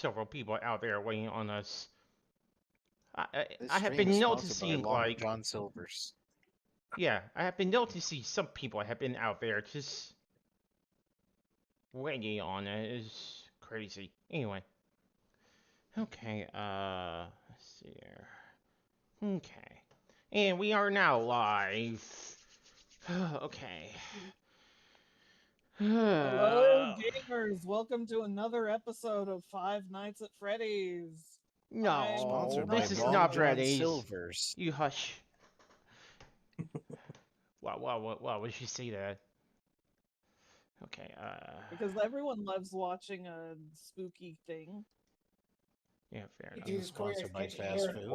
several people out there waiting on us. This I have stream been is sponsored by noticing, Long like, John Silver's. yeah, I have been noticing some people have been out there just waiting on it. It's crazy. Anyway, okay, let's see here. Okay, and we are now live. Okay. Hello, gamers. Welcome to another episode of Five Nights at Freddy's. No, Sponsored by this is Long not John Freddy's. Silver's. You hush. Why would she say that? Okay, Because everyone loves watching a spooky thing. yeah, fair enough. I'm sponsored by fast food.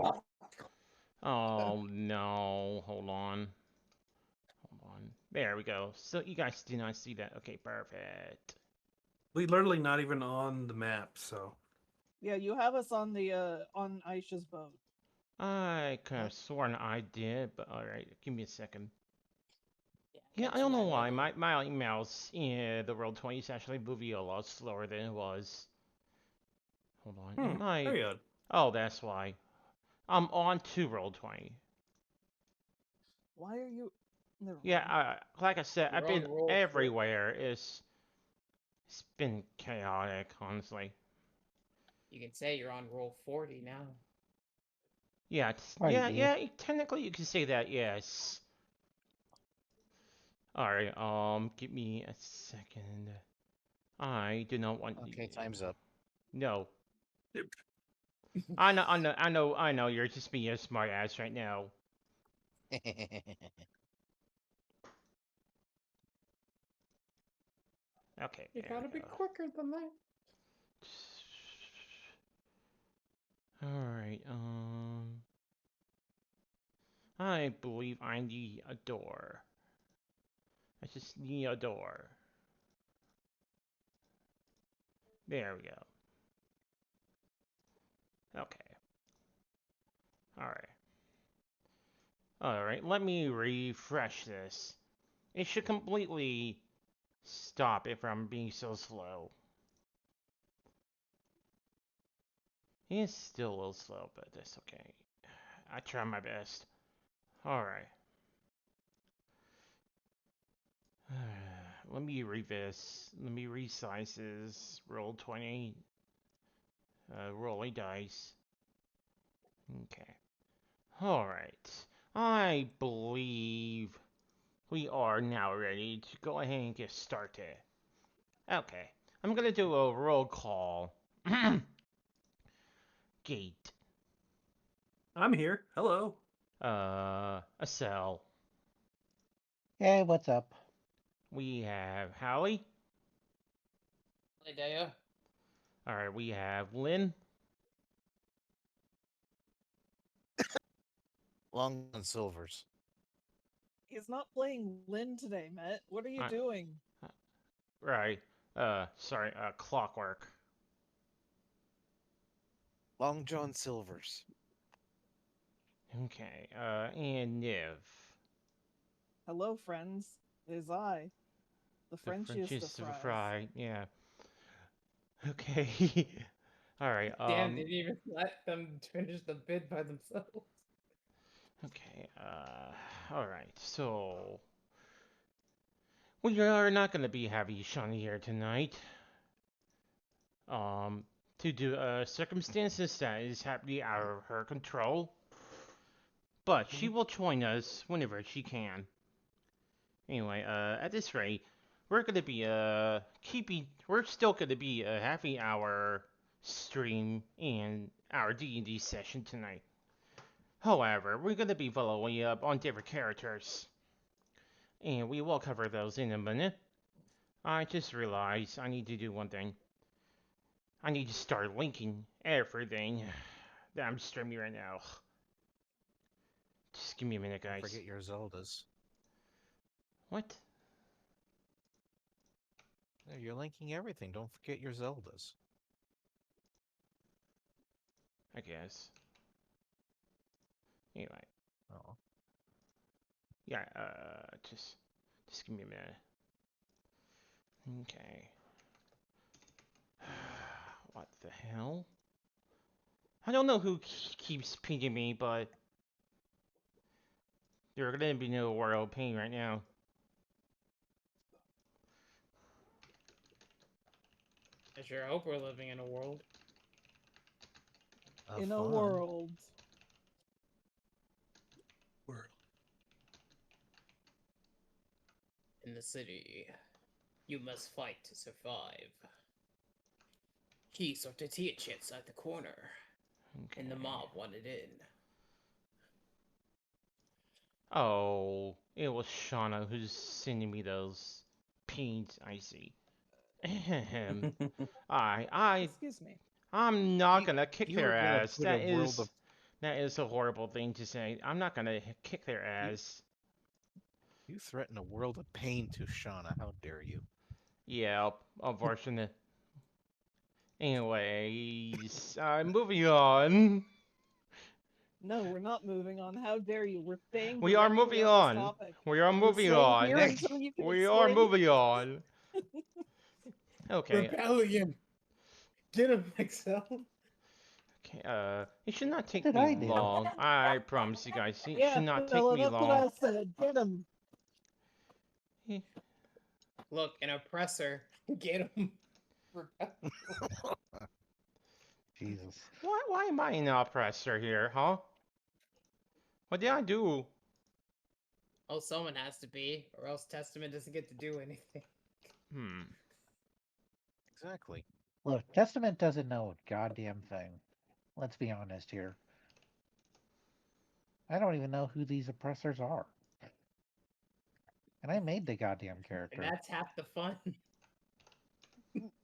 Oh no, hold on. Hold on. There we go. So you guys do not see that. Okay, perfect. We literally not even on the map, so Yeah, you have us on the on Aisha's boat. I could have sworn I did, but alright, give me a second. Yeah, I don't know why. My emails in the Roll 20 is actually moving a lot slower than it was. Hold on. Am I? very odd. Oh, that's why. I'm on to Roll 20. Why are you? Never Yeah, mind. like I said, I've You're been on roll everywhere. It's been chaotic, honestly. You can say you're on roll 40 now. Yeah, yeah. Technically, you can say that. Yes. All right. Give me a second. I do not want. Okay, time's up. No. I know. You're just being a smart ass right now. Okay. You there gotta we be go. quicker than that. All right. I believe I need a door. I just need a door. There we go. Okay. Alright. Alright, let me refresh this. It should completely stop it from being so slow. It's still a little slow, but that's okay. I try my best. Alright. Let me revis. Let me resize this. Roll 20. Roll a dice. Okay. Alright. I believe we are now ready to go ahead and get started. Okay. I'm gonna do a roll call. Gate. I'm here. Hello. A cell. Hey, what's up? We have Hallie. Hey, Daya. Alright, we have Lynn. Long John Silver's. He's not playing Lynn today, Matt. What are you Uh, doing? Right. Sorry, Clockwork. Long John Silver's. Okay, and Niv. Hello, friends. It is I, the The Frenchiest of Frenchiest of fries. Fry, yeah. Okay. Alright, Dan didn't even let them finish the bid by themselves. Okay, alright, so we are not gonna be having Shawnee here tonight. Due to circumstances that is happening out of her control. But she will join us whenever she can. Anyway, at this rate, we're gonna be we're still gonna be having our stream and our D&D session tonight. However, we're gonna be following up on different characters, and we will cover those in a minute. I just realized I need to do one thing. I need to start linking everything that I'm streaming right now. Just give me a minute, Don't guys. forget your Zeldas. What? You're linking everything. Don't forget your Zeldas. I guess. Anyway. Oh. Yeah, just give me a minute. Okay. What the hell? I don't know who keeps pinging me, but you're gonna be no world pain right now. I sure hope we're living in a world. In a Fun. world. In the city, you must fight to survive. Keys of the teachers at the corner, Okay. and the mob wanted in. Oh, it was Shauna who's sending me those pings. I see. Ahem. Excuse me. I'm not You- gonna kick you their were gonna ass. put a world of That is a horrible thing to say. I'm not gonna kick their ass. you threaten a world of pain to Shauna. How dare you? Yeah, unfortunate. Anyways, moving on. No, we're not moving on. How dare you? We're staying We are directly moving on on. this topic. We are We're moving staying on. here until you can We are explain. moving on. Okay. Rebellion! Get him, Excel! Okay. It should not take did me I do? long. I promise you guys. It Yeah, should not take Philip, me that's what long. I said. Get him. Look, an oppressor. Get him. Jesus. Why am I an oppressor here, huh? What did I do? Oh, someone has to be, or else Testament doesn't get to do anything. Hmm. Exactly. Look, Testament doesn't know a goddamn thing. Let's be honest here. I don't even know who these oppressors are. And I made the goddamn And character. that's half the fun.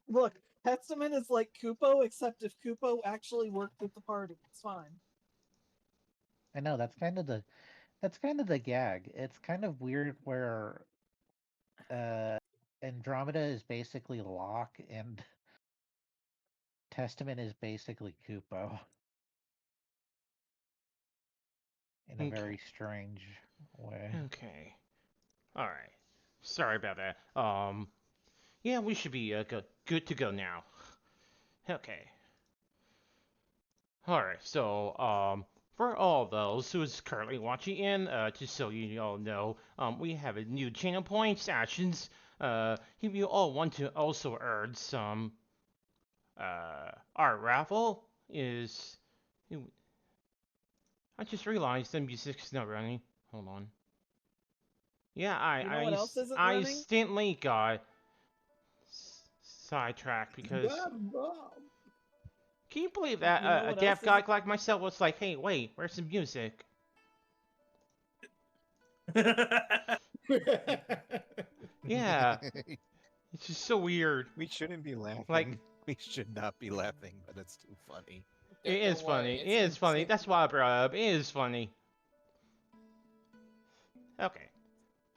Look, Testament is like Kupo, except if Kupo actually worked with the party. It's fine. I know that's kind of the gag. It's kind of weird where Andromeda is basically Locke and Testament is basically Kupo. In a Okay. very strange way. Okay. All right. Sorry about that. Yeah, we should be good to go now. Okay. All right. So, for all those who's currently watching in, just so you all know, we have a new channel points actions. If you all want to also earn some, our raffle is. I just realized the music's not running. Hold on. Yeah, You know what else isn't I running? instantly got sidetracked because can you believe that You know a what deaf else guy isn't- like myself was like, hey, wait, where's the music? Yeah, it's just so weird. We shouldn't be laughing. Like- we should not be laughing, but it's too funny. It is Don't worry, funny. it's It is funny. insane. That's why I brought it up. It is funny. Okay.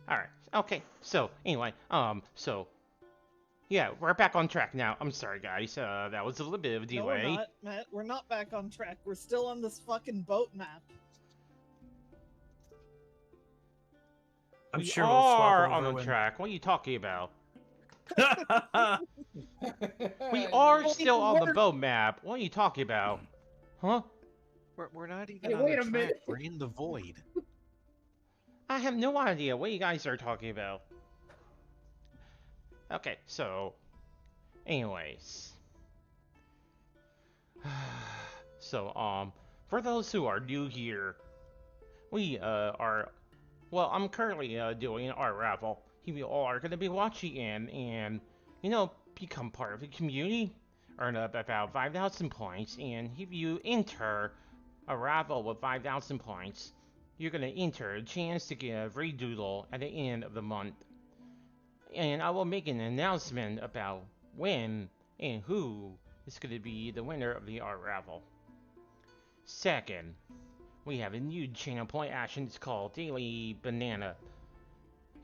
All right. Okay. So anyway, so yeah, we're back on track now. I'm sorry, guys. That was a little bit of a No, we're delay. not, Matt. We're not back on track. We're still on this fucking boat map. I'm We sure we'll swap are over on the when... track. What are you talking about? We We are Well, still on the we're- boat map. What are you talking about? Huh? We're not even Hey, on wait the a track. minute. We're in the void. I have no idea what you guys are talking about. Okay, so, anyways. So, for those who are new here, we, well, I'm currently, doing our raffle. You all are gonna be watching in and, become part of the community. Earn up about 5,000 points, and if you enter a raffle with 5,000 points, you're gonna enter a chance to get a free doodle at the end of the month. And I will make an announcement about when and who is gonna be the winner of the art raffle. Second, we have a new channel point action. It's called Daily Banana.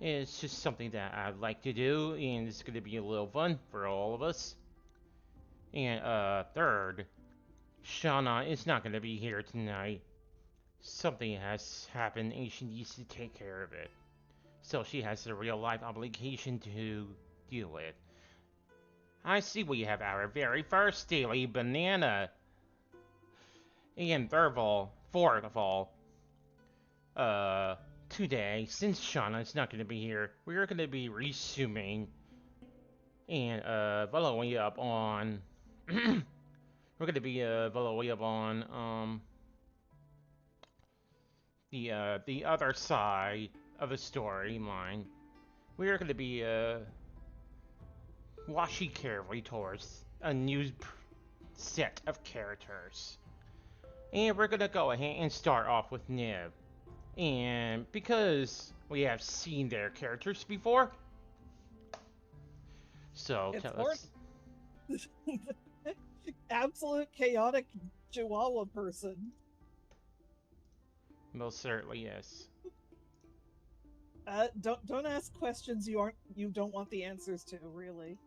It's just something that I like to do, and it's gonna be a little fun for all of us. And third, Shauna is not gonna be here tonight. Something has happened, and she needs to take care of it. So she has a real life obligation to deal with. I see we have our very first daily banana. And third of fourth of all, today, since Shauna's not going to be here, we're going to be resuming and, following up on, we're going to be, following up on, the other side of the storyline. We're going to be, watching carefully towards a new set of characters. And we're gonna go ahead and start off with Nib. And because we have seen their characters before, so It's tell more- us. Absolute chaotic Chihuahua person. Most certainly, yes. Don't ask questions you don't want the answers to, really.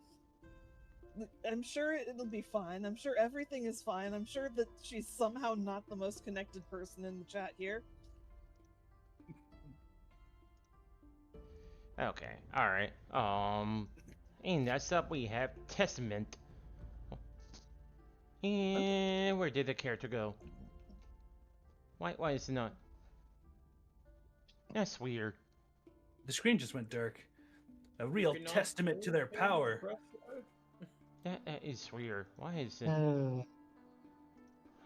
I'm sure it'll be fine. I'm sure everything is fine. I'm sure that she's somehow not the most connected person in the chat here. Okay, alright. And next up we have Testament. And where did the character go? Why is it not? That's weird. The screen just went dark. A real You're not- testament to their power. That is weird. Why is it? Uh,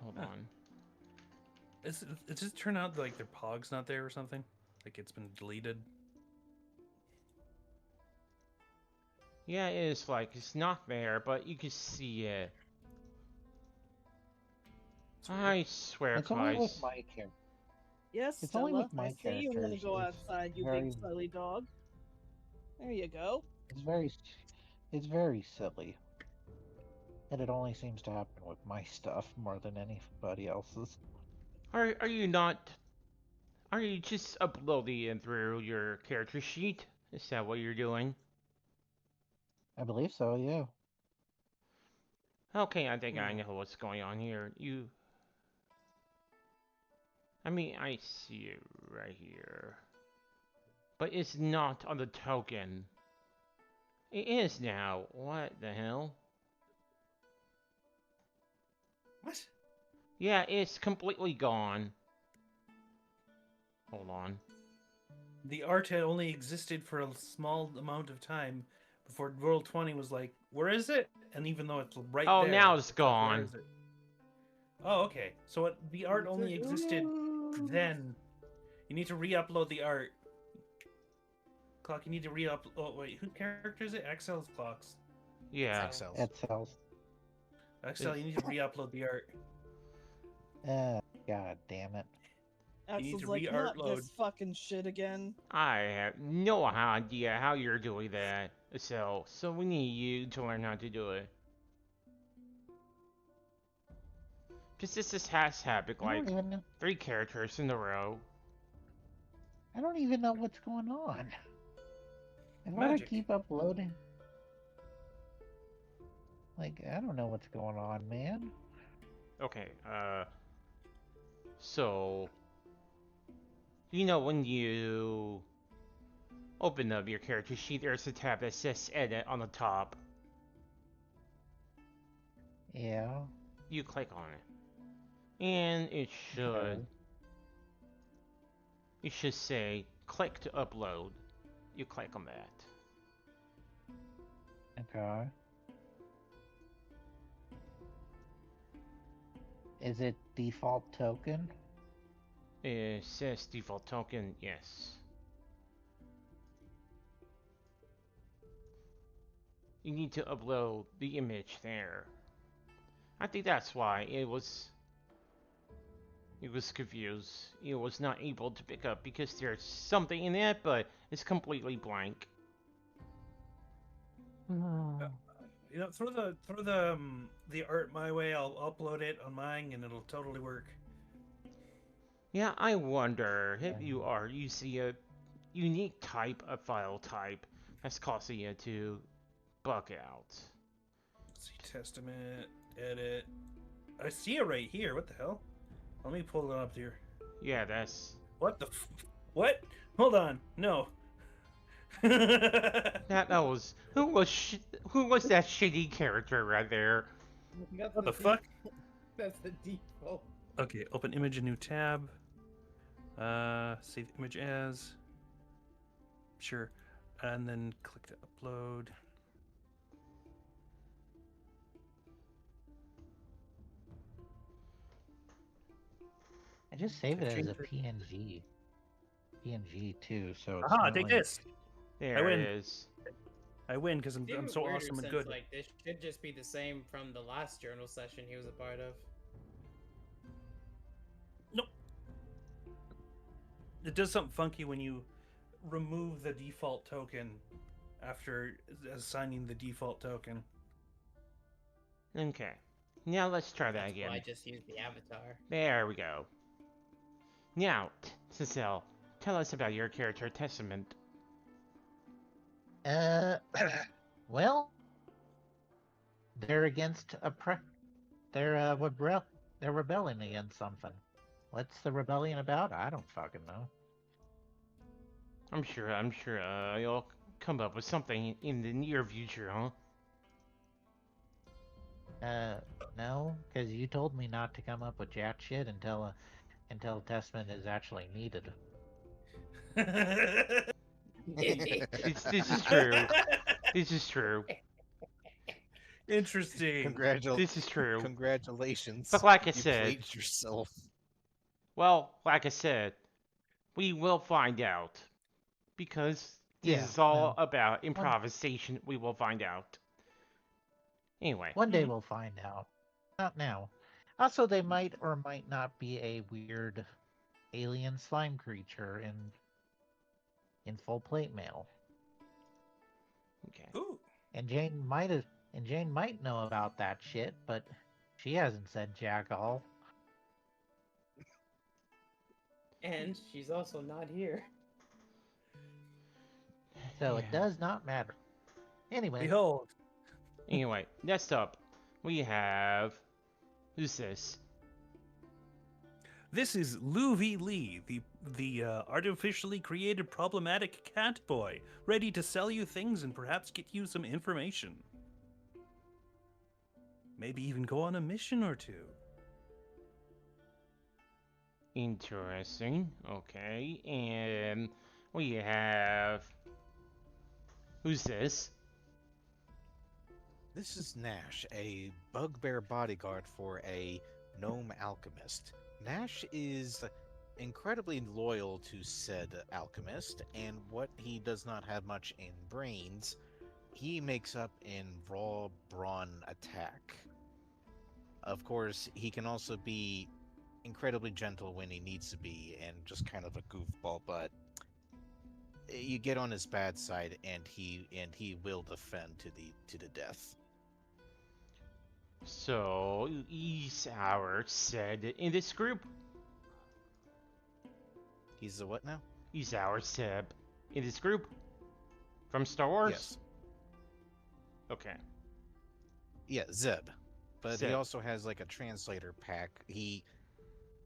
Hold Huh. on. It just turned out like their pog's not there or something. Like it's been deleted. Yeah, it's like it's not there, but you can see it. It's weird. I swear, it's only with Christ. my character. Yes, It's Stella, only with my I see you want to characters, go it's outside, you very- big silly dog. There you go. It's very silly. And it only seems to happen with my stuff more than anybody else's. Are you not? Are you just uploading through your character sheet? Is that what you're doing? I believe so, yeah. Okay, I think I know what's going on here. I mean, I see it right here. But it's not on the token. It is now. What the hell? What? Yeah, it's completely gone. Hold on. The art had only existed for a small amount of time before World 20 was like, where is it? And even though it's right Oh, there, now it's like, where gone. is it? Oh, okay. So the art only existed then. You need to re-upload the art. Clock, you need to re-upload. Oh, wait, who character is it? Axel's Clocks. Yeah. Excel. It sells. Axel, you need to re-upload the art. God damn it. You need Axel's to like, not re-upload. this fucking shit again. I have no idea how you're doing that. So we need you to learn how to do it. Because this has happened I like don't even know. 3 characters in a row. I don't even know what's going on. If I Magic. keep uploading. Like, I don't know what's going on, man. Okay, so you know when you open up your character sheet, there's a tab that says edit on the top. Yeah. You click on it. And it should say click to upload. You click on that. Okay. Is it default token? It says default token, yes. You need to upload the image there. I think that's why it was confused. It was not able to pick up because there's something in it, but it's completely blank. You know, throw the art my way. I'll upload it on mine, and it'll totally work. Yeah, I wonder if you are using a unique type of file type that's causing it to bug out. Let's see, Testament, edit. I see it right here. What the hell? Let me pull it up here. Yeah, that's... What the? What? Hold on. No. That was who was that shitty character right there? That's What the fuck? That's the default. Okay, open image, a new tab. Save image as. Sure. And then click to upload. I just saved it as a Change PNG. PNG too, so it's Aha, not take like... this. There win. it is. I win because I'm Even so weirder awesome and since, good. Like, this should just be the same from the last journal session he was a part of. Nope. It does something funky when you remove the default token after assigning the default token. Okay. Now let's try that That's again. why I just used the avatar. There we go. Now, Cecile, tell us about your character testament. Well, they're against they're they're rebelling against something. What's the rebellion about? I don't fucking know. I'm sure you'll come up with something in the near future, huh? No, because you told me not to come up with jack shit until testament is actually needed. This is true. This is true. Interesting. This is true. Congratulations. But like I You said, played yourself. well, like I said, we will find out. Because this Yeah, is all well, about improvisation, we will find out. Anyway. one day we'll find out. Not now. Also, they might or might not be a weird alien slime creature in full plate mail. Okay. Ooh. And Jane might know about that shit, but she hasn't said jack all. And she's also not here. So it Yeah. does not matter. Anyway, Behold. Anyway, next up, we have... Who's this? This is Lou V. Lee, the artificially created problematic cat boy, ready to sell you things and perhaps get you some information. Maybe even go on a mission or two. Interesting. Okay, and we have... Who's this? This is Nash, a bugbear bodyguard for a gnome alchemist. Nash is incredibly loyal to said alchemist, and what he does not have much in brains, he makes up in raw brawn attack. Of course, he can also be incredibly gentle when he needs to be, and just kind of a goofball, but you get on his bad side, and he will defend to the death. So, he's our said in this group. He's the what now? He's our Seb in this group. From Star Wars? Yes. Okay. Yeah, Zeb. But Zeb. he also has like a translator pack. He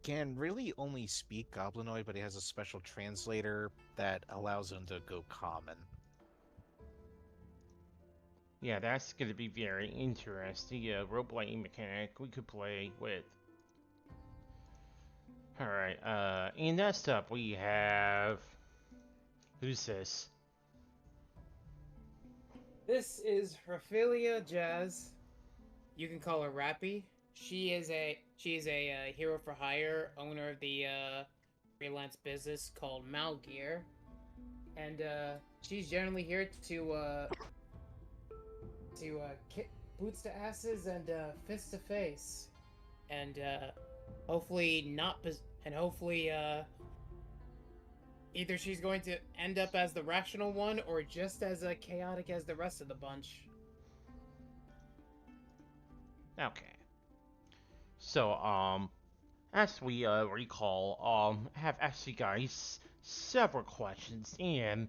can really only speak Goblinoid, but he has a special translator that allows him to go common. Yeah, that's going to be very interesting. Role-playing mechanic we could play with. Alright, and next up we have... Who's this? This is Raphaelia Jazz. You can call her Rappy. She is a hero for hire, owner of the freelance business called Malgear, and she's generally here to kick boots to asses and fist to face, and hopefully either she's going to end up as the rational one or just as chaotic as the rest of the bunch. Okay. So, as we recall, have asked you guys several questions, and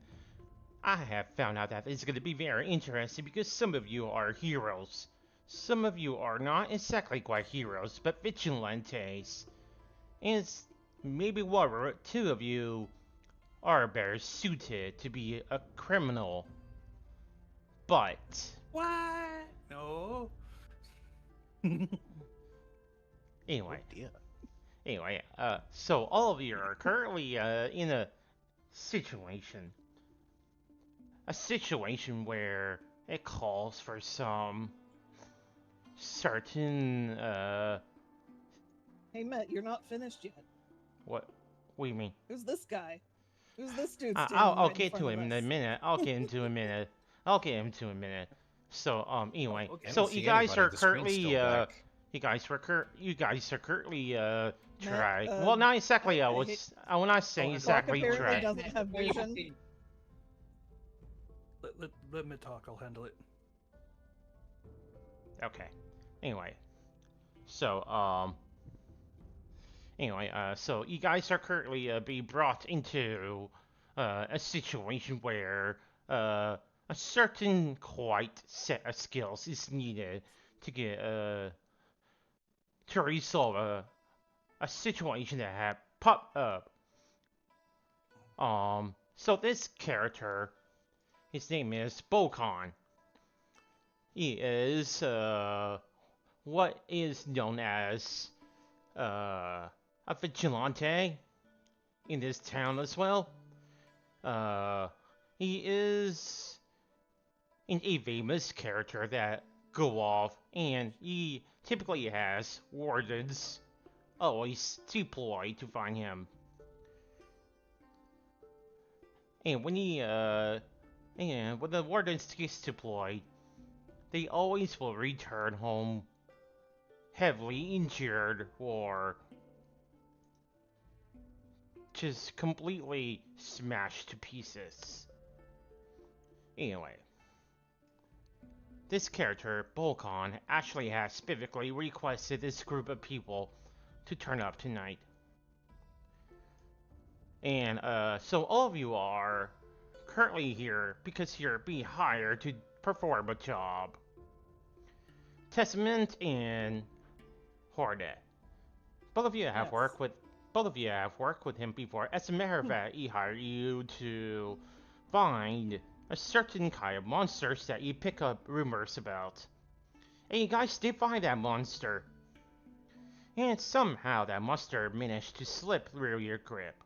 I have found out that it's going to be very interesting because some of you are heroes. Some of you are not exactly quite heroes, but vigilantes. And it's maybe one or two of you are better suited to be a criminal. But What? No. anyway, Oh dear. so all of you are currently in situation, a situation where it calls for some certain Hey, Matt, you're not finished yet. what? What do you mean? Who's this guy? Who's this dude I'll standing right in get front to of him in us? a minute. I'll get him to a minute. I'll get him to a minute. So anyway, Okay. I so don't you see guys anybody. are The screen's currently still black. you guys are currently trying. Matt, Well, not exactly. I What's I when I say Oh, Locke exactly apparently try. doesn't have vision. Let me talk. I'll handle it. Okay. Anyway, so so you guys are currently being brought into a situation where a certain quite set of skills is needed to get to resolve a situation that had popped up. So this character, his name is Bokon. He is what is known as a vigilante in this town as well. He is a famous character that go off, and he typically has wardens always deployed to find him. And when when the wardens gets deployed, they always will return home heavily injured or just completely smashed to pieces. Anyway, this character, Bolkon, actually has specifically requested this group of people to turn up tonight. And so all of you are currently here because you're being hired to perform a job. Testament and Hornet. Both of you have Yes. worked with him before. As a matter of fact, he hired you to find a certain kind of monsters that you pick up rumors about. And you guys did find that monster. And somehow that monster managed to slip through your grip.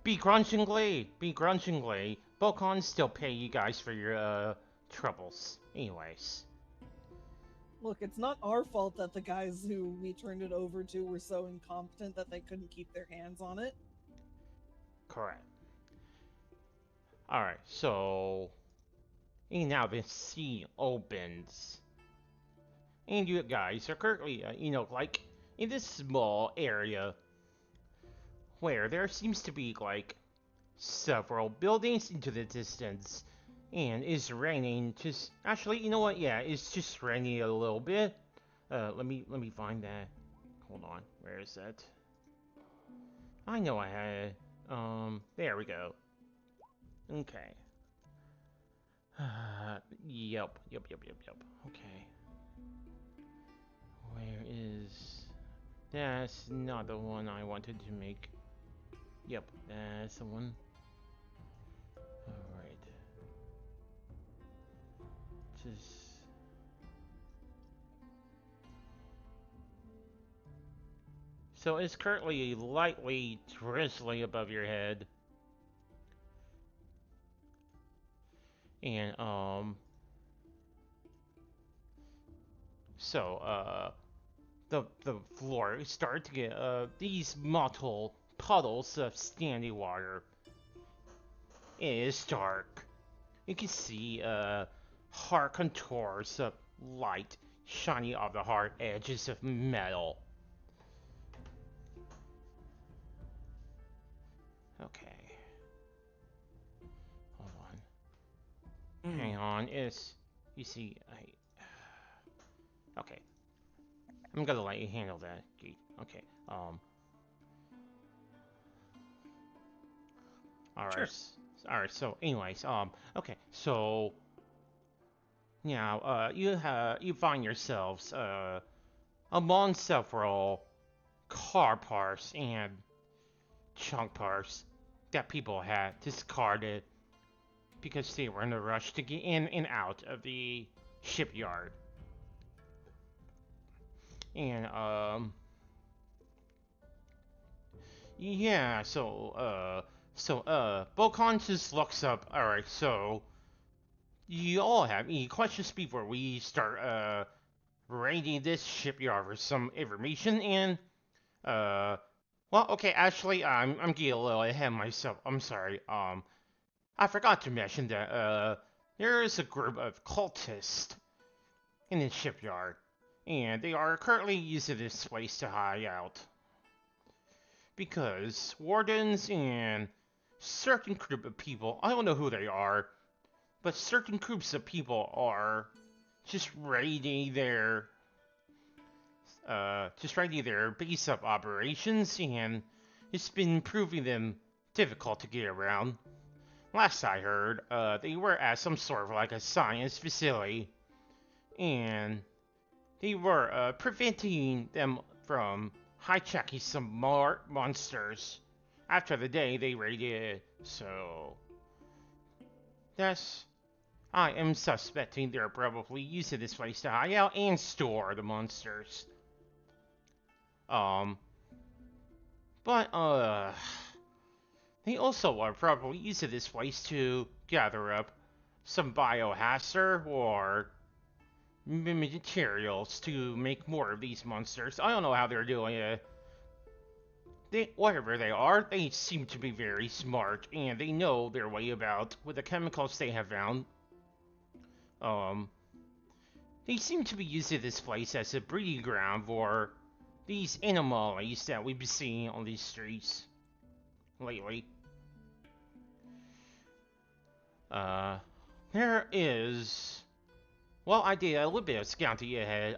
Begrudgingly, Bokon still pay you guys for your troubles. Anyways. Look, it's not our fault that the guys who we turned it over to were so incompetent that they couldn't keep their hands on it. Correct. Alright, so and now the sea opens. And you guys are currently, like, in this small area where there seems to be, like, several buildings into the distance. And it's raining just, actually, you know what, yeah, it's just raining a little bit. Let me find that. Hold on, where is that? I know I had it. There we go. Okay. Yep. Okay. Where is... That's not the one I wanted to make. Yep, that's the one. Alright. Just... So it's currently lightly drizzling above your head. And, so, the floor started to get, these multiple puddles of standing water. It is dark. You can see, hard contours of light shining off the hard edges of metal. Okay. Hold on. Hang on, you see, okay. I'm gonna let you handle that, Geek. Okay, alright. Sure. Alright, so anyways, okay, so now, you find yourselves, among several car parts and junk parts that people had discarded because they were in a rush to get in and out of the shipyard. And yeah, Bocon just looks up. All right, so you all have any questions before we start raiding this shipyard for some information? And well, okay, actually, I'm getting a little ahead of myself. I'm sorry. I forgot to mention that there is a group of cultists in the shipyard, and they are currently using this place to hide out because wardens and certain group of people, I don't know who they are, but certain groups of people are just raiding their base of operations, and it's been proving them difficult to get around. Last I heard, they were at some sort of like a science facility, and they were preventing them from hijacking some more monsters after the day they raided. So that's I am suspecting they're probably using this place to hide out and store the monsters. Um, but they also are probably using this place to gather up some biohazard or materials to make more of these monsters. I don't know how they're doing it. Whatever they are, they seem to be very smart, and they know their way about with the chemicals they have found. They seem to be using this place as a breeding ground for these anomalies that we've been seeing on these streets lately. There is... Well, I did a little bit of scouting ahead.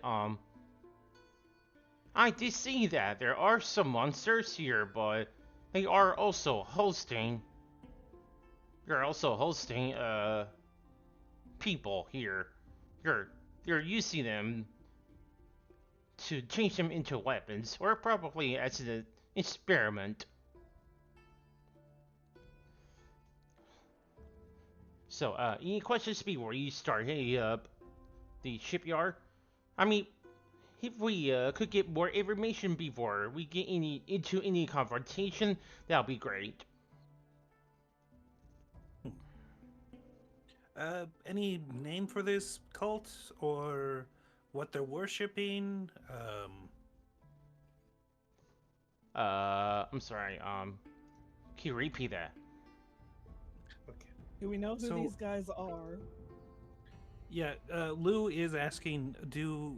I did see that there are some monsters here, but they are also hosting... They're also hosting, people here. They're using them to change them into weapons, or probably as an experiment. So, any questions before you start hitting up the shipyard? I mean, if we could get more information before we get into any confrontation, that'll be great. Any name for this cult or what they're worshipping? I'm sorry, can you repeat that? Okay. Do we know who So- these guys are? Yeah, Lou is asking, do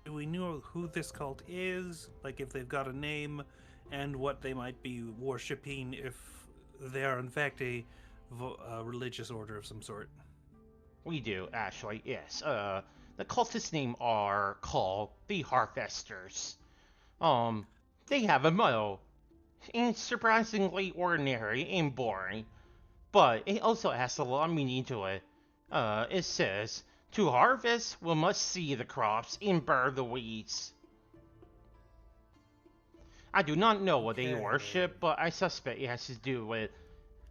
we know who this cult is? Like, if they've got a name, and what they might be worshipping, if they are in fact a religious order of some sort. We do, actually, yes. The cultist name are called the Harvesters. They have a motto, and it's surprisingly ordinary and boring, but it also has a lot of meaning to it. It says, to harvest, we must see the crops and burn the weeds. I do not know what they Okay. worship, but I suspect it has to do with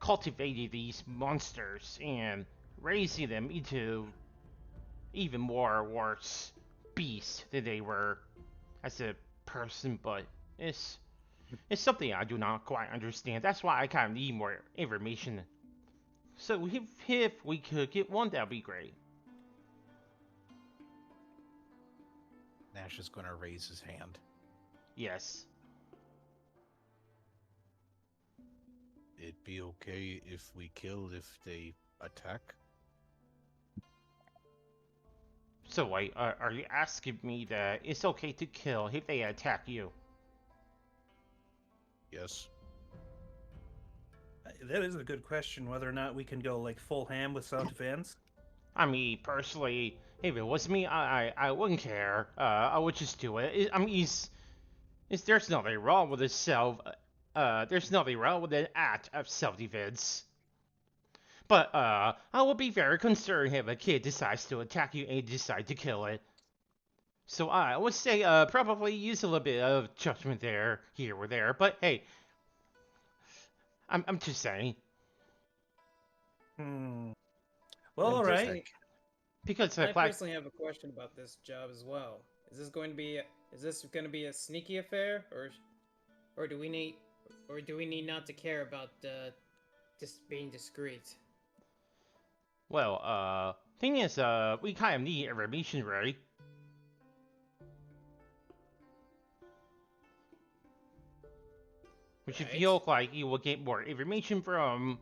cultivating these monsters and raising them into even more worse beasts than they were as a person, but it's something I do not quite understand. That's why I kind of need more information. So if we could get one, that'd be great. Nash is going to raise his hand. Yes. It'd be okay if we killed if they attack? So wait, are you asking me that it's okay to kill if they attack you? Yes. That is a good question, whether or not we can go, like, full ham with self-defense. I mean, personally, if it was me, I wouldn't care. I would just do it. I mean, there's nothing wrong with there's nothing wrong with an act of self-defense. But, I would be very concerned if a kid decides to attack you and you decide to kill it. So I would say, probably use a little bit of judgment here or there. But hey, I'm just saying. Hmm. Well, I all right. personally- Because I personally have a question about this job as well. Is this going to be a sneaky affair, or do we need not to care about just being discreet? well, thing is, we kind of need information, right? Which you Right. feel like you will get more information from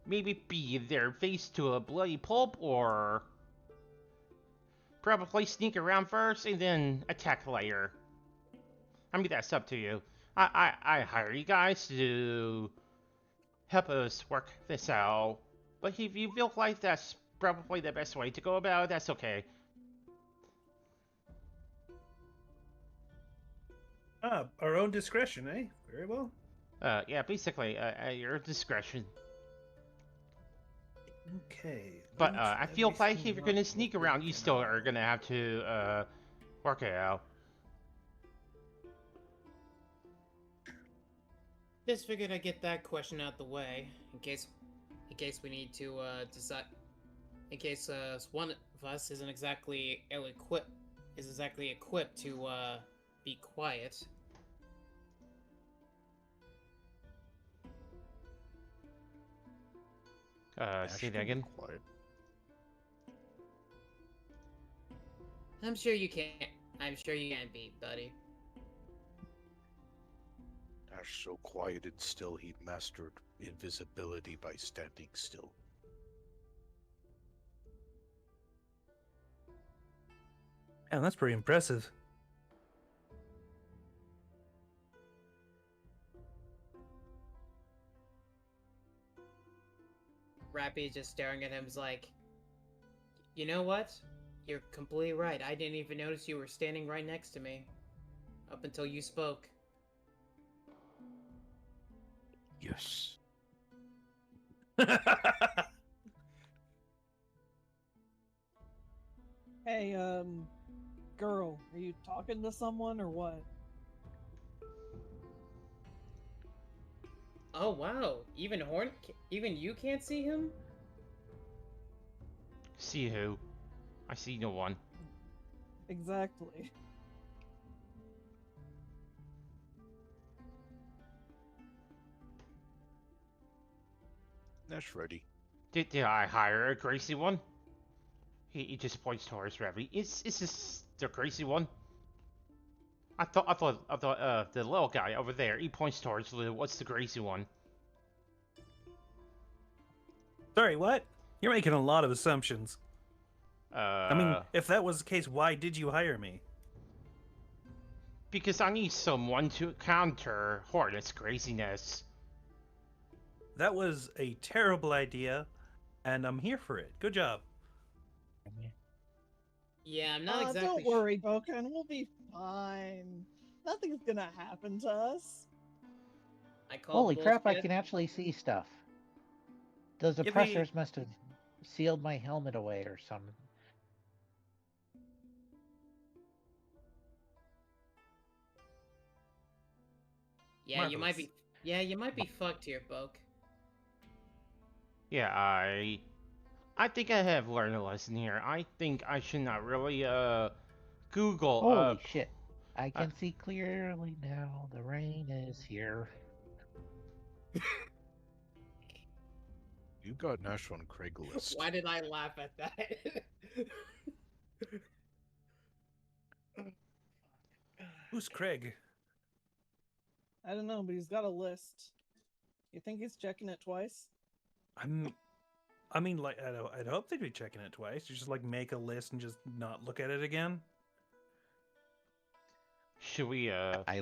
maybe be their face to a bloody pulp, or probably sneak around first and then attack later. I mean, that's up to you. I hire you guys to help us work this out. But if you feel like that's probably the best way to go about it, that's okay. Ah, our own discretion, eh? Very well. Yeah, basically, at your discretion. Okay. But let I feel like if everything you're gonna up sneak what we around, you can still are afford. gonna have to work it out. Just figured I'd get that question out the way in case we need to decide. In case one of us isn't exactly equipped to be quiet. Nash Say that can be again. quiet. I'm sure you can. I'm sure you can be, buddy. Nash so quiet and still he mastered invisibility by standing still. Yeah, that's pretty impressive. Rappy just staring at him is like, you know what? You're completely right. I didn't even notice you were standing right next to me. Up until you spoke. Yes. Hey, girl, are you talking to someone or what? Oh wow! Even you can't see him? See who? I see no one. Exactly. Nash ready. Did I hire a crazy one? He just points towards Ravi. Is this the crazy one? I thought the little guy over there. He points towards what's the crazy one? Sorry, what? You're making a lot of assumptions. I mean, Uh, if that was the case, why did you hire me? because I need someone to counter Hornet's craziness. That was a terrible idea, and I'm here for it. Good job. Yeah, I'm not exactly. Don't worry, Bokan. We'll be fine. Nothing's gonna happen to us. I call Holy crap, I bullshit. can actually see stuff. Those Yippee. oppressors must have sealed my helmet away or something. Yeah, you might Marvelous. be. Yeah, you might be fucked here, Boke. Yeah, I think I have learned a lesson here. I think I should not really Google Holy up. shit. I can see clearly now. The rain is here. You got Nash on Craigslist. Why did I laugh at that? Who's Craig? I don't know, but he's got a list. You think he's checking it twice? I mean, like, I'd hope they'd be checking it twice. You just like make a list and just not look at it again. Should we I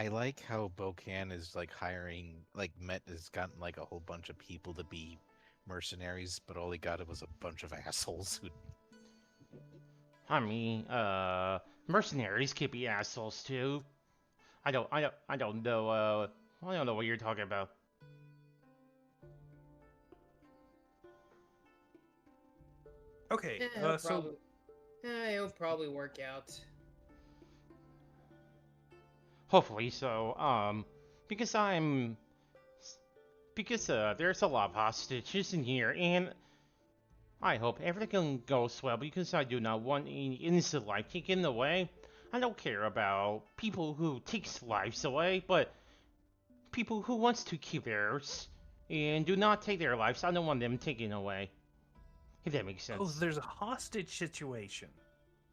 like how Bokan is like hiring, like Met has gotten like a whole bunch of people to be mercenaries, but all he got was a bunch of assholes who. I mean, mercenaries could be assholes too. I don't know. I don't know what you're talking about. Okay, so it'll probably work out. Hopefully so. Because because there's a lot of hostages in here, and I hope everything goes well because I do not want any innocent life taken away. I don't care about people who takes lives away, but people who wants to keep theirs and do not take their lives, I don't want them taken away. If that makes Oh, sense. there's a hostage situation.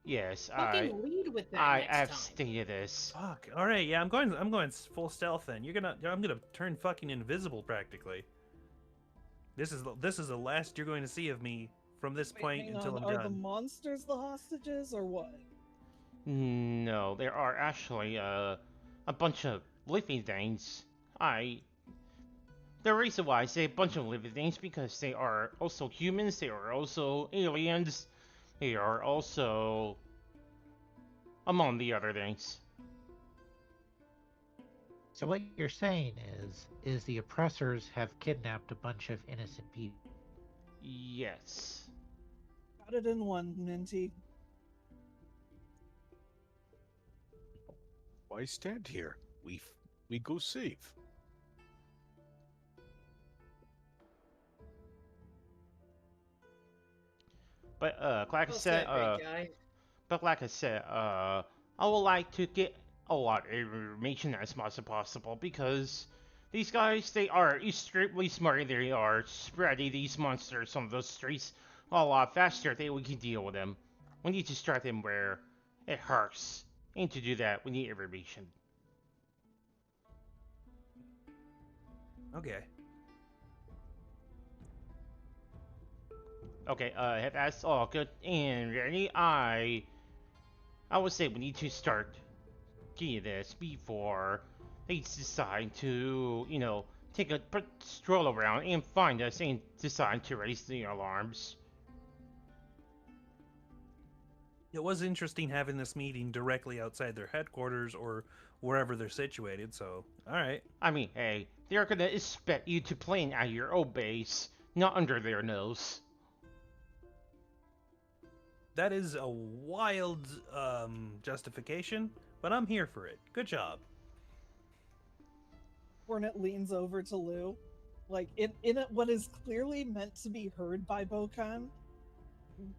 Yes, Fucking lead with that I next have time. stated this. Fuck. All right, yeah, I'm going full stealth then. I'm gonna turn fucking invisible practically. This is the last you're going to see of me from this Wait, point hang until on, I'm are the done. monsters the hostages or what? No, there are actually a bunch of living things. The reason why I say a bunch of living things because they are also humans, they are also aliens, they are also among the other things. So what you're saying is the oppressors have kidnapped a bunch of innocent people. Yes. Got it in one, Minty. Why stand here? We go save. But like I Well said, said, big guy. I would like to get a lot of information as much as possible because these guys, they are extremely smart. They are spreading these monsters on the streets a lot faster than we can deal with them. We need to strike them where it hurts, and to do that, we need information. Okay. Okay, if that's all good and ready, I would say we need to start getting this before they decide to, take a stroll around and find us and decide to raise the alarms. It was interesting having this meeting directly outside their headquarters or wherever they're situated, so all right. I mean, hey, they're gonna expect you to plan at your own base, not under their nose. That is a wild justification, but I'm here for it. Good job. Hornet leans over to Lou, like what is clearly meant to be heard by Bokan,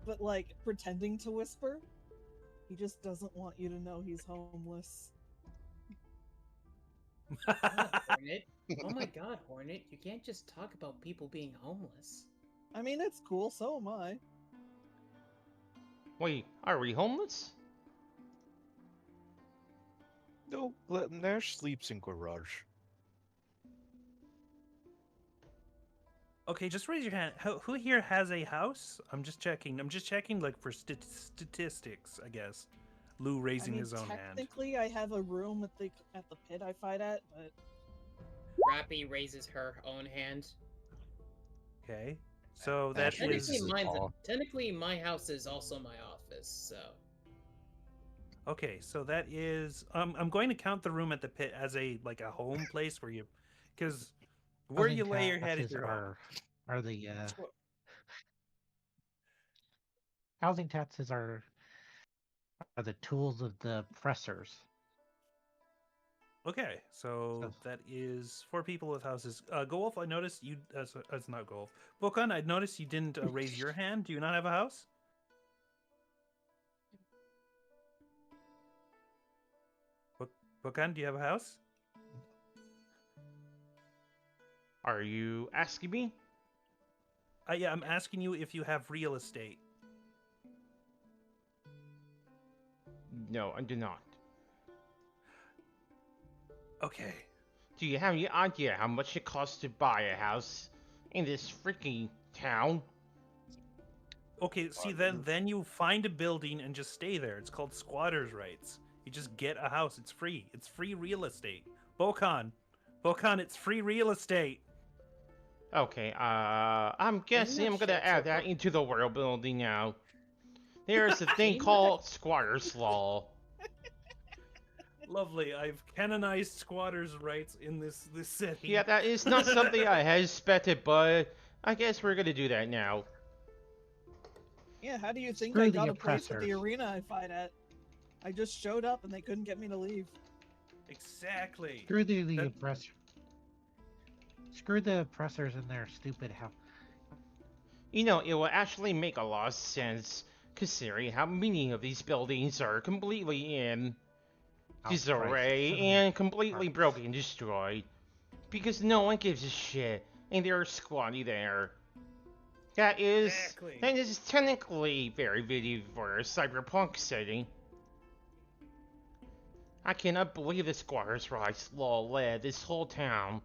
but like pretending to whisper. He just doesn't want you to know he's homeless. Hornet. Oh my god, Hornet, you can't just talk about people being homeless. I mean, it's cool, so am I. Wait, are we homeless? No, Nash sleeps in garage. Okay, just raise your hand. Who here has a house? I'm just checking. I'm just checking, like, for statistics, I guess. Lou raising his own hand. Technically, I have a room at the pit I fight at, but Rappy raises her own hand. Okay, so that Actually, is Technically, my house is also my office, so. okay. So that is. I'm going to count the room at the pit as a home place where you, because where you lay your head is your home. Are the housing taxes are the tools of the oppressors. Okay, so that is 4 people with houses. Golf, I noticed you. That's not Golf. Bokan, I noticed you didn't raise your hand. Do you not have a house? Bokan, do you have a house? Are you asking me? Yeah, I'm asking you if you have real estate. No, I do not. Okay. Do you have any idea how much it costs to buy a house in this freaking town? Okay, see, then you find a building and just stay there. It's called squatters' rights. You just get a house. It's free. It's free real estate. Bokan, it's free real estate. Okay, I'm guessing I'm gonna add that into the world building now. There's a thing called squatter's law. Lovely. I've canonized squatters' rights in this setting. Yeah, that is not something I had expected, but I guess we're gonna do that now. yeah, how do you think Screw I the got a place at the oppressors. arena I fight at? I just showed up and they couldn't get me to leave. Exactly. Through the That- oppressor. Screw the oppressors and their stupid how. You know, it will actually make a lot of sense considering how many of these buildings are completely in disarray and completely broken and destroyed. Because no one gives a shit, and there's squatty there. That is technically very video for a cyberpunk setting. I cannot believe the squatters' rights law led this whole town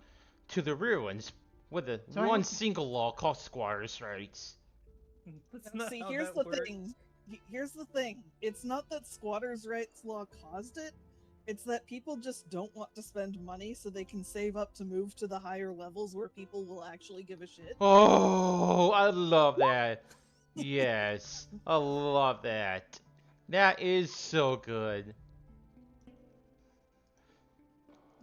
to the ruins with one single law called squatters' rights. That's not See, how here's that the works. thing. Here's the thing. It's not that squatters' rights law caused it. It's that people just don't want to spend money so they can save up to move to the higher levels where people will actually give a shit. Oh, I love that. Yes, I love that. That is so good.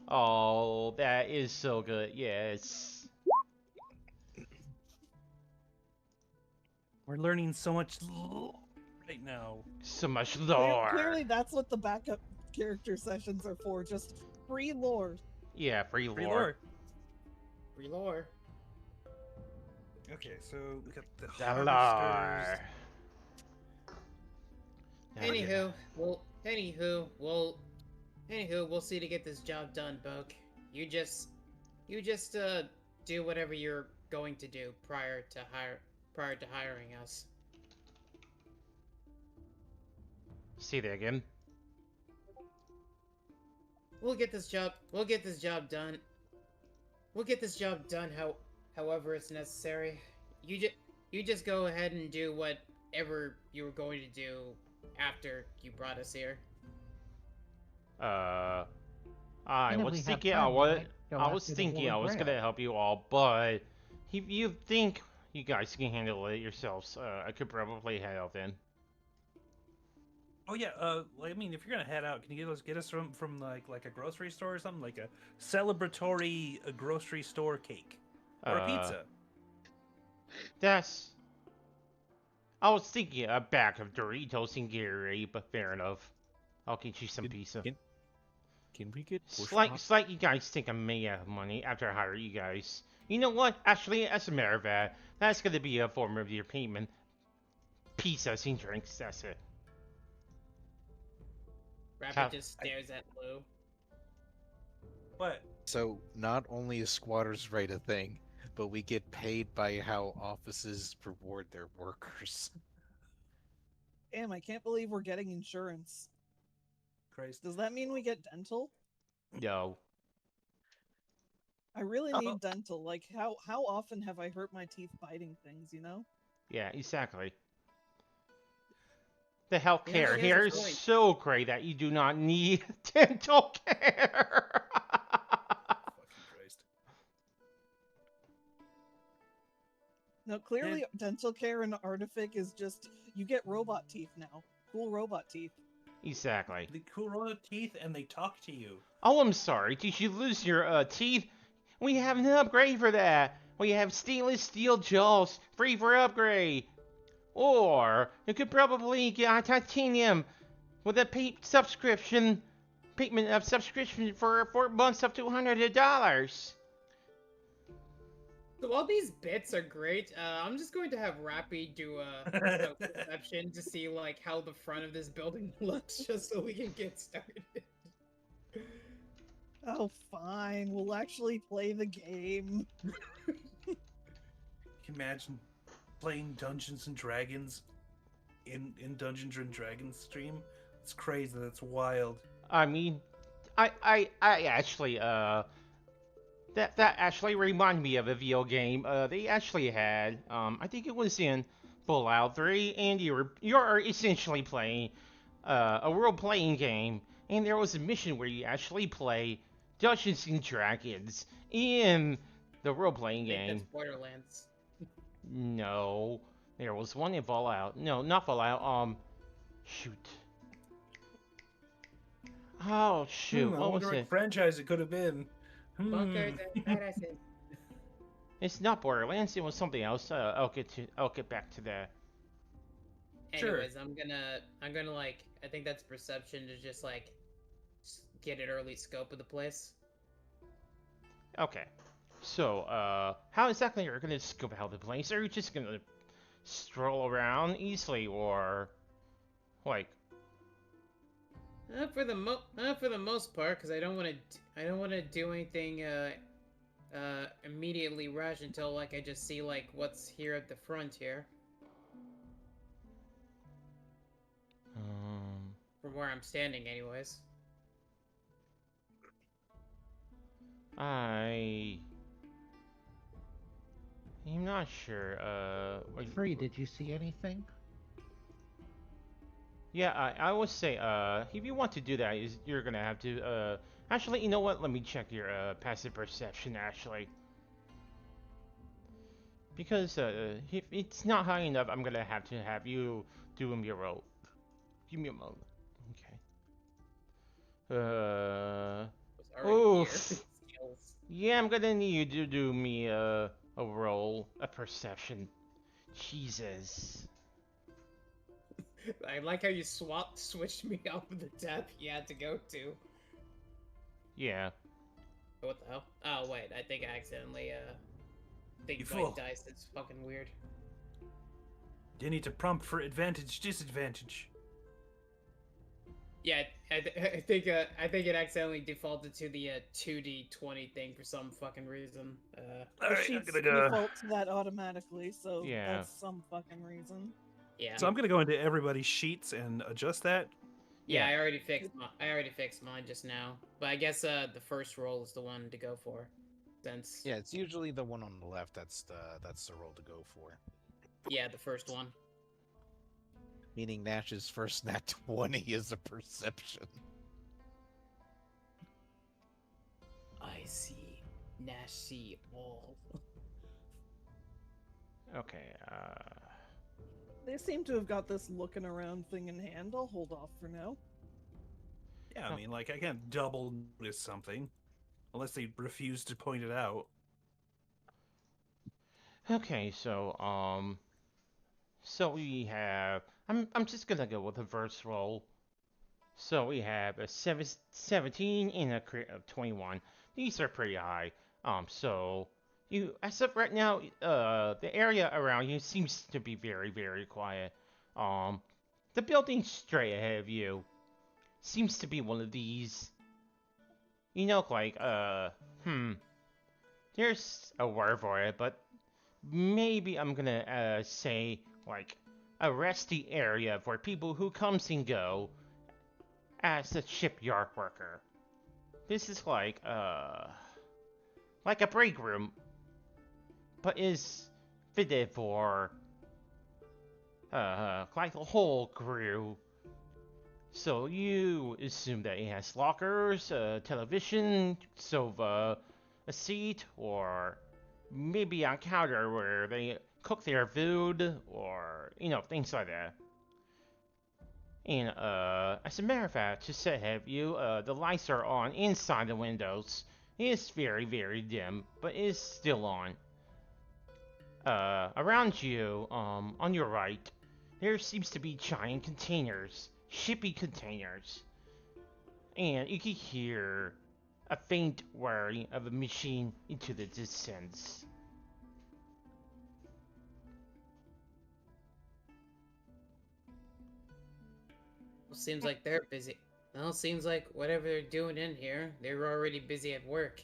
Oh, that is so good. Yes. We're learning so much right now. So much lore. Clearly, that's what the backup character sessions are for. Just free lore. Yeah, free lore. Free lore. Free lore. Okay, so we got the The harvesters. lore. Anywho, we'll see to get this job done, Boke. You just do whatever you're going to do prior to hiring us. See that again. We'll get this job done. We'll get this job done however it's necessary. You just go ahead and do whatever you were going to do after you brought us here. I And if was we have thinking time, I we was might go I was after the thinking I Holy was Grail. gonna help you all, but if you think you guys can handle it yourselves, I could probably head out then. Oh yeah, I mean, if you're gonna head out, can you get us from like a grocery store or something, like a celebratory grocery store cake or a pizza? That's. I was thinking a bag of Doritos and Gatorade, but fair enough. I'll get you some pizza. Can we get It's like you guys think I may have money after I hire you guys. You know what? Actually, as a matter of fact, that's gonna be a form of your payment. Pizzas and drinks, that's it. Rabbit just stares at Lou. What? So not only is squatters' right a thing, but we get paid by how offices reward their workers. Damn, I can't believe we're getting insurance. Christ. Does that mean we get dental? No. I really need dental. Like, how often have I hurt my teeth biting things, you know? Yeah, exactly. The healthcare she here has a is point. so great that you do not need dental care. Fucking Christ. No, clearly dental care in Artific is just, you get robot teeth now. Cool robot teeth. Exactly. The cool roll of teeth, and they talk to you. Oh, I'm sorry. Did you lose your teeth? We have an upgrade for that. We have stainless steel jaws, free for upgrade. Or you could probably get titanium with a payment of subscription for 4 months up to $100. So while these bits are great, I'm just going to have Rappy do a perception to see like how the front of this building looks, just so we can get started. Oh, fine. We'll actually play the game. You can imagine playing Dungeons and Dragons in Dungeons and Dragons stream. It's crazy. That's wild. I mean, I actually that actually reminded me of a video game. They actually had I think it was in Fallout 3, and you're essentially playing a role-playing game, and there was a mission where you actually play Dungeons and Dragons in the role-playing I think game. that's Borderlands. No, there was one in Fallout. No, not Fallout. Shoot. Oh shoot, I what wonder was what it? franchise it could have been. Bunkers and badasses. It's not Borderlands. It was something else. I'll get back to that. Sure. Anyways, I'm gonna like, I think that's perception to just like get an early scope of the place. Okay. So, how exactly are you gonna scope out the place? Are you just gonna stroll around easily, or like? For the most part, because I don't want to do anything immediately rush until like I just see like what's here at the front here Um, from where I'm standing, anyways. I'm not sure. Free, did you see anything? Yeah, I would say, if you want to do that, you're gonna have to, actually, you know what? Let me check your, passive perception, actually. Because, if it's not high enough, I'm gonna have to have you do me a roll. Give me a moment. Okay. It's already here. Oof. Skills. Yeah, I'm gonna need you to do me, a roll, a perception. Jesus. I like how you switched me off of the tab you had to go to. Yeah. What the hell? Oh wait, I think I accidentally You think fool. my dice. It's fucking weird. You need to prompt for advantage, disadvantage. Yeah, I think it accidentally defaulted to the 2d20 thing for some fucking reason. The Alright, I'm sheets gonna go. default to that automatically, so Yeah. that's some fucking reason. Yeah. So I'm gonna go into everybody's sheets and adjust that. Yeah, Yeah. I already fixed mine just now. But I guess the first roll is the one to go for, since Yeah, it's usually the one on the left that's the roll to go for. yeah, the first one. Meaning Nash's first nat 20 is a perception. I see. Nash see all. Okay, They seem to have got this looking around thing in hand. I'll hold off for now. Yeah, I mean, like, I can't double notice something unless they refuse to point it out. Okay, so we have. I'm just gonna go with the first roll. So we have a 17 and a crit of 21. These are pretty high. So you, as of right now, the area around you seems to be very, very quiet. The building straight ahead of you seems to be one of these. You know, like, there's a word for it, but maybe I'm gonna say like a resty area for people who comes and go as a shipyard worker. This is like a break room, but is fitted for like the whole crew. So you assume that it has lockers, television, sofa, a seat, or maybe a counter where they cook their food, or things like that. And as a matter of fact, just to have you, the lights are on inside the windows. It's very, very dim, but it's still on. Around you, on your right, there seems to be giant containers, shipping containers, and you can hear a faint whirring of a machine into the distance. Seems like they're busy. Well, seems like whatever they're doing in here, they're already busy at work.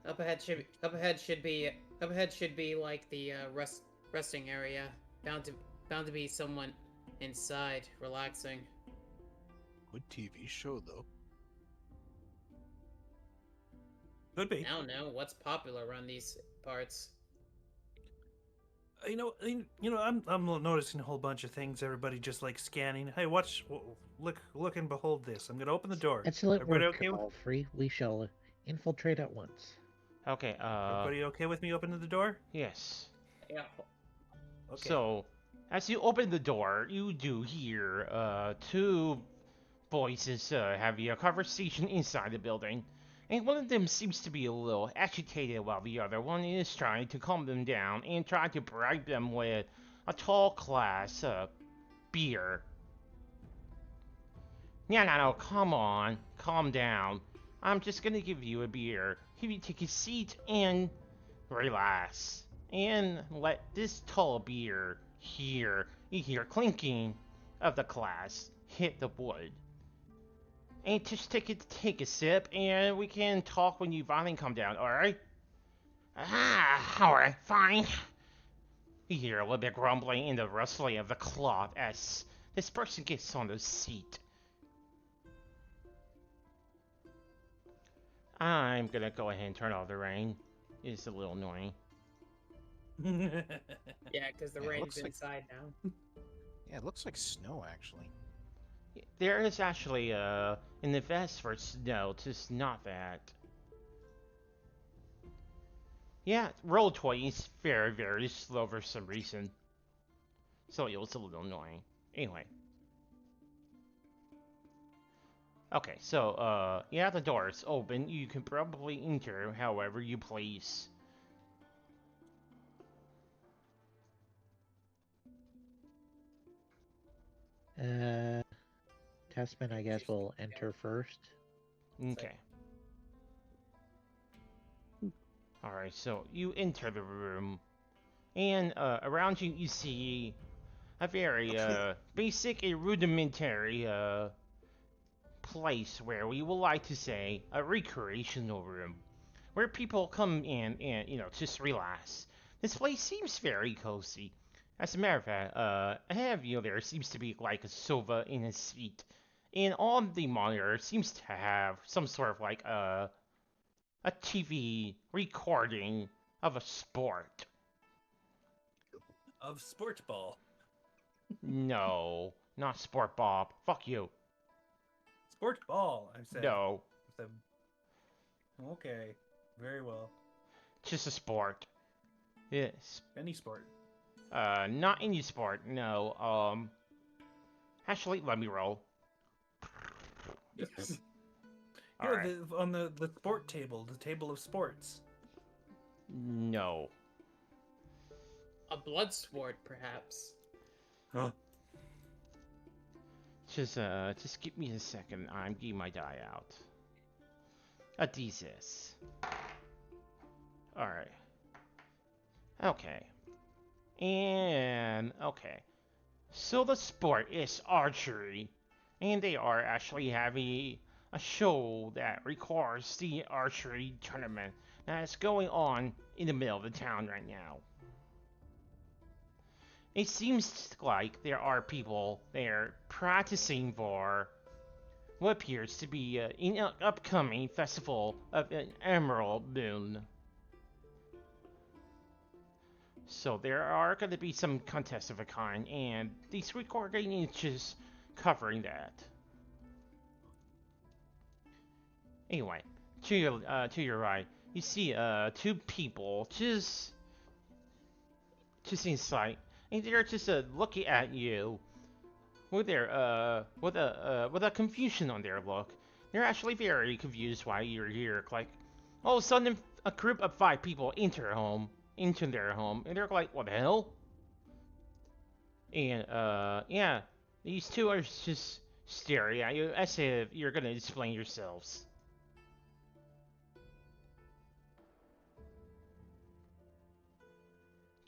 Up ahead should be like the resting area. Bound to be someone inside relaxing. Good TV show, though. Could be. I don't know what's popular around these parts. I'm noticing a whole bunch of things. Everybody just like scanning. Hey, watch, look and behold this. I'm gonna open the door. Excellent Everybody work, okay? all free. We shall infiltrate at once. Okay, Everybody okay with me opening the door? yes. Yeah. Okay. So, as you open the door, you do hear two voices having a conversation inside the building. And one of them seems to be a little agitated while the other one is trying to calm them down and try to bribe them with a tall glass beer. No, come on, calm down. I'm just gonna give you a beer. if you take a seat and relax, and let this tall beer here, you hear clinking of the glass hit the wood. And just take a sip, and we can talk when you finally come down, alright? Alright, fine. You hear a little bit grumbling and the rustling of the cloth as this person gets on the seat. I'm gonna go ahead and turn off the rain. It's a little annoying. Yeah, because the Yeah, it rain's looks like- inside now. Yeah, it looks like snow actually. There is actually an event for snow, just not that. Yeah, Roll20 is very, very slow for some reason. So it was a little annoying. Anyway. Okay, so, yeah, the door is open. You can probably enter however you please. Testman, I guess, will enter first. Okay. Alright, so you enter the room. And, around you, you see a very, basic and rudimentary, place where we would like to say a recreational room. Where people come in and, just relax. This place seems very cozy. As a matter of fact, ahead of you there seems to be like a sofa in a seat. And on the monitor seems to have some sort of like a TV recording of a sport. Of sport ball. No, not Sport Bob. Fuck you. Sport ball, I said. No, I said, okay, very well. just a sport. Yes. Any sport. Not any sport, no. Actually, let me roll. Yes. Alright. On the sport table, the table of sports. No. A blood sport, perhaps. Huh? Just give me a second. I'm getting my die out. A D6. Alright. Okay. And, okay. So the sport is archery. And they are actually having a show that records the archery tournament that is going on in the middle of the town right now. It seems like there are people there practicing for what appears to be an upcoming festival of an emerald moon. So there are going to be some contests of a kind, and this recording is just covering that. Anyway, to your right, you see two people just inside, and they're just looking at you with their with a confusion on their look. They're actually very confused why you're here. Like, all of a sudden, a group of 5 people into their home, and they're like, "What the hell?" And yeah, these two are just staring at you as if you're gonna explain yourselves.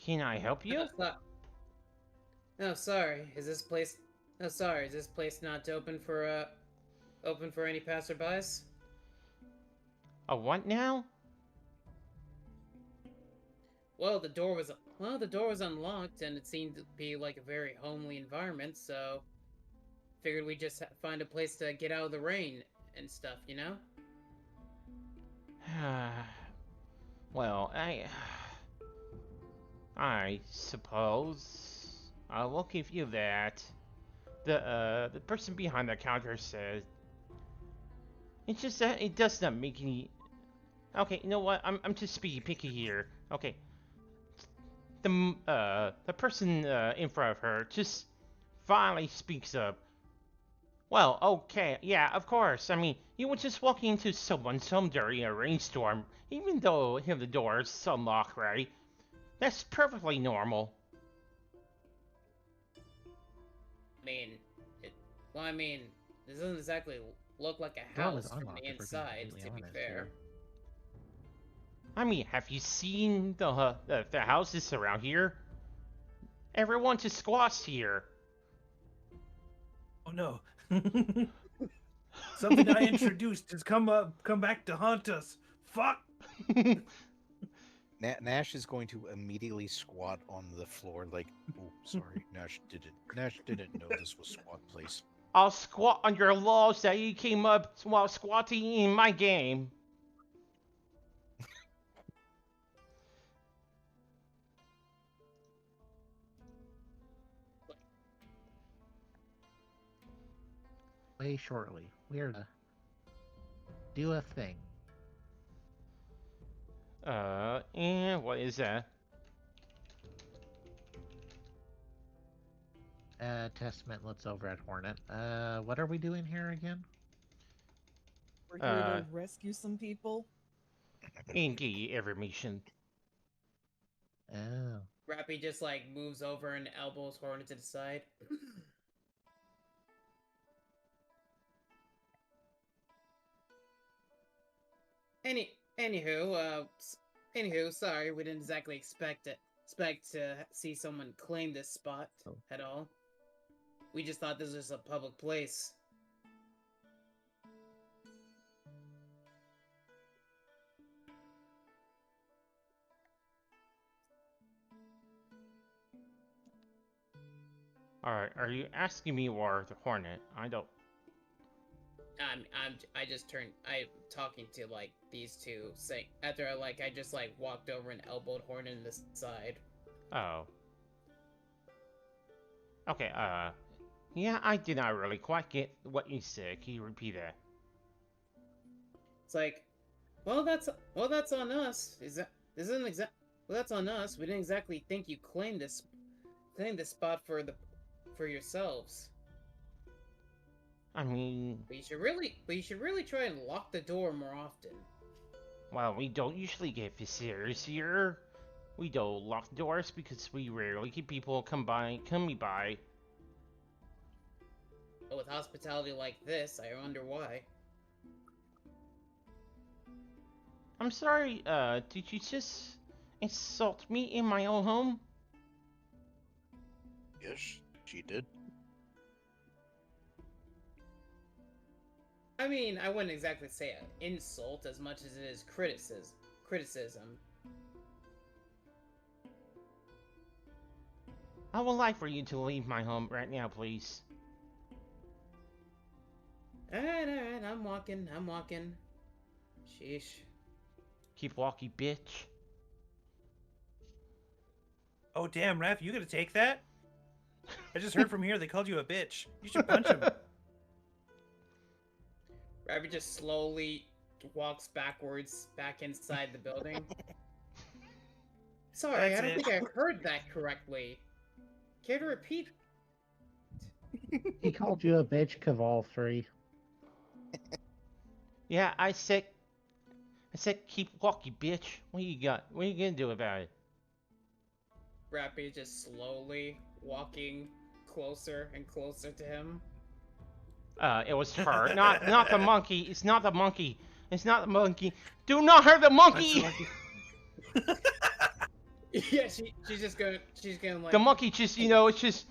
Can I help you? No, sorry. Is this place? No, sorry. Is this place not open for any passerbys? A what now? Well, the door was unlocked, and it seemed to be like a very homely environment. So, figured we'd just find a place to get out of the rain and stuff, you know? Well, I suppose I will give you that. The person behind the counter said, it's just that it does not make any. Okay, you know what? I'm just being picky here. Okay. The person in front of her just finally speaks up. Well, okay, yeah, of course. I mean, you were just walking into someone's home during a rainstorm, even though the door is unlocked, right? That's perfectly normal. I mean, this doesn't exactly look like a Door was house from unlocked, the if we're being inside, completely to be honest fair. here. I mean, have you seen the houses around here? Everyone just squats here. Oh no. Something I introduced has come back to haunt us. Fuck. Nash is going to immediately squat on the floor, like, oh, sorry, Nash didn't know this was squat place. I'll squat on your laws that you came up while squatting in my game. Way shortly. We're gonna do a thing. And what is that? Testament looks over at Hornet. What are we doing here again? We're here to rescue some people. Indeed, every mission. Oh. Rappy just like moves over and elbows Hornet to the side. Anywho, sorry, we didn't exactly expect to see someone claim this spot at all. We just thought this was a public place. Alright, are you asking me or the Hornet? I don't... I'm talking to like these two saying after I just like walked over and elbowed Hornet in the side. Oh. Okay, yeah, I did not really quite get what you said. Can you repeat that? It's like, well that's on us. Well, that's on us. We didn't exactly think you claimed this spot for yourselves. I mean... But you should really try and lock the door more often. Well, we don't usually get visitors here. We don't lock doors because we rarely get people coming by. But with hospitality like this, I wonder why. I'm sorry, did you just insult me in my own home? Yes, she did. I mean, I wouldn't exactly say an insult as much as it is criticism. I would like for you to leave my home right now, please. Alright, I'm walking. Sheesh. Keep walking, bitch. Oh damn, Raph, you gonna take that? I just heard from here they called you a bitch. You should punch him. Rabbit just slowly walks backwards back inside the building. Sorry, That's I don't it. think I heard that correctly. Care to repeat? He called you a bitch, Caval 3. Yeah, I said keep walking, bitch. What you got? What are you gonna do about it? Rappy is just slowly walking closer and closer to him. It was her, not the monkey. It's not the monkey. It's not the monkey. Do not hurt the monkey. Yeah, she's gonna like The monkey just, it's just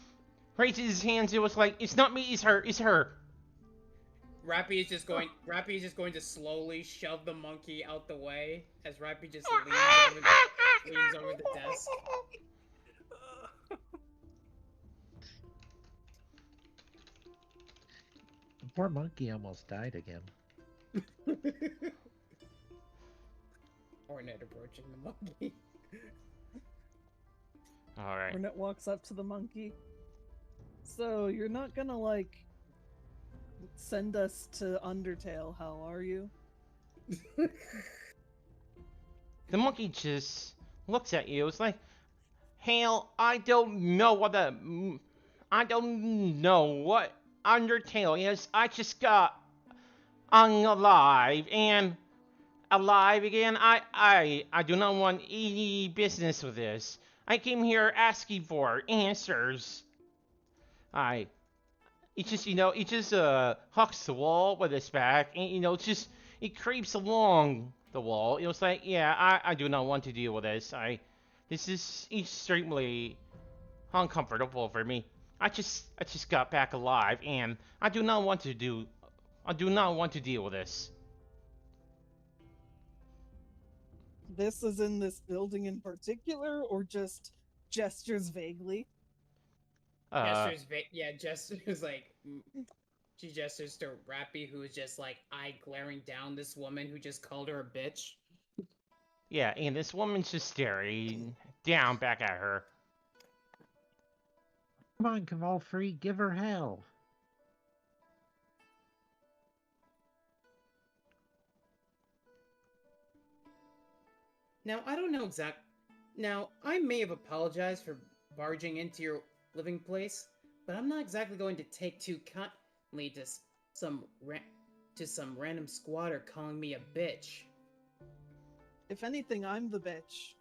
raises his hands. It was like, it's not me, it's her, it's her. Rappy is just going to slowly shove the monkey out the way as Rappy just leans over the desk. The poor monkey almost died again. Hornet approaching the monkey. Alright. Hornet walks up to the monkey. So, you're not gonna, like, send us to Undertale, how are you? The monkey just looks at you. It's like, hell, I don't know what Undertale is. I just got alive and alive again. I do not want any business with this. I came here asking for answers. It just, it just hucks the wall with its back, and it creeps along the wall. It was like, yeah, I do not want to deal with this. This is extremely uncomfortable for me. I just got back alive, and I do not want to deal with this. This is in this building in particular, or just gestures vaguely? Gestures like she gestures to Rappy, who is just like eye glaring down this woman who just called her a bitch. Yeah, and this woman's just staring down back at her. Come on, Cavalry, give her hell. Now I don't know Now I may have apologized for barging into your living place, but I'm not exactly going to take too kindly to some some random squatter calling me a bitch. If anything, I'm the bitch.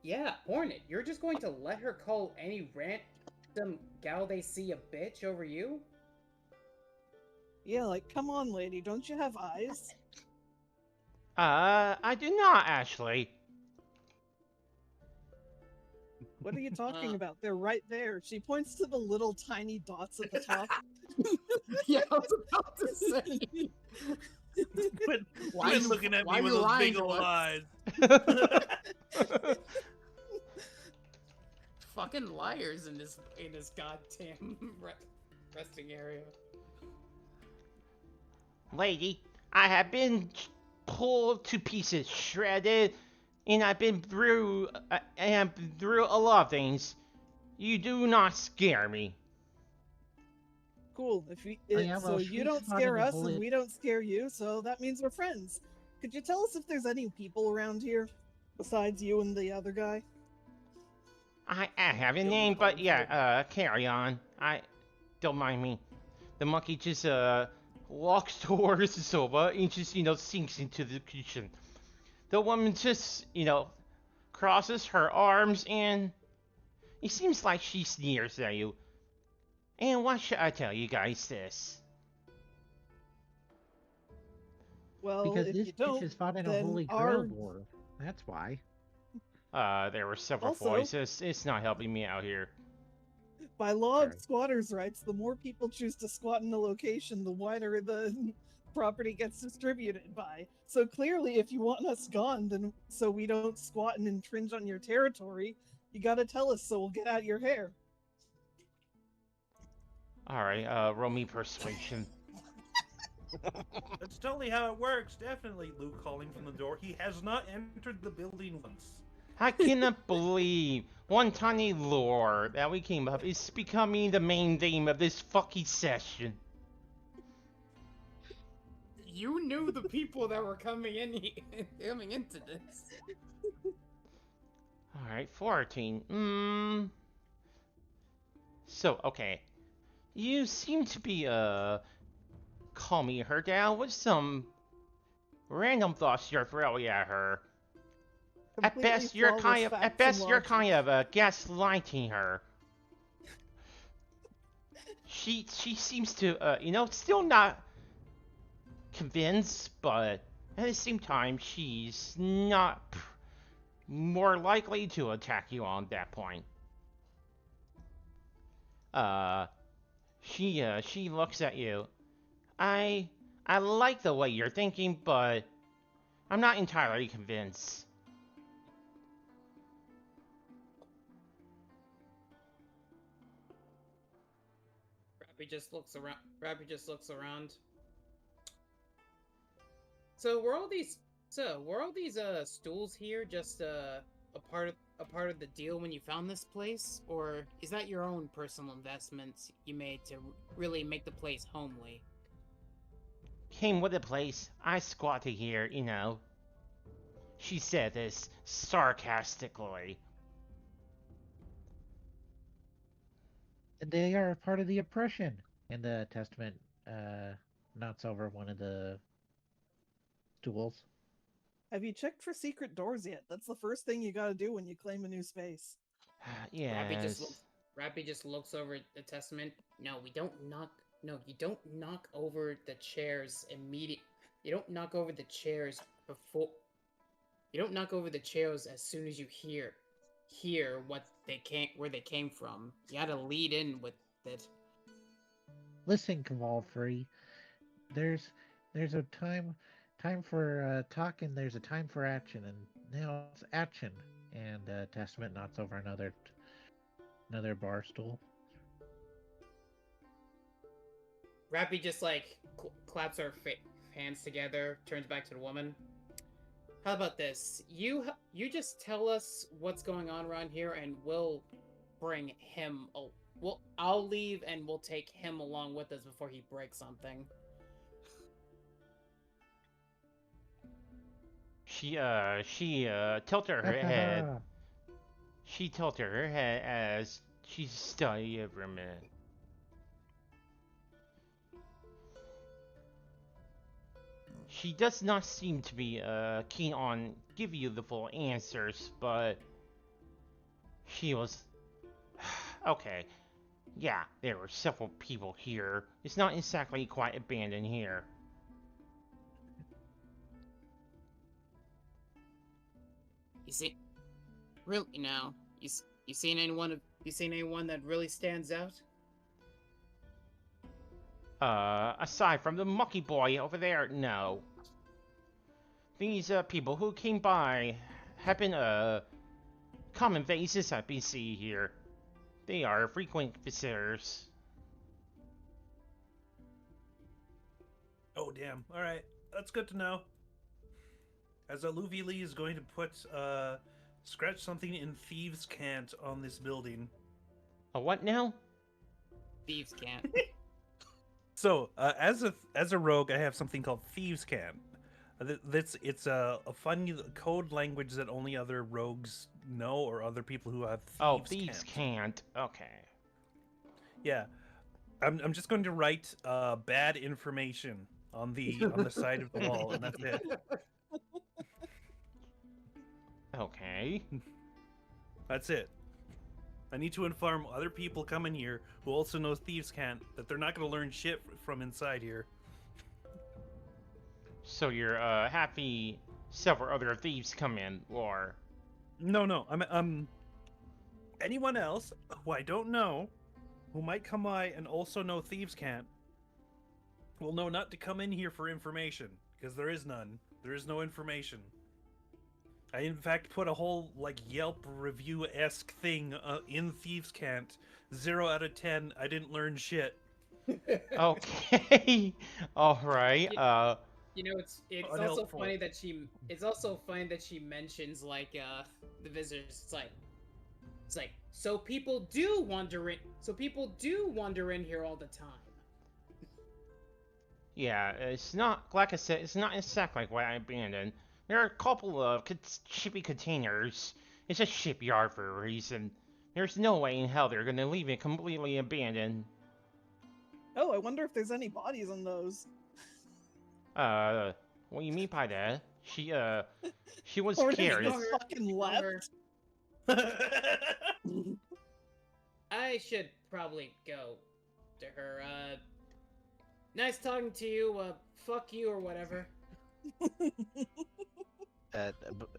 Yeah, Hornet, you're just going to let her call any random gal they see a bitch over you? Yeah, like, come on, lady, don't you have eyes? I do not actually. What are you talking about? They're right there. She points to the little tiny dots at the top. Yeah, I was about to say. Quit Why you- looking at why me with you those lying big to old us? eyes. Fucking liars in this goddamn resting area. Lady, I have been pulled to pieces, shredded, and I've been through a lot of things. You do not scare me. Cool. Oh, yeah, well, So she you don't spotted scare a us, and bullet. we don't scare you, so that means we're friends. Could you tell us if there's any people around here besides you and the other guy? I have a You'll be name, but calling yeah, carry on. I don't mind me. The monkey just walks towards the sofa and just sinks into the kitchen. The woman just crosses her arms and it seems like she sneers at you. And why should I tell you guys this? Well, Because if this you bitch don't, is fought in a then holy grail war. That's why. There were several Also- voices. It's not helping me out here. by law of Sorry. squatters' rights, the more people choose to squat in a location, the wider the property gets distributed by. So clearly, if you want us gone, then so we don't squat and infringe on your territory, you gotta tell us so we'll get out your hair. Alright, roll me persuasion. That's totally how it works. Definitely, Luke calling from the door. He has not entered the building once. I cannot believe one tiny lore that we came up is becoming the main theme of this fucking session. You knew the people that were coming into this. Alright, 14. So, okay. You seem to be, calming her down with some random thoughts you're throwing at her. At Completely best, you're flawless facts and logic. gaslighting her. She seems to, still not convinced, but at the same time, she's not more likely to attack you on that point. She looks at you. I like the way you're thinking, but I'm not entirely convinced. Rappy just looks around. So were all these stools here just a part of the deal when you found this place, or is that your own personal investments you made to really make the place homely? Came with the place. I squatted here, you know. She said this sarcastically. They are a part of the oppression. And the testament knocks over one of the stools. Have you checked for secret doors yet? That's the first thing you gotta do when you claim a new space. Yes. Rappy just looks over at the testament. No, we don't knock No, you don't knock over the chairs You don't knock over the chairs before. You don't knock over the chairs as soon as you hear where they came from. You gotta lead in with it. Listen, Cavalry, there's there's a time for talking. There's a time for action, and now it's action. And Testament knocks over another bar stool. Rappy just like claps her hands together, turns back to the woman. How about this? You just tell us what's going on around here, and we'll bring him. I'll leave, and we'll take him along with us before he breaks something. She tilted her head. She tilted her head as she studied every minute. She does not seem to be keen on giving you the full answers, but she was okay. Yeah, there were several people here. It's not exactly quite abandoned here. You see, really now, you seen anyone that really stands out? Aside from the monkey boy over there, no. These people who came by have been common faces at BC here. They are frequent visitors. Oh, damn. Alright, that's good to know. As Luvi Lee is going to put, scratch something in Thieves' Cant on this building. A what now? Thieves can't. So, as a rogue, I have something called Thieves' Cant. It's a funny code language that only other rogues know, or other people who have Thieves can't. Okay. Yeah, I'm just going to write bad information on the side of the wall, and that's it. Okay. That's it. I need to inform other people coming here who also know Thieves' Cant that they're not going to learn shit from inside here. So you're happy several other thieves come in, or? No. I'm anyone else who I don't know who might come by and also know Thieves' Cant will know not to come in here for information, because there is none. There is no information. I in fact put a whole Yelp review-esque thing in Thieves' Cant. 0 out of 10. I didn't learn shit. Okay. All right. You know, it's also funny that she mentions the visitors. It's like so people do wander in here all the time. Yeah, it's not like I said. It's not exactly like what I abandoned. There are a couple of shipping containers. It's a shipyard for a reason. There's no way in hell they're gonna leave it completely abandoned. Oh, I wonder if there's any bodies on those. What do you mean by that? She was Or scared. just fucking left. I should probably go to her. Nice talking to you. Fuck you or whatever.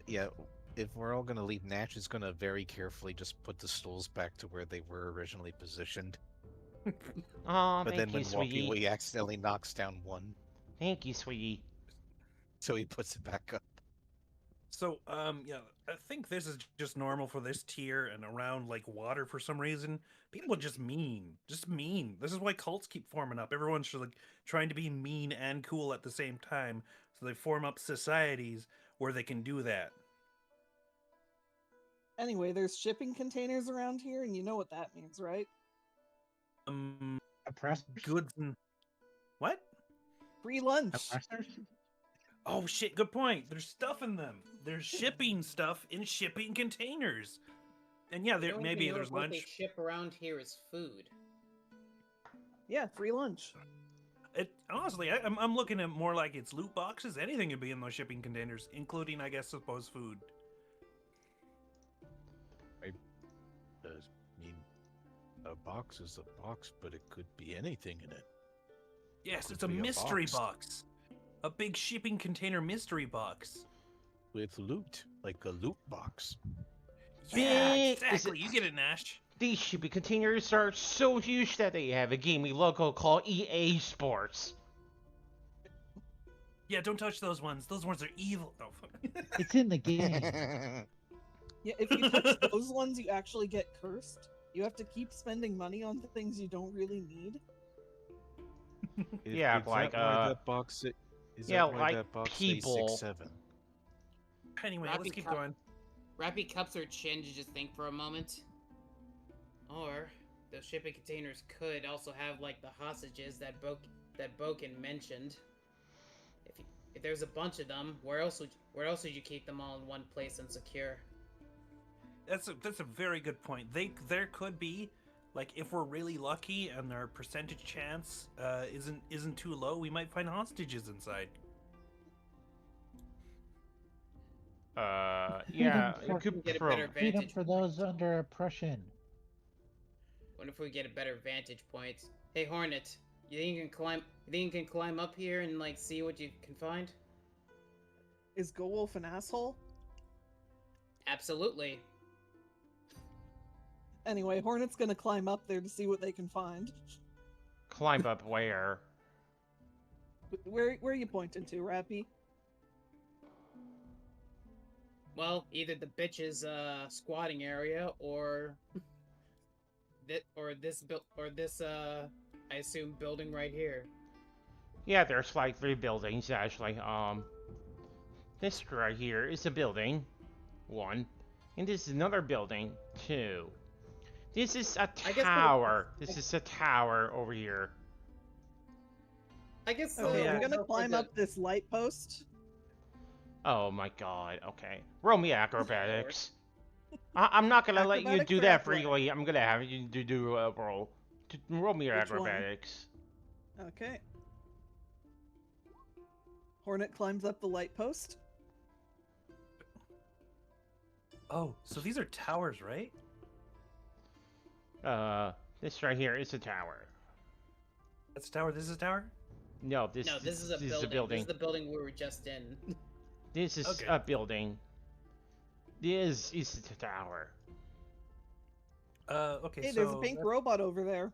Yeah, if we're all gonna leave, Nash is gonna very carefully just put the stools back to where they were originally positioned. Aw, But thank then you, when walking sweetie. away, he accidentally knocks down one, Thank you, sweetie. so he puts it back up. So, yeah, I think this is just normal for this tier and around water for some reason. People are just mean. This is why cults keep forming up. Everyone's just trying to be mean and cool at the same time. So they form up societies where they can do that. Anyway, there's shipping containers around here, and you know what that means, right? Oppressors? Goods and what? Free lunch. Oppressors? Oh shit, good point. There's stuff in them. There's shipping stuff in shipping containers. And yeah, The only maybe thing there's what they lunch. ship around here is food. Yeah, free lunch. Honestly, I'm looking at more like it's loot boxes. Anything could be in those shipping containers, including, I suppose, food. I mean, a box is a box, but it could be anything in it. Yes, Could it's a be a mystery box. box. A big shipping container mystery box. With loot, like a loot box. Yeah, Big- is exactly. it- You get it, Nash. These shipping containers are so huge that they have a gaming logo called EA Sports. Yeah, don't touch those ones. Those ones are evil. Oh, fuck. It's in the game. Yeah, if you touch those ones, you actually get cursed. You have to keep spending money on things you don't really need. Yeah, is like, that why that box? Is yeah, that why like that box people. says 6-7? Anyway, Rapid let's keep cup. going. Rappy cups her chin to just think for a moment. Or those shipping containers could also have like the hostages that Boken mentioned. If there's a bunch of them, where else would you keep them all in one place and secure? That's a very good point. There could be, like, if we're really lucky and our percentage chance isn't too low, we might find hostages inside. Yeah, Freedom it could Get a from. better Freedom vantage for those under oppression. What if we get a better vantage point? Hey Hornet, you think you can climb up here and like see what you can find? Is Go-Wolf an asshole? Absolutely. Anyway, Hornet's gonna climb up there to see what they can find. Climb up where? Where are you pointing to, Rappy? Well, either the bitch's squatting area or this I assume building right here. Yeah, there's like 3 buildings actually. This right here is a building, 1, and this is another building, 2. This is a I guess tower. This is a tower over here. I guess Okay, yeah. I'm gonna climb up this light post. Oh my god. Okay, roll me acrobatics. I'm not gonna let you Acrobatics do or that athletics? freely. I'm gonna have you do a roll. Roll me your Which one? acrobatics. Okay. Hornet climbs up the light post. Oh, so these are towers, right? This right here is a tower. That's a tower. This is a tower. No, this is a building. This building. is the building we were just in. This is Okay. a building. This is the tower. Okay. Hey, so there's a pink robot over there.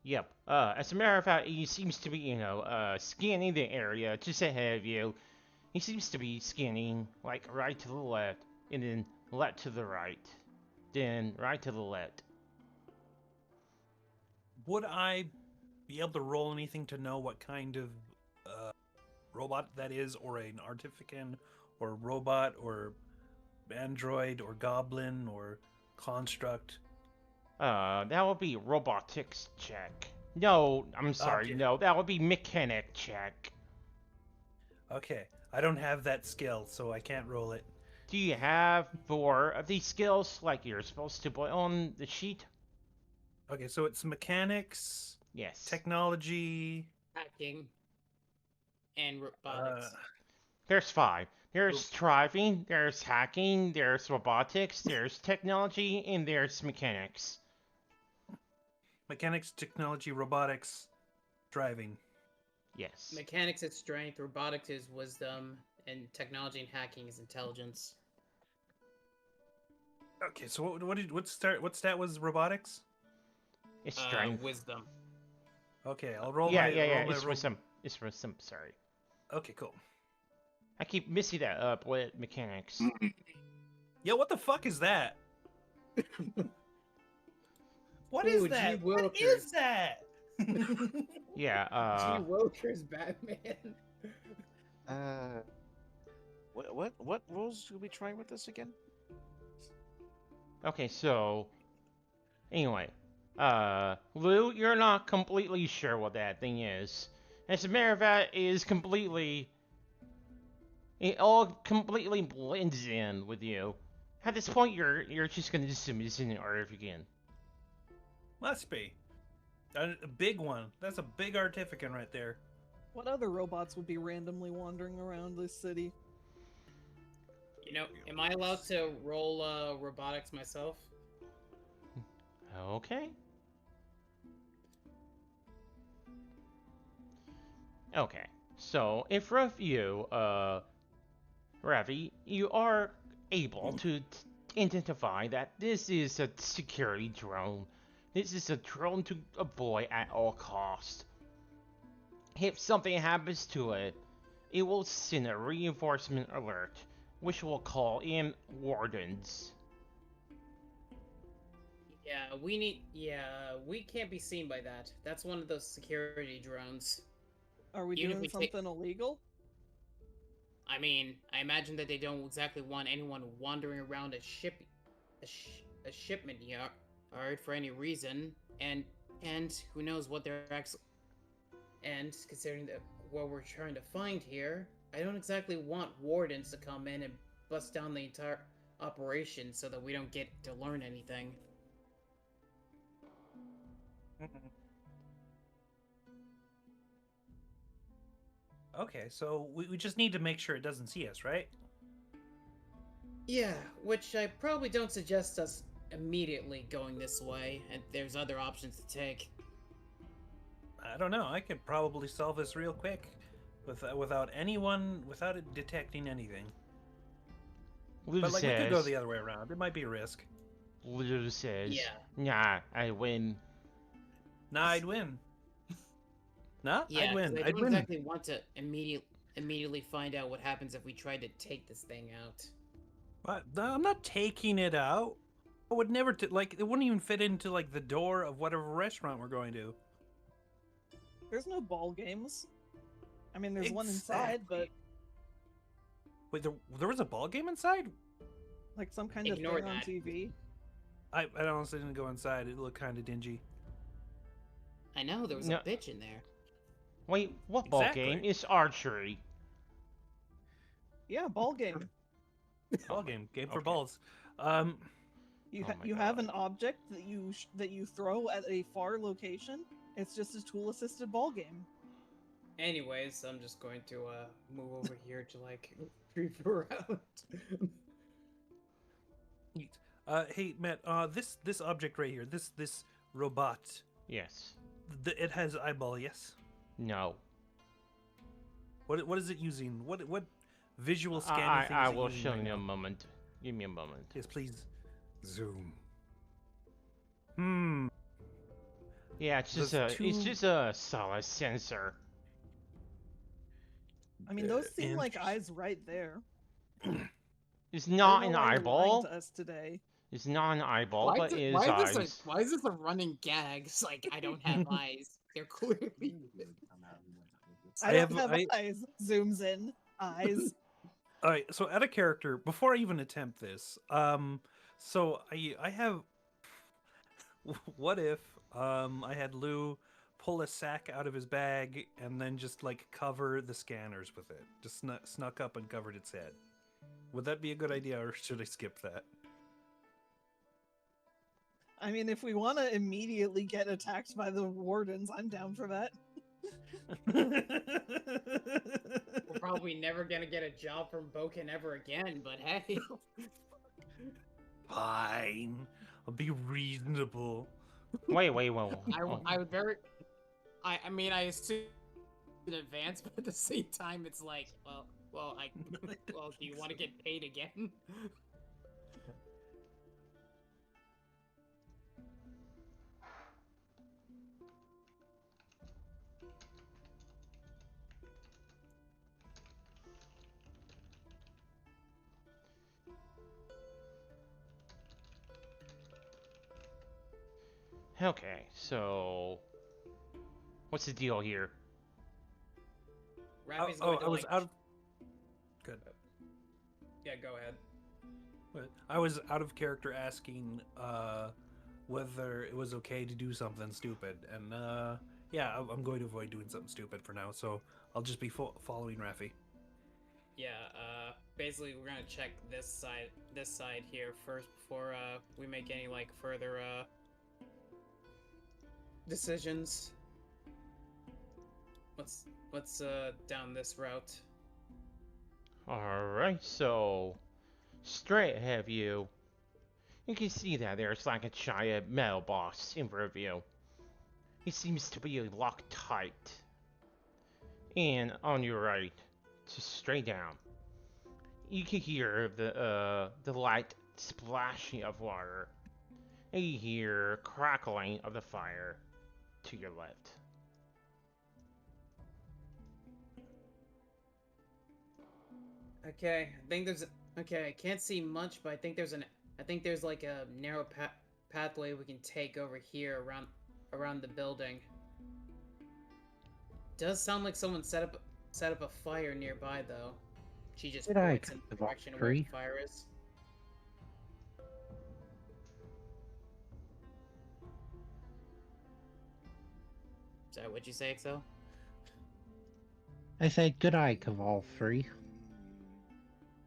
Yep. As a matter of fact, he seems to be, scanning the area just ahead of you. He seems to be scanning, like, right to the left, and then left to the right, then right to the left. would I be able to roll anything to know what kind of robot that is, or an artifican, or robot, or android, or goblin, or construct? That would be robotics check. No, I'm sorry, Okay. no, that would be mechanic check. Okay, I don't have that skill, so I can't roll it. Do you have 4 of these skills, like you're supposed to put on the sheet? Okay, so it's mechanics, Yes. technology. Hacking and robotics. There's 5. There's driving, there's hacking, there's robotics, there's technology, and there's mechanics. Mechanics, technology, robotics, driving. Yes. Mechanics is strength, robotics is wisdom, and technology and hacking is intelligence. Okay, so what stat was robotics? It's strength. Wisdom. Okay, I'll roll Yeah, my yeah, yeah. roll my It's roll- wisdom. It's wisdom. Sorry. Okay, cool. I keep messing that up with mechanics. Yeah, what the fuck is that? What is Ooh, that? G. What Willikers. is that? Yeah. G. Wilker's Batman. What rules are we trying with this again? Okay. So, anyway, Lou, you're not completely sure what that thing is. As a matter of fact, it is completely. It all completely blends in with you. At this point, you're just gonna assume it's an artifact. Must be. A big one. That's a big artifican right there. What other robots would be randomly wandering around this city? You know, am I allowed to roll robotics myself? Okay. Okay. So, in front of you, Ravi, you are able to identify that this is a security drone. This is a drone to avoid at all costs. If something happens to it, it will send a reinforcement alert, which will call in wardens. We can't be seen by that. That's one of those security drones. Are we Even if doing we take- something illegal? I mean, I imagine that they don't exactly want anyone wandering around a shipment yard for any reason, and who knows what they're actually. And considering that what we're trying to find here, I don't exactly want wardens to come in and bust down the entire operation so that we don't get to learn anything. Okay, so we just need to make sure it doesn't see us, right? Yeah, which I probably don't suggest us immediately going this way, and there's other options to take. I don't know. I could probably solve this real quick, without it detecting anything. Lou But like we could go says, the other way around. It might be a risk. Lou says, Yeah. nah, I win. Nah, I'd win. Nah, Yeah, I'd 'cause win. I I'd don't win. exactly want to immediately find out what happens if we try to take this thing out. What? No, I'm not taking it out. I would never like. It wouldn't even fit into like the door of whatever restaurant we're going to. There's no ball games. I mean, there's one inside, but Wait, there was a ball game inside? like some kind of Ignore thing on that. TV. I honestly didn't go inside. It looked kind of dingy. I know, there was No. a bitch in there. Wait, what ball Exactly. game? It's archery. Yeah, ball game. Ball game for Okay. balls. You Oh my you have God. an object that you throw at a far location. It's just a tool-assisted ball game. Anyways, I'm just going to move over here to like creep around. Hey Matt. This object right here. This robot. Yes. It has eyeball. Yes. No. What is it using? What visual scanning thing I is it will using show right you a now? moment. Give me a moment. Yes, please. Zoom. Yeah, it's just a solid sensor. I mean, those seem like Interesting. eyes right there. It's I don't not know an why you're lying eyeball. to us today. It's not an eyeball, but it is eyes. why is this a running gag? It's like, I don't have eyes. They're clearly... I don't have eyes. Zooms in. Eyes. All right, so out of character, before I even attempt this, so I have. What if I had Lou pull a sack out of his bag and then just like cover the scanners with it, just snuck up and covered its head? Would that be a good idea, or should I skip that? I mean, if we want to immediately get attacked by the wardens, I'm down for that. We're probably never gonna get a job from Boken ever again, but hey. Fine, I'll be reasonable. Wait. I would very... I mean, I assume in advance, but at the same time, it's like, well, do you want to get paid again? Okay, so what's the deal here? Rappy's going to, I was like... out of. Good. Yeah, go ahead. I was out of character asking whether it was okay to do something stupid, and yeah, I'm going to avoid doing something stupid for now. So I'll just be following Raffi. Yeah, basically we're gonna check this side here first before we make any like further decisions. Let's down this route. Alright, so straight ahead of you, you can see that there's like a giant metal box in front of you. It seems to be locked tight. And on your right, just straight down, you can hear the light splashing of water, and you hear crackling of the fire to your left. Okay, I think there's. Okay, I can't see much, but I think there's like a narrow pathway we can take over here around the building. Does sound like someone set up a fire nearby though. She just Did I points in the cut direction of where the free? fire is. Sorry, what'd you say, Excel? I say good eye, Caval Free.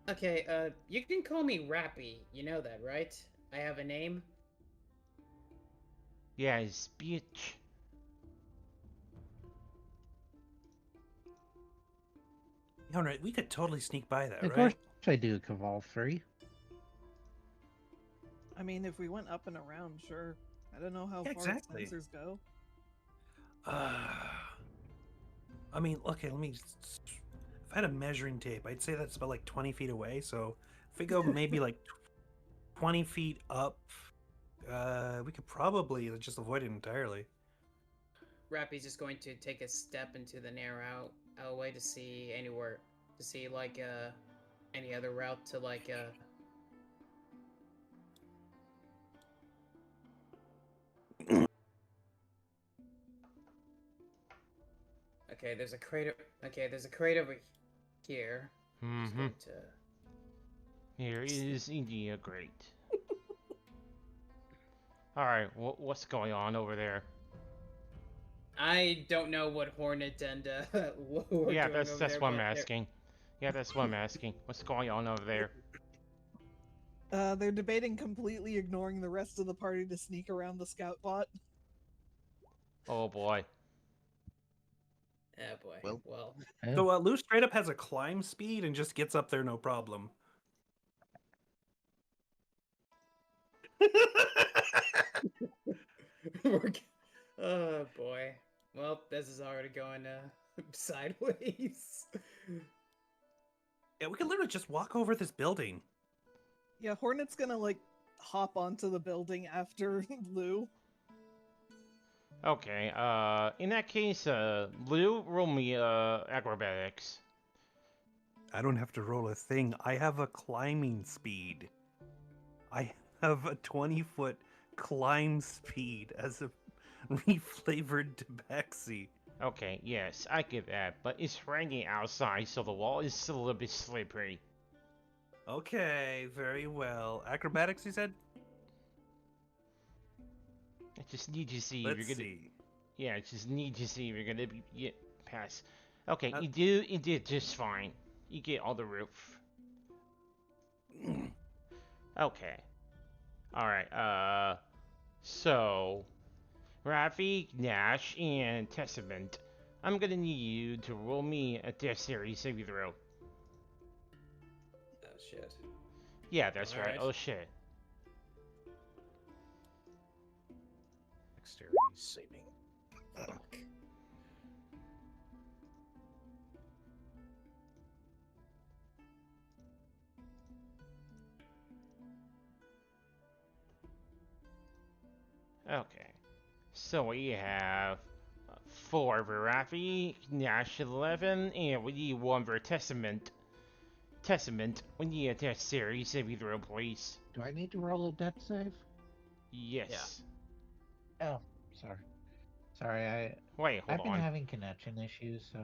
Okay, you can call me Rappy. You know that, right? I have a name. Yes, bitch. Alright, we could totally sneak by that, Of right? course I do, Caval Free. I mean, if we went up and around, sure. I don't know how Yeah, far exactly. sensors go. I mean, okay, let me. If I had a measuring tape, I'd say that's about like 20 feet away. So if we go maybe like 20 feet up, we could probably just avoid it entirely. Rappy's just going to take a step into the narrow alleyway to see like any other route to like Okay, there's a crate. Okay, there's a crate over here. Just Mm-hmm. going to. Here is India great. Alright, what's going on over there? I don't know what Hornet and Lou are Yeah, doing over that's there, what I'm but asking. Yeah, that's what I'm asking. What's going on over there? They're debating completely ignoring the rest of the party to sneak around the scout bot. Oh boy. Oh boy. Well- Well, Oh, So Lou straight up has a climb speed and just gets up there no problem. oh boy. Well, this is already going sideways. Yeah, we could literally just walk over this building. Yeah, Hornet's gonna like hop onto the building after Lou. Okay, in that case, Lou, roll me, acrobatics. I don't have to roll a thing. I have a climbing speed. I have a 20-foot climb speed as a reflavored tabaxi. Okay, yes, I get that, but it's raining outside, so the wall is still a little bit slippery. Okay, very well. Acrobatics, you said? I just need to see if Let's you're gonna. see. Yeah, I just need to see if you're gonna pass. Okay, Uh, you did just fine. You get on the roof. Okay. Alright, so Rafi, Nash, and Testament, I'm gonna need you to roll me a death series saving throw. Oh shit. Yeah, that's right. Alright. Oh shit. Dexterity saving. Fuck. Okay. So we have 4 for Rafi, Nash 11, and we need 1 for Testament. Testament, we need a death series saving throw, please. do I need to roll a death save? Yes. Oh, sorry. Sorry, Wait, hold I've been on. having connection issues, so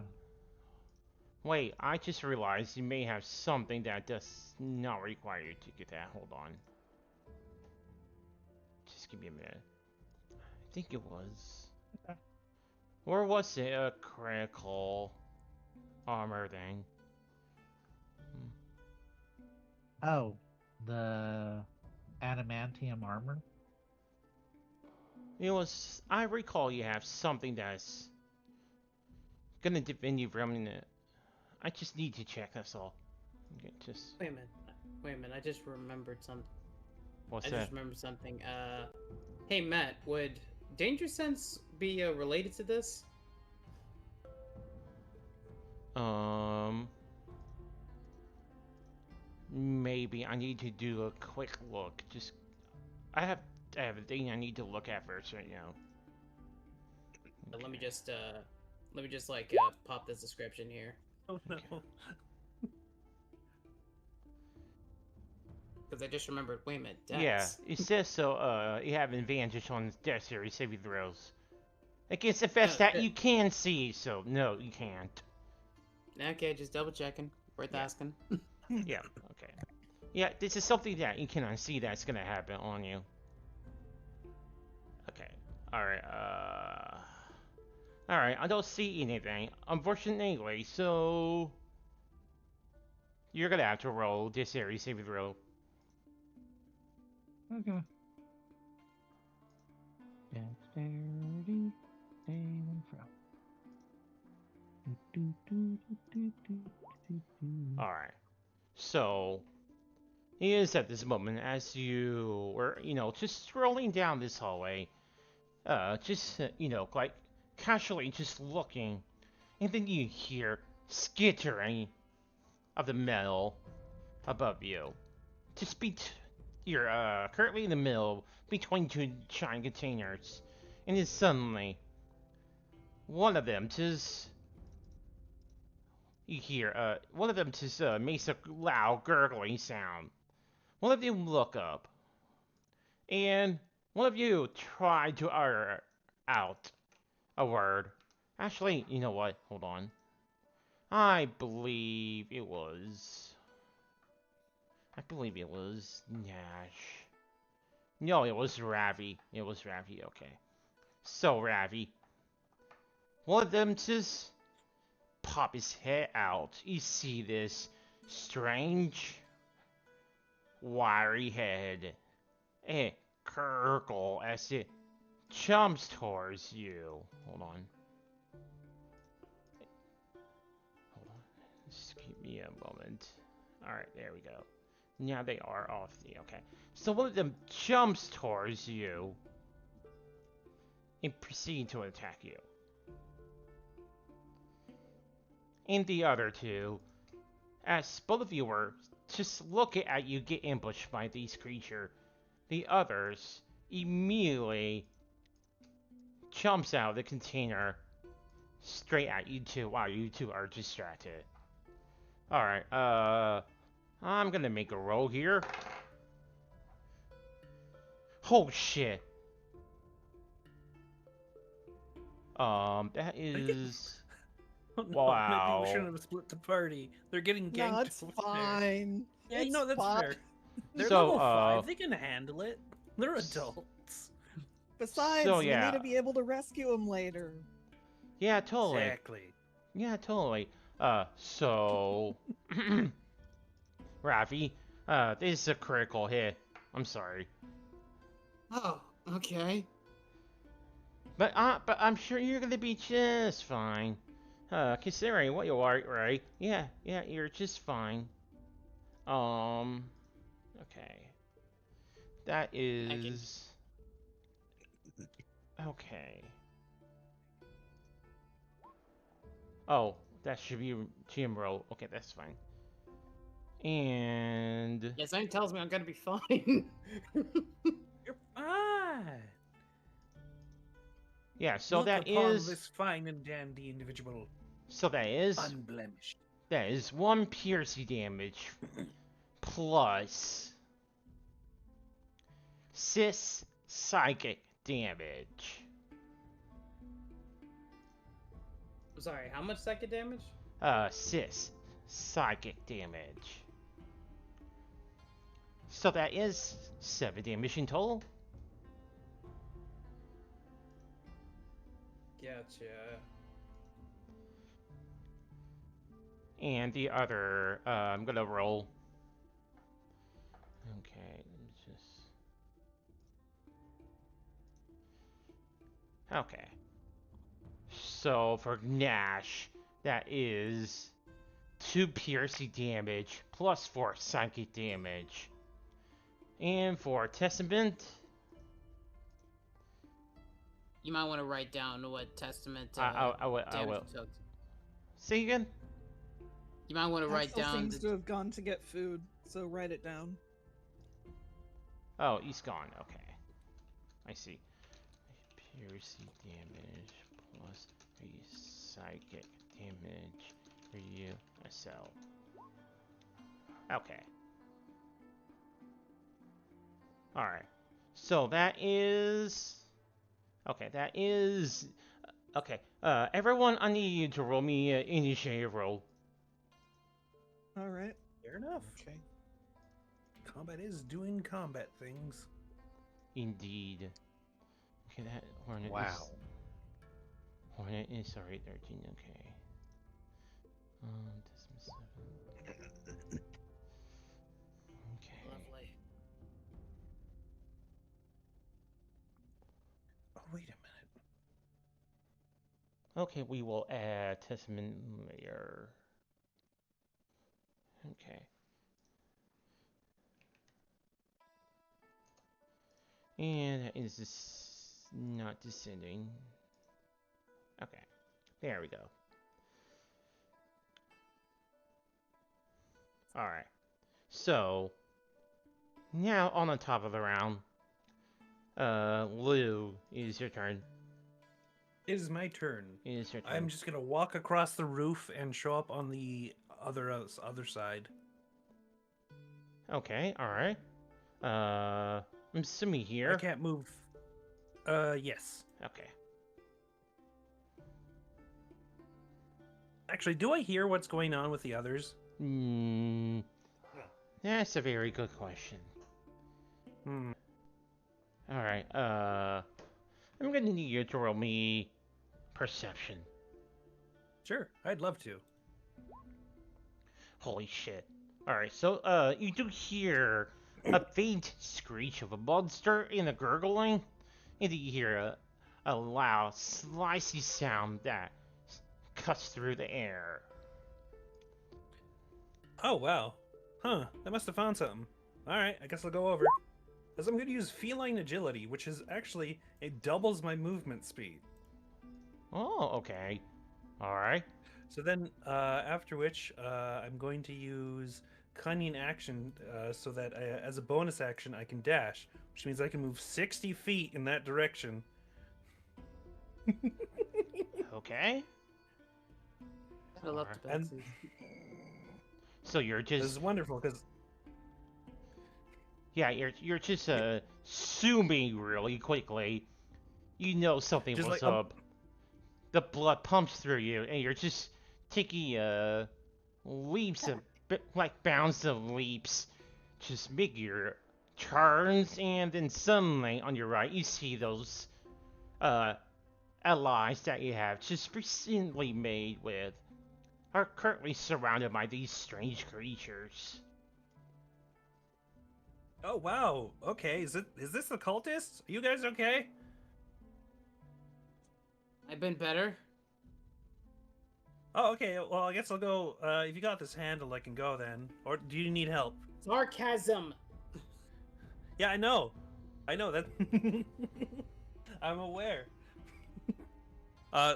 Wait, I just realized you may have something that does not require you to get that. Hold on. Just give me a minute. I think it was. Okay. Or was it a critical armor thing? oh, the adamantium armor. It was. I recall you have something that's gonna defend you from it. I just need to check. That's all. Okay, just. Wait a minute. Wait a minute. I just remembered something. What's I that? just remembered something. Hey Matt, would Danger Sense be related to this? Um, maybe I need to do a quick look. I have a thing I need to look at first right now. Let me just like pop this description here. Oh no. Because I just remembered. Wait a minute. Dex. Yeah, it says so. You have an advantage on Death Series saving throws against effects that you can see. So no, you can't. Okay, just double checking. Worth asking. Yeah. Okay. Yeah, this is something that you cannot see that's gonna happen on you. Okay. All right. All right. I don't see anything, unfortunately. So you're gonna have to roll this area saving throw. Okay. Dexterity, saving throw. All right. So he is at this moment as you were, just strolling down this hallway, like casually just looking, and then you hear skittering of the metal above you. You're currently in the middle between two giant containers, and then suddenly one of them just makes a loud gurgling sound. One of you look up, and one of you try to utter out a word. Actually, you know what? Hold on. I believe it was Nash. No, it was Ravi. Okay. So, Ravi, one of them just pop his head out. You see this strange, wiry head. And gurgle as it jumps towards you. Hold on. Just give me a moment. Alright, there we go. Now they are off the... Okay. So one of them jumps towards you and proceeds to attack you. And the other two, as both of you were just looking at you get ambushed by these creatures, the others immediately jumps out of the container straight at you two while you two are distracted. Alright, I'm gonna make a roll here. Oh shit. That is... Oh, no, Wow. maybe we shouldn't have split the party. They're getting ganked. No, it's over there. fine. Yeah, It's no, that's fine. fair. They're So, level 5. They can handle it. They're adults. Besides, So, we yeah. need to be able to rescue him later. Yeah, totally. Exactly. Yeah, totally. So... Ravi, this is a critical hit. I'm sorry. Oh, okay. But I'm sure you're gonna be just fine. Considering what you are, right? Yeah, you're just fine. Okay. That is... Okay. Oh, that should be GM roll. Okay, that's fine. And... Yeah, something tells me I'm gonna be fine. You're fine. Yeah, so Look that upon is... this fine and dandy individual. So that is... Unblemished. That is 1 piercing damage plus 6 psychic damage. I'm sorry, how much psychic damage? 6 psychic damage. So that is 7 damage in total. Gotcha. And the other, I'm gonna roll. Okay, just... Okay. So for Nash, that is 2 piercing damage plus 4 psychic damage. And for Testament... You might want to write down what testament I will. damage took. Say again? You might want to write Axel down. seems to have gone to get food, so write it down. Oh, he's gone. Okay. I see. Piercing damage plus 3 psychic damage for you, myself. Okay. Alright. So that is... Okay, that is... Okay, everyone, I need you to roll me an initiative roll. All right. Fair enough. Okay. Combat is doing combat things. Indeed. Okay, that Hornet Wow. is... Hornet is, sorry, 13, okay. Decimal 7. Okay. Lovely. Oh, wait a minute. Okay, we will add Testament layer. Okay. And that is not descending. Okay. There we go. Alright. So, now on the top of the round, Lou, it is your turn. It is my turn. It is your turn. I'm just gonna walk across the roof and show up on the other side. Okay, alright. I'm assuming here. I can't move. Yes. Okay. Actually, do I hear what's going on with the others? That's a very good question. Hmm. Alright, I'm gonna need you to roll me perception. Sure, I'd love to. Holy shit. Alright, so, you do hear a faint screech of a monster and a gurgling, and you hear a loud, slicey sound that cuts through the air. Oh, wow. Huh, I must have found something. Alright, I guess I'll go over. Because I'm going to use feline agility, which is actually, it doubles my movement speed. Oh, okay. Alright. So then, after which, I'm going to use cunning action so that as a bonus action I can dash, which means I can move 60 feet in that direction. Okay. I love the And- boxes. So you're This just... is wonderful because Yeah, you're just assuming really quickly. You know something Just was like, up. The blood pumps through you, and you're just taking leaps of like bounds of leaps, just make your turns, and then suddenly on your right you see those allies that you have just recently made with are currently surrounded by these strange creatures. oh wow, okay, is this the cultists? Are you guys okay? I've been better. Oh, okay, well I guess I'll go, if you got this handled I can go then. Or do you need help? Sarcasm. Yeah, I know that. I'm aware.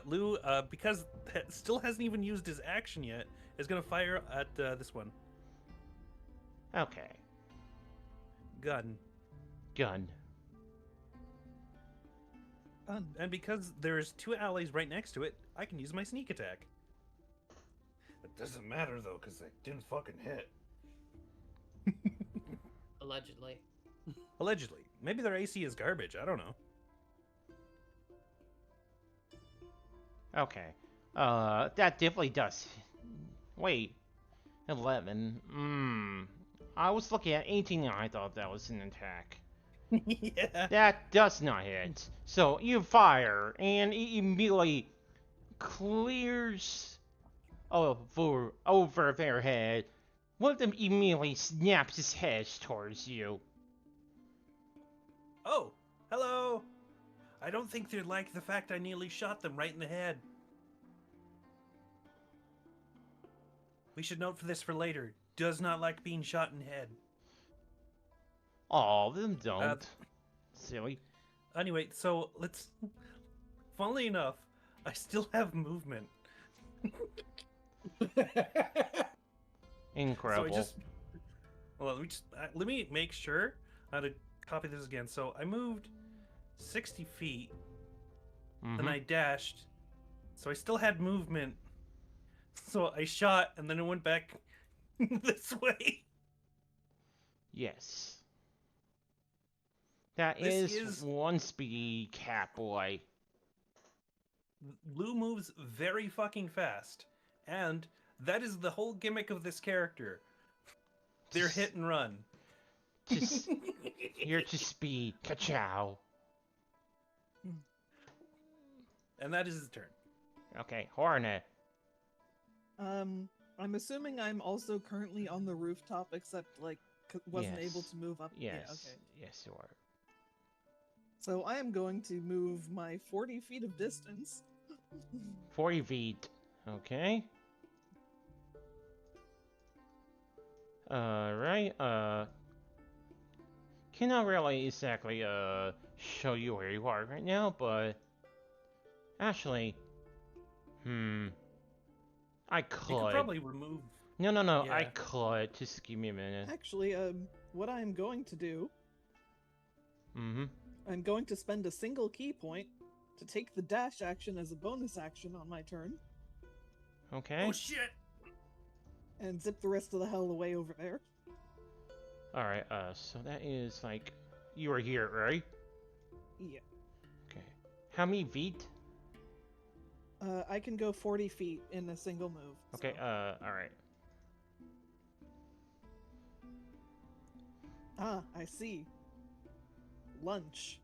Lou, because still hasn't even used his action yet, is gonna fire at this one. Okay, Gun. gun. Fun. And because there's two allies right next to it, I can use my sneak attack. It doesn't matter though, because they didn't fucking hit. Allegedly. Allegedly. Maybe their AC is garbage, I don't know. Okay. That definitely does. Wait. 11. I was looking at 18 and I thought that was an attack. Yeah. That does not hit. So you fire, and it immediately clears over their head. One of them immediately snaps his head towards you. Oh, hello. I don't think they'd like the fact I nearly shot them right in the head. We should note for this for later. Does not like being shot in the head. All of them don't. Silly. Anyway, so let's... Funnily enough, I still have movement. Incredible. So I just well, let me make sure how to copy this again. So I moved 60 feet, then I dashed, so I still had movement. So I shot, and then it went back this way. Yes. That This is is one speed cat boy. Lou moves very fucking fast, and that is the whole gimmick of this character. They're hit and run. Just here to speed. Ka-chow. And that is his turn. Okay, Hornet. I'm assuming I'm also currently on the rooftop, except like wasn't able to move up. Yes. Yeah, okay. Yes, you are. So I am going to move my 40 feet of distance. 40 feet. Okay. Right. Cannot really exactly show you where you are right now, but actually, I could. You could probably remove. No. Yeah. I could. Just give me a minute. Actually, what I'm going to do, I'm going to spend a single key point to take the dash action as a bonus action on my turn. Okay. Oh shit! And zip the rest of the hell away over there. All right. So that is like you were here, right? Yeah. Okay. How many feet? I can go 40 feet in a single move. Okay. So. All right. Ah, I see. Lunch.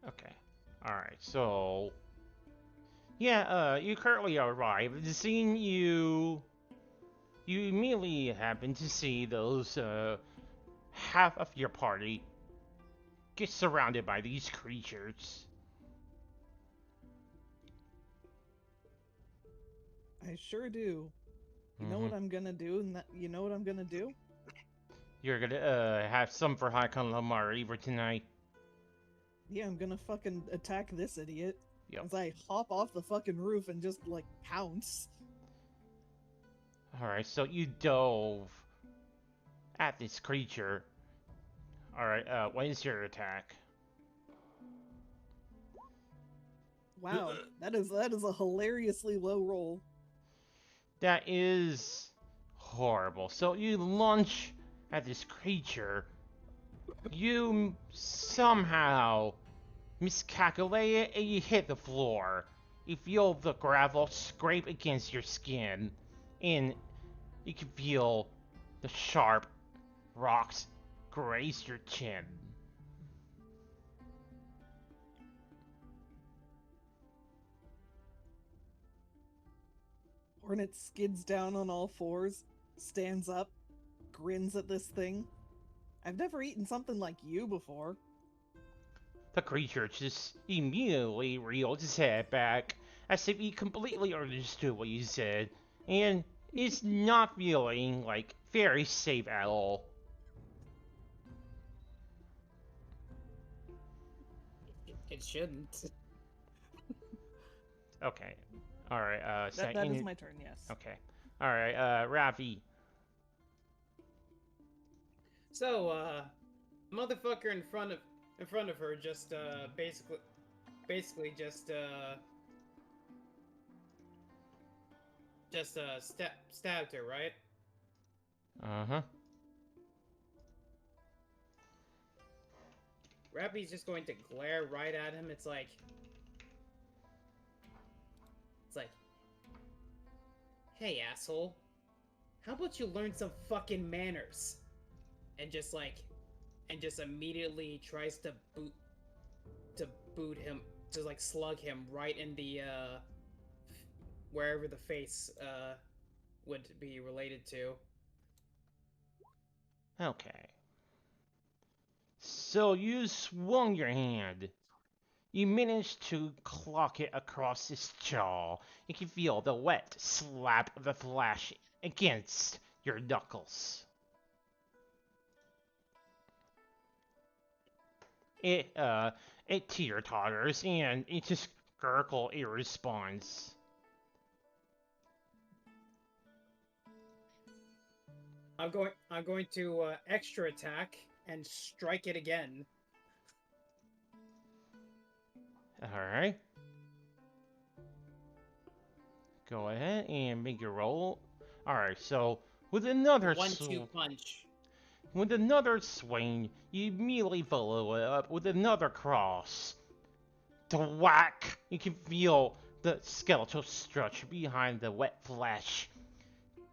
Okay. Alright, so... Yeah, you currently arrive. The scene you immediately happen to see those, half of your party get surrounded by these creatures. I sure do. You know what I'm gonna do? You know what I'm gonna do? You're gonna, have some for high calamari for tonight. Yeah, I'm gonna fucking attack this idiot. Yep. As I hop off the fucking roof and just, like, pounce. Alright, so you dove at this creature. Alright, what is your attack? Wow, that is a hilariously low roll. That is horrible. So you launch at this creature. You somehow miscalculate it and you hit the floor. You feel the gravel scrape against your skin, and you can feel the sharp rocks graze your chin. Hornet skids down on all fours, stands up, grins at this thing. I've never eaten something like you before. The creature just immediately reeled his head back, as if he completely understood what you said, and is not feeling, like, very safe at all. It shouldn't. Okay. Alright, That is my turn, yes. Okay. Alright, Rafi. So, motherfucker in front of her just basically stabbed her, right? Uh-huh. Rappy's just going to glare right at him. It's like, hey asshole, how about you learn some fucking manners? And just immediately tries to boot him, to like slug him right in the wherever the face would be related to. Okay. So you swung your hand. You managed to clock it across his jaw. You can feel the wet slap of the flesh against your knuckles. it teeter-totters and it just gurgle a response. I'm going to extra attack and strike it again. Alright. Go ahead and make your roll. Alright, so with another 1-2 punch. with another swing, you immediately follow it up with another cross. The whack! You can feel the skeletal structure behind the wet flesh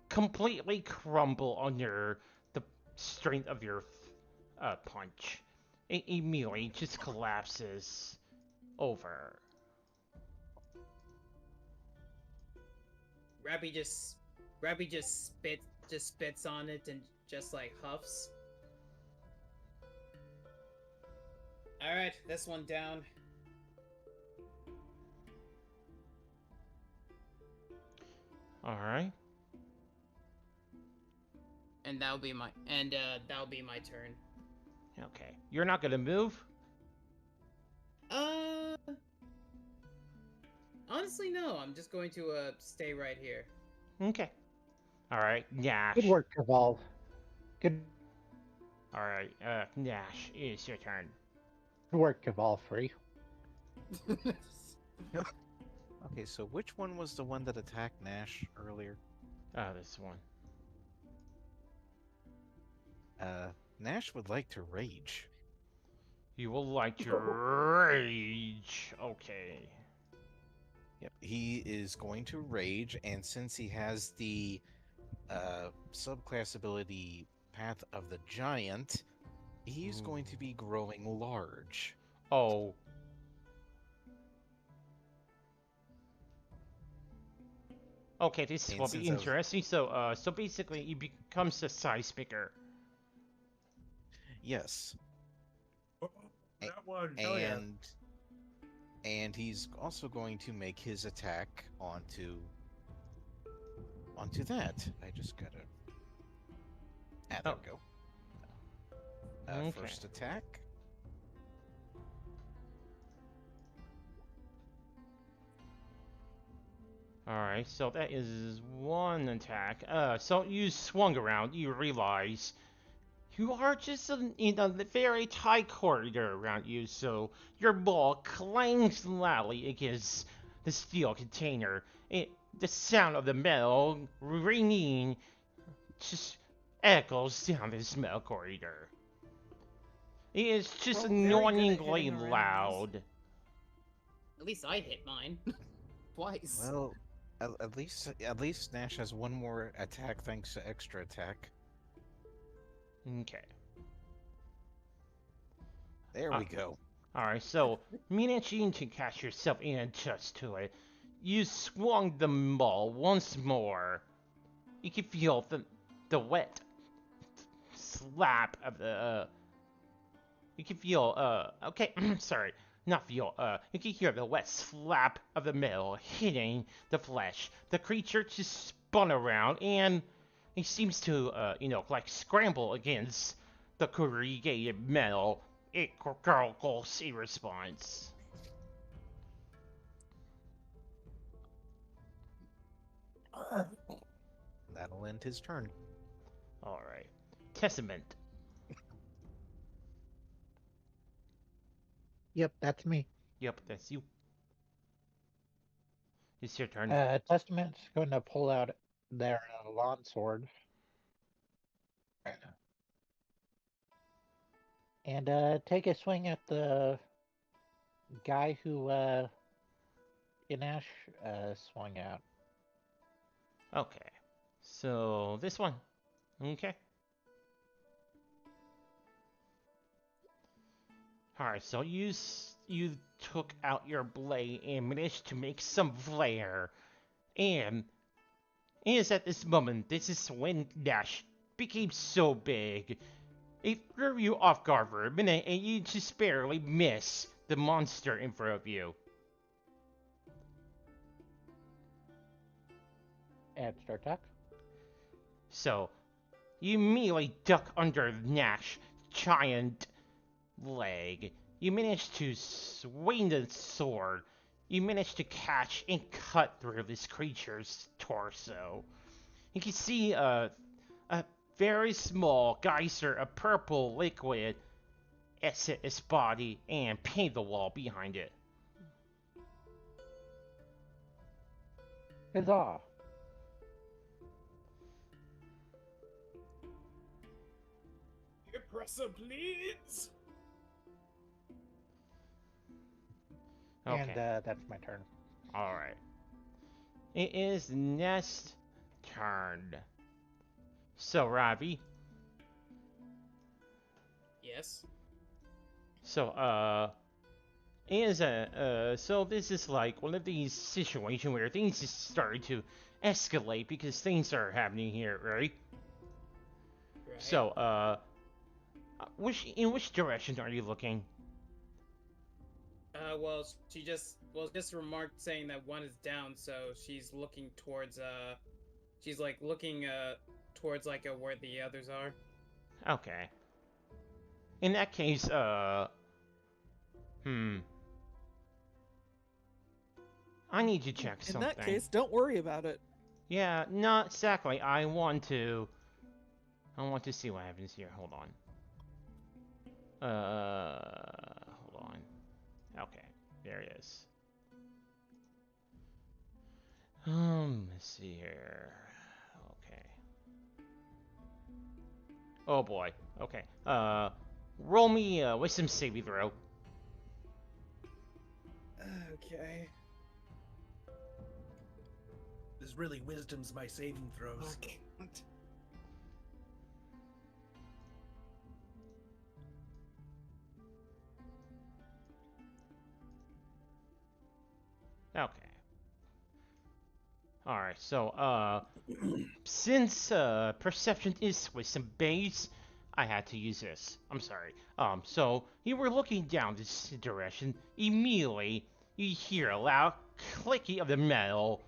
completely crumble under the strength of your punch. It immediately just collapses over. Rappy just spits on it and just like huffs. All right, this one down. All right. And that'll be my turn. Okay. You're not gonna move? Honestly, no. I'm just going to stay right here. Okay. All right, Nash. Good work, Evolve. Good All right, Nash, it's your turn. work, Evolve Free. Okay, so which one was the one that attacked Nash earlier? This one. Nash would like to rage. You will like to rage. Okay. Yep, he is going to rage, and since he has the subclass ability Path of the Giant, he's going to be growing large. Oh. Okay, this And will be since I was- interesting. So basically, he becomes a size bigger. Yes, That one. Hell yeah. and he's also going to make his attack onto that. I just gotta. There Oh. we go. Okay. First attack. Alright, so that is one attack. So you swung around, you realize you are just in a very tight corridor around you, so your ball clangs loudly against the steel container. The sound of the metal ringing just echoes down this metal corridor. It is just Well, very good at annoyingly hitting our loud. At least I hit mine twice. Well, at least Nash has one more attack thanks to extra attack. Okay. There we go. Alright, so managing to catch yourself and adjust to it, you swung the ball once more. You can feel the wet slap of the you can feel okay, sorry, not feel you can hear the wet slap of the metal hitting the flesh. The creature just spun around and he seems to like scramble against the corrugated metal. It gurgles in response. That'll end his turn. Alright. Testament. Yep, that's me. Yep, that's you. It's your turn. Testament's going to pull out their lawn sword. And take a swing at the guy who Ganesh swung at. Okay. So this one. Okay. Alright, so you took out your blade and managed to make some flare. And it is at this moment, this is when Dash became so big. It threw you off guard for a minute and you just barely miss the monster in front of you. And start attack. So, you immediately duck under Nash's giant leg, you manage to swing the sword. You manage to catch and cut through this creature's torso. You can see a very small geyser of purple liquid exit its body and paint the wall behind it. Huzzah! Impressor, please. Okay. And that's my turn. Alright. It is Nest's turn. So, Ravi. Yes. So, so this is like one of these situations where things just started to escalate because things are happening here, right? Right. So, in which direction are you looking? Well, she just remarked saying that one is down, so she's looking towards she's like looking towards like where the others are. Okay. In that case, I need to check In something. that case, don't worry about it. Yeah, not exactly. I want to see what happens here. Hold on. Hold on. Okay, there it is. Let's see here. Okay. Oh boy. Okay. Roll me wisdom saving throw. Okay. This really wisdom's my saving throws. Okay. Alright, so, since, perception is wisdom base, I had to use this. I'm sorry. So, you were looking down this direction. Immediately, you hear a loud clicking of the metal.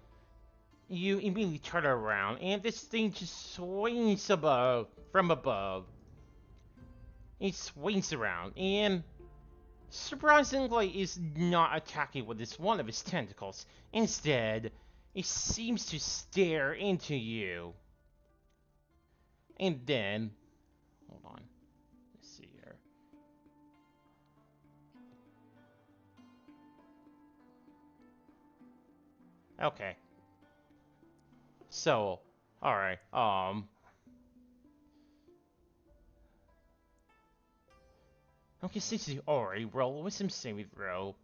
You immediately turn around, and this thing just swings from above. It swings around, and surprisingly, is not attacking with one of its tentacles. Instead, it seems to stare into you. And then, hold on, let's see here. Okay. So, alright, okay, since you already rolled with some saving throw.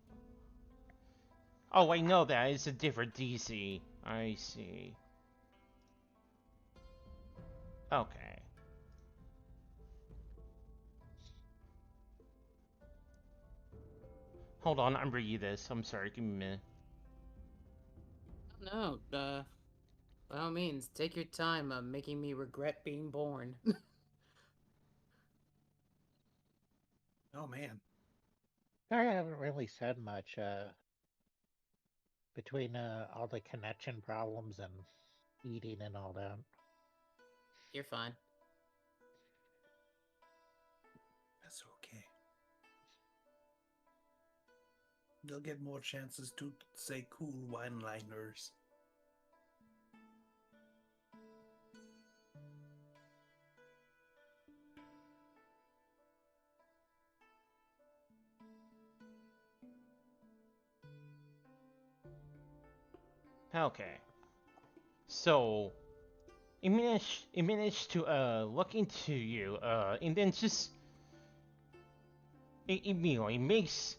Oh, wait, no, that is a different DC. I see. Okay. Hold on, I'm reading this. I'm sorry, give me a minute. No, by all means, take your time making me regret being born. Oh man. I haven't really said much between all the connection problems and eating and all that. You're fine. That's okay. You'll get more chances to say cool one-liners. Okay. So, it managed to look into you, and then just it immediately makes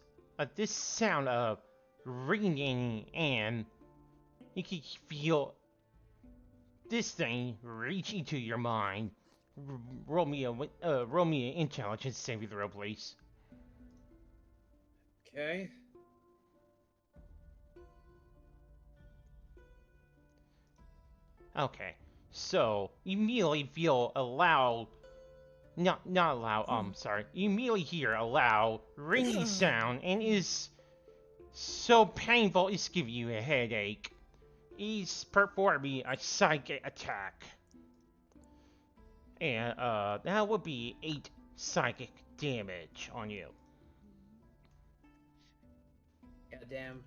this sound of ringing, and you can feel this thing reach into your mind. Roll me an intelligence saving throw, please. Okay. Okay. So, you immediately feel a loud, not loud, sorry. You immediately hear a loud, ringing sound, and is so painful it's giving you a headache. He's performing a psychic attack. And, that would be 8 psychic damage on you. Goddamn.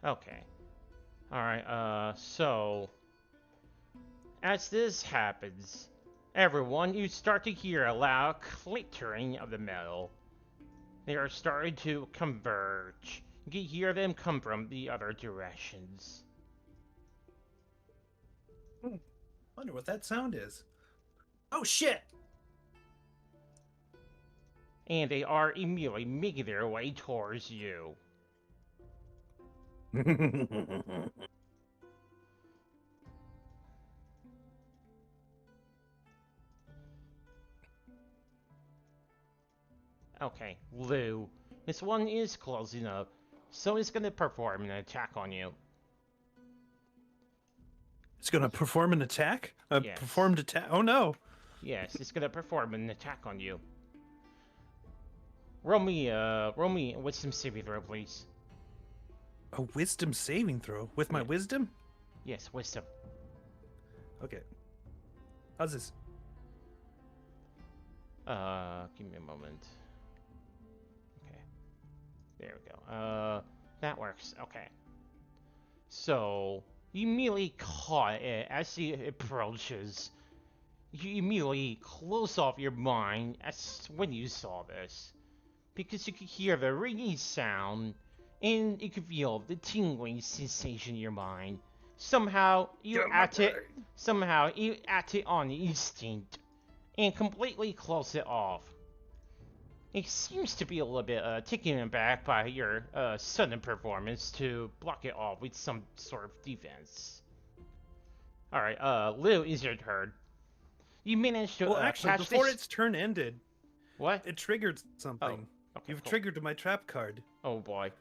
Okay. Alright, so as this happens, everyone, you start to hear a loud clittering of the metal. They are starting to converge. You can hear them come from the other directions. Wonder what that sound is. Oh shit! And they are immediately making their way towards you. Okay, Lou. This one is closing up, so it's gonna perform an attack on you. It's gonna perform an attack? A Yes. performed attack? Oh no! Yes, it's gonna perform an attack on you. Roll me with some saving throw, please. A wisdom saving throw? With my Yeah. wisdom? Yes, wisdom. Okay. How's this? Give me a moment. Okay. There we go. That works. Okay. So, you immediately caught it as it approaches. You immediately close off your mind as when you saw this. Because you could hear the ringing sound, and you could feel the tingling sensation in your mind. Somehow, you acted on instinct, and completely close it off. It seems to be a little bit taken aback by your sudden performance to block it off with some sort of defense. Alright, Lou, is your turn. You managed to Well, actually, catch before this... its turn ended, What? it triggered something. Okay, You've cool. triggered my trap card. Oh boy.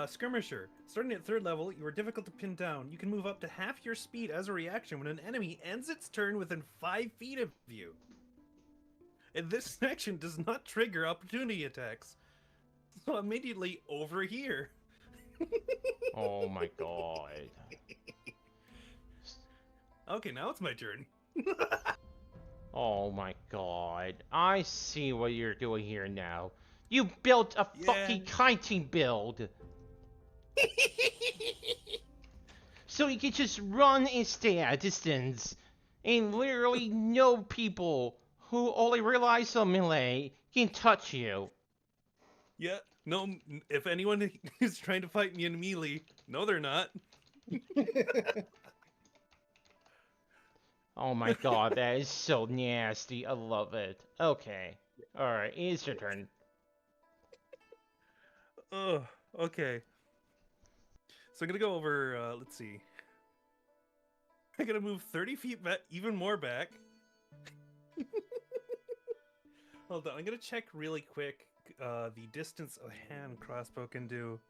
Skirmisher. Starting at 3rd level, you are difficult to pin down. You can move up to half your speed as a reaction when an enemy ends its turn within 5 feet of you. And this action does not trigger opportunity attacks. So immediately over here. Oh my god. Okay, now it's my turn. Oh my god. I see what you're doing here now. You built a fucking kiting build. So you can just run and stay at a distance. And literally no people who only rely on melee can touch you. Yeah, no, if anyone is trying to fight me in melee, no they're not. Oh my god, that is so nasty. I love it. Okay. Alright, it's your turn. Oh, okay. So I'm gonna go over, let's see. I'm gonna move 30 feet back, even more back. Hold on, I'm gonna check really quick the distance a hand crossbow can do.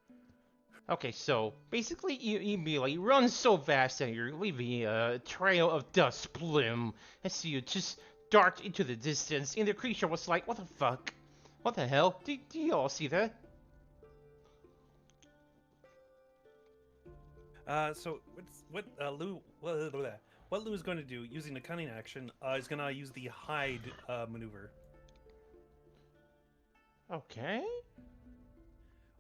Okay, so basically you immediately run so fast that you're leaving a trail of dust plume as you just dart into the distance, and the creature was like, what the fuck? What the hell? Do you all see that? So what Lou is going to do using the cunning action is gonna use the hide maneuver. Okay.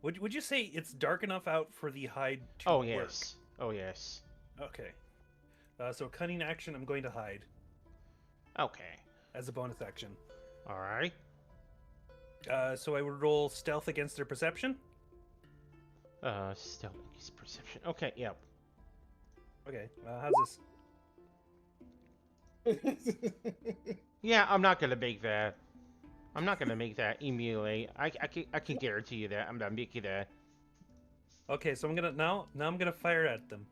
Would you say it's dark enough out for the hide to Oh work? yes. Oh yes. Okay. So cunning action, I'm going to hide Okay. as a bonus action. Alright. So I would roll stealth against their perception. Stealth perception. Okay, yep. Okay, how's this? Yeah, I'm not gonna make that. I'm not gonna make that immediately. I can guarantee you that I'm not making that. Okay, so I'm gonna now I'm gonna fire at them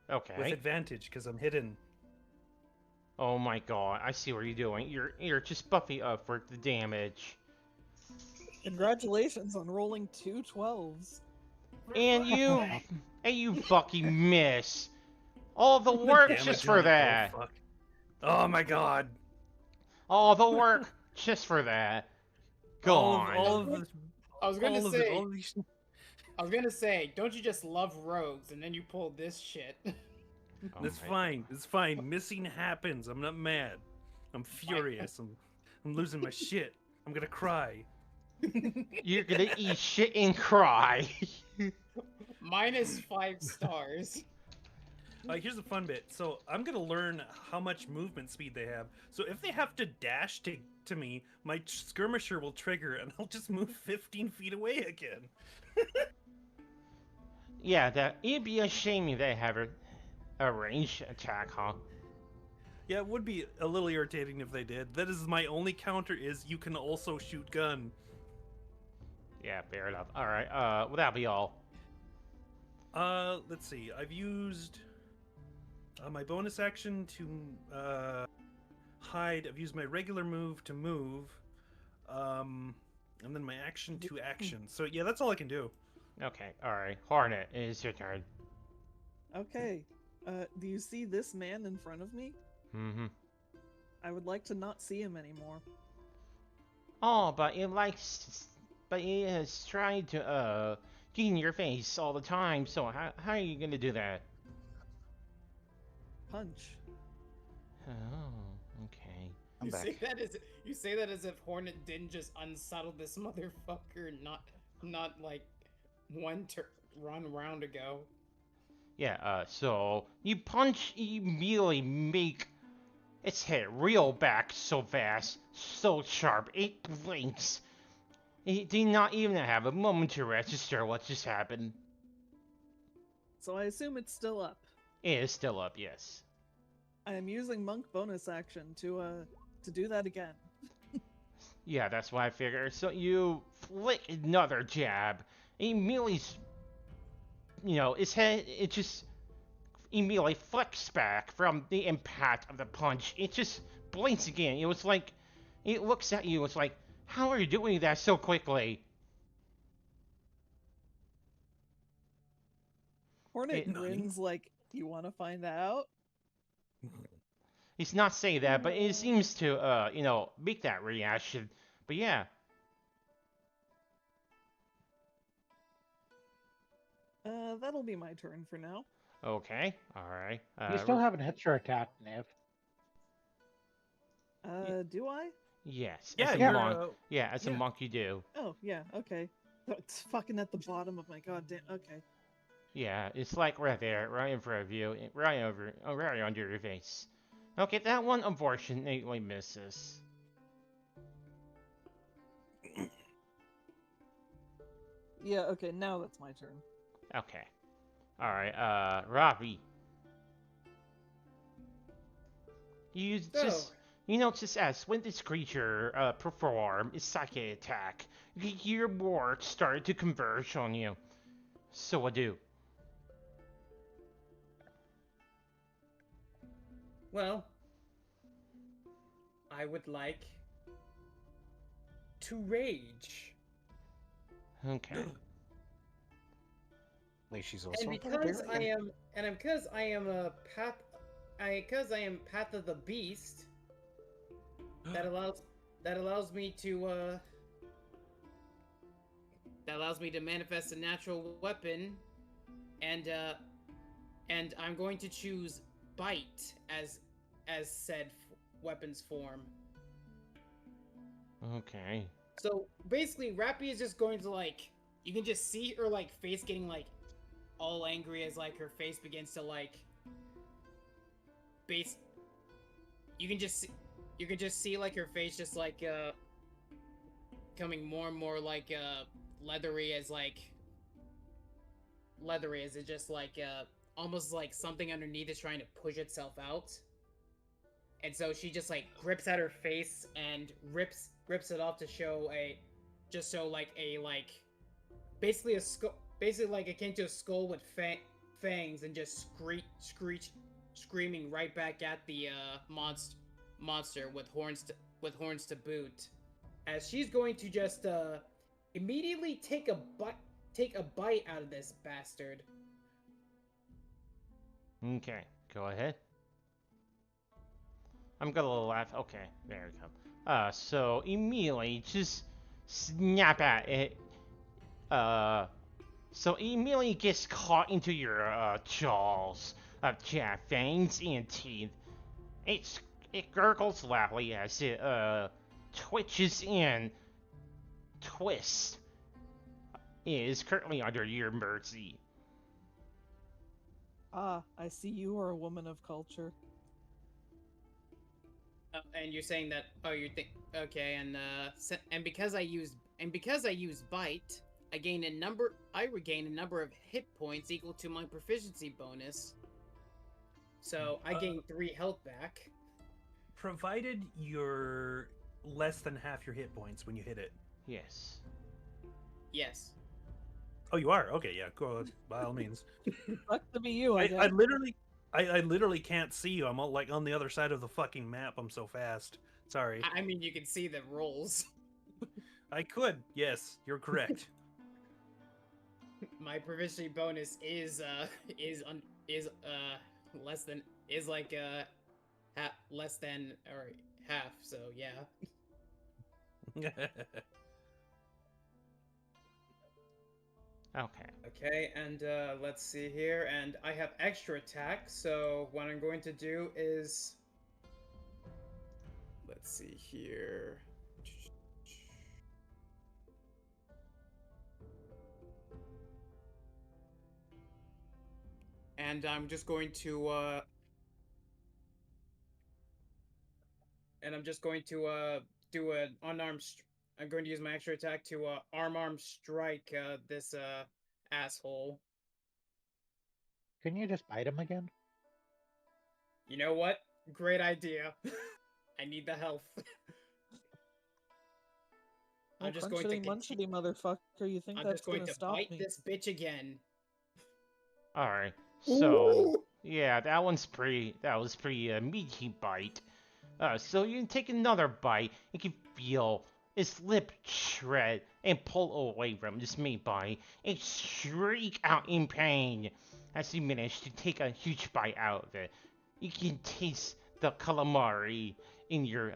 with Okay. advantage because I'm hidden. Oh my god, I see what you're doing. You're just buffing up for the damage. Congratulations on rolling 2 12s. And you fucking miss. All the work Damage just on for it, that. Oh, fuck. Oh my god. All the work just for that. Gone. All of this, I was gonna all of say, it, all of these... I was gonna say, don't you just love rogues and then you pull this shit? Oh It's my fine. It's fine. Missing happens. I'm not mad. I'm furious. I'm losing my shit. I'm gonna cry. You're gonna eat shit and cry. -5 stars. Here's the fun bit. So I'm gonna learn how much movement speed they have. So if they have to dash to me, my skirmisher will trigger, and I'll just move 15 feet away again. Yeah, it'd be a shame if they have a ranged attack, huh? Yeah, it would be a little irritating if they did. That is my only counter is you can also shoot gun. Yeah, fair enough. All right. Well, that'll be all. Let's see. I've used my bonus action to hide. I've used my regular move to move, and then my action to action. So yeah, that's all I can do. Okay. All right. Hornet, it's your turn. Okay. Do you see this man in front of me? Mm-hmm. I would like to not see him anymore. Oh, but he is trying to get in your face all the time. So how are you gonna do that? Punch. Oh, okay. I'm back. You say that as if Hornet didn't just unsettle this motherfucker not like one round ago. Yeah. So you punch, you immediately make its head reel back so fast, so sharp, it blinks. It did not even have a moment to register what just happened. So I assume it's still up. It is still up, yes. I am using monk bonus action to do that again. Yeah, that's what I figured. So you flick another jab. Immediately, its head, it just immediately flicks back from the impact of the punch. It just blinks again. It was like, it looks at you, it's like, how are you doing that so quickly? Hornet grins like, you want to find out? He's not saying that, but it seems to, make that reaction. But yeah. That'll be my turn for now. Okay, alright. You still haven't hit your attack, Nev. Do I? Yes. Yeah, as a you're, monk. Yeah, as a yeah. monk you do. Oh, yeah, okay. It's fucking at the bottom of my goddamn... Okay. Yeah, it's like right there, right in front of you, right under your face. Okay, that one unfortunately misses. Yeah, okay, now that's my turn. Okay. Alright, Robbie. Just as when this creature perform its psychic attack, your ward started to converge on you. So what do? Well, I would like to rage. Okay. Like she's also And because I am a path, because I am Path of the Beast, that allows me to manifest a natural weapon, and I'm going to choose Bite as said weapon's form. Okay. So basically, Rappy is just going to like, you can just see her like face getting like all angry as like her face begins to like you can just see like her face just like becoming more and more like leathery as it just like almost like something underneath is trying to push itself out. And so she just like grips at her face and rips it off to show basically a skull, basically like akin to a skull with fangs, and just screaming right back at the monster with horns to boot. As she's going to just immediately take a bite out of this bastard. Okay, go ahead. I'm gonna laugh. Okay, there we go. So immediately just snap at it. So immediately gets caught into your jaws of fangs and teeth. It It gurgles loudly as it twitches and twists. It is currently under your mercy. Ah, I see you are a woman of culture. And you're saying that? Oh, you think? Okay, and because I use bite, I regain a number of hit points equal to my proficiency bonus. So I gain 3 health back. Provided you're less than half your hit points when you hit it. Yes. Yes. Oh, you are? Okay, yeah, go ahead, by all means. Luck to be you, I guess. I literally can't see you. I'm all, like on the other side of the fucking map. I'm so fast. Sorry. I mean, you can see the rolls. I could. Yes, you're correct. My proficiency bonus is less than less than or half. So yeah. Okay. Okay, and let's see here, and I have extra attack, so what I'm going to do is, let's see here. And I'm just going to do an unarmed. I'm going to use my extra attack to arm strike this asshole. Can you just bite him again? You know what? Great idea. I need the health. I'm just going to munchity, motherfucker. You think I'm that's just going gonna to stop bite me? this bitch again. Alright. So yeah, that was pretty meaty bite. So you can take another bite. You can feel his lip shred and pull away from this meat bite and shriek out in pain as you manage to take a huge bite out of it. You can taste the calamari in your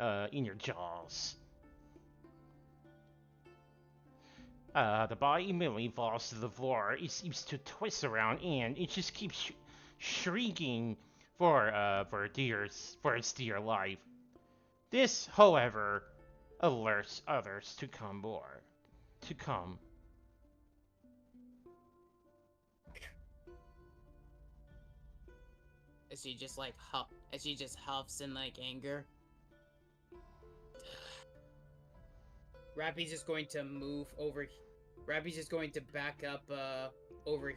jaws. The body immediately falls to the floor. It seems to twist around and it just keeps shrieking for its dear life. This, however, alerts others to come. As she just huffs in like anger. Rappy's just going to move over. Rappy's just going to back up over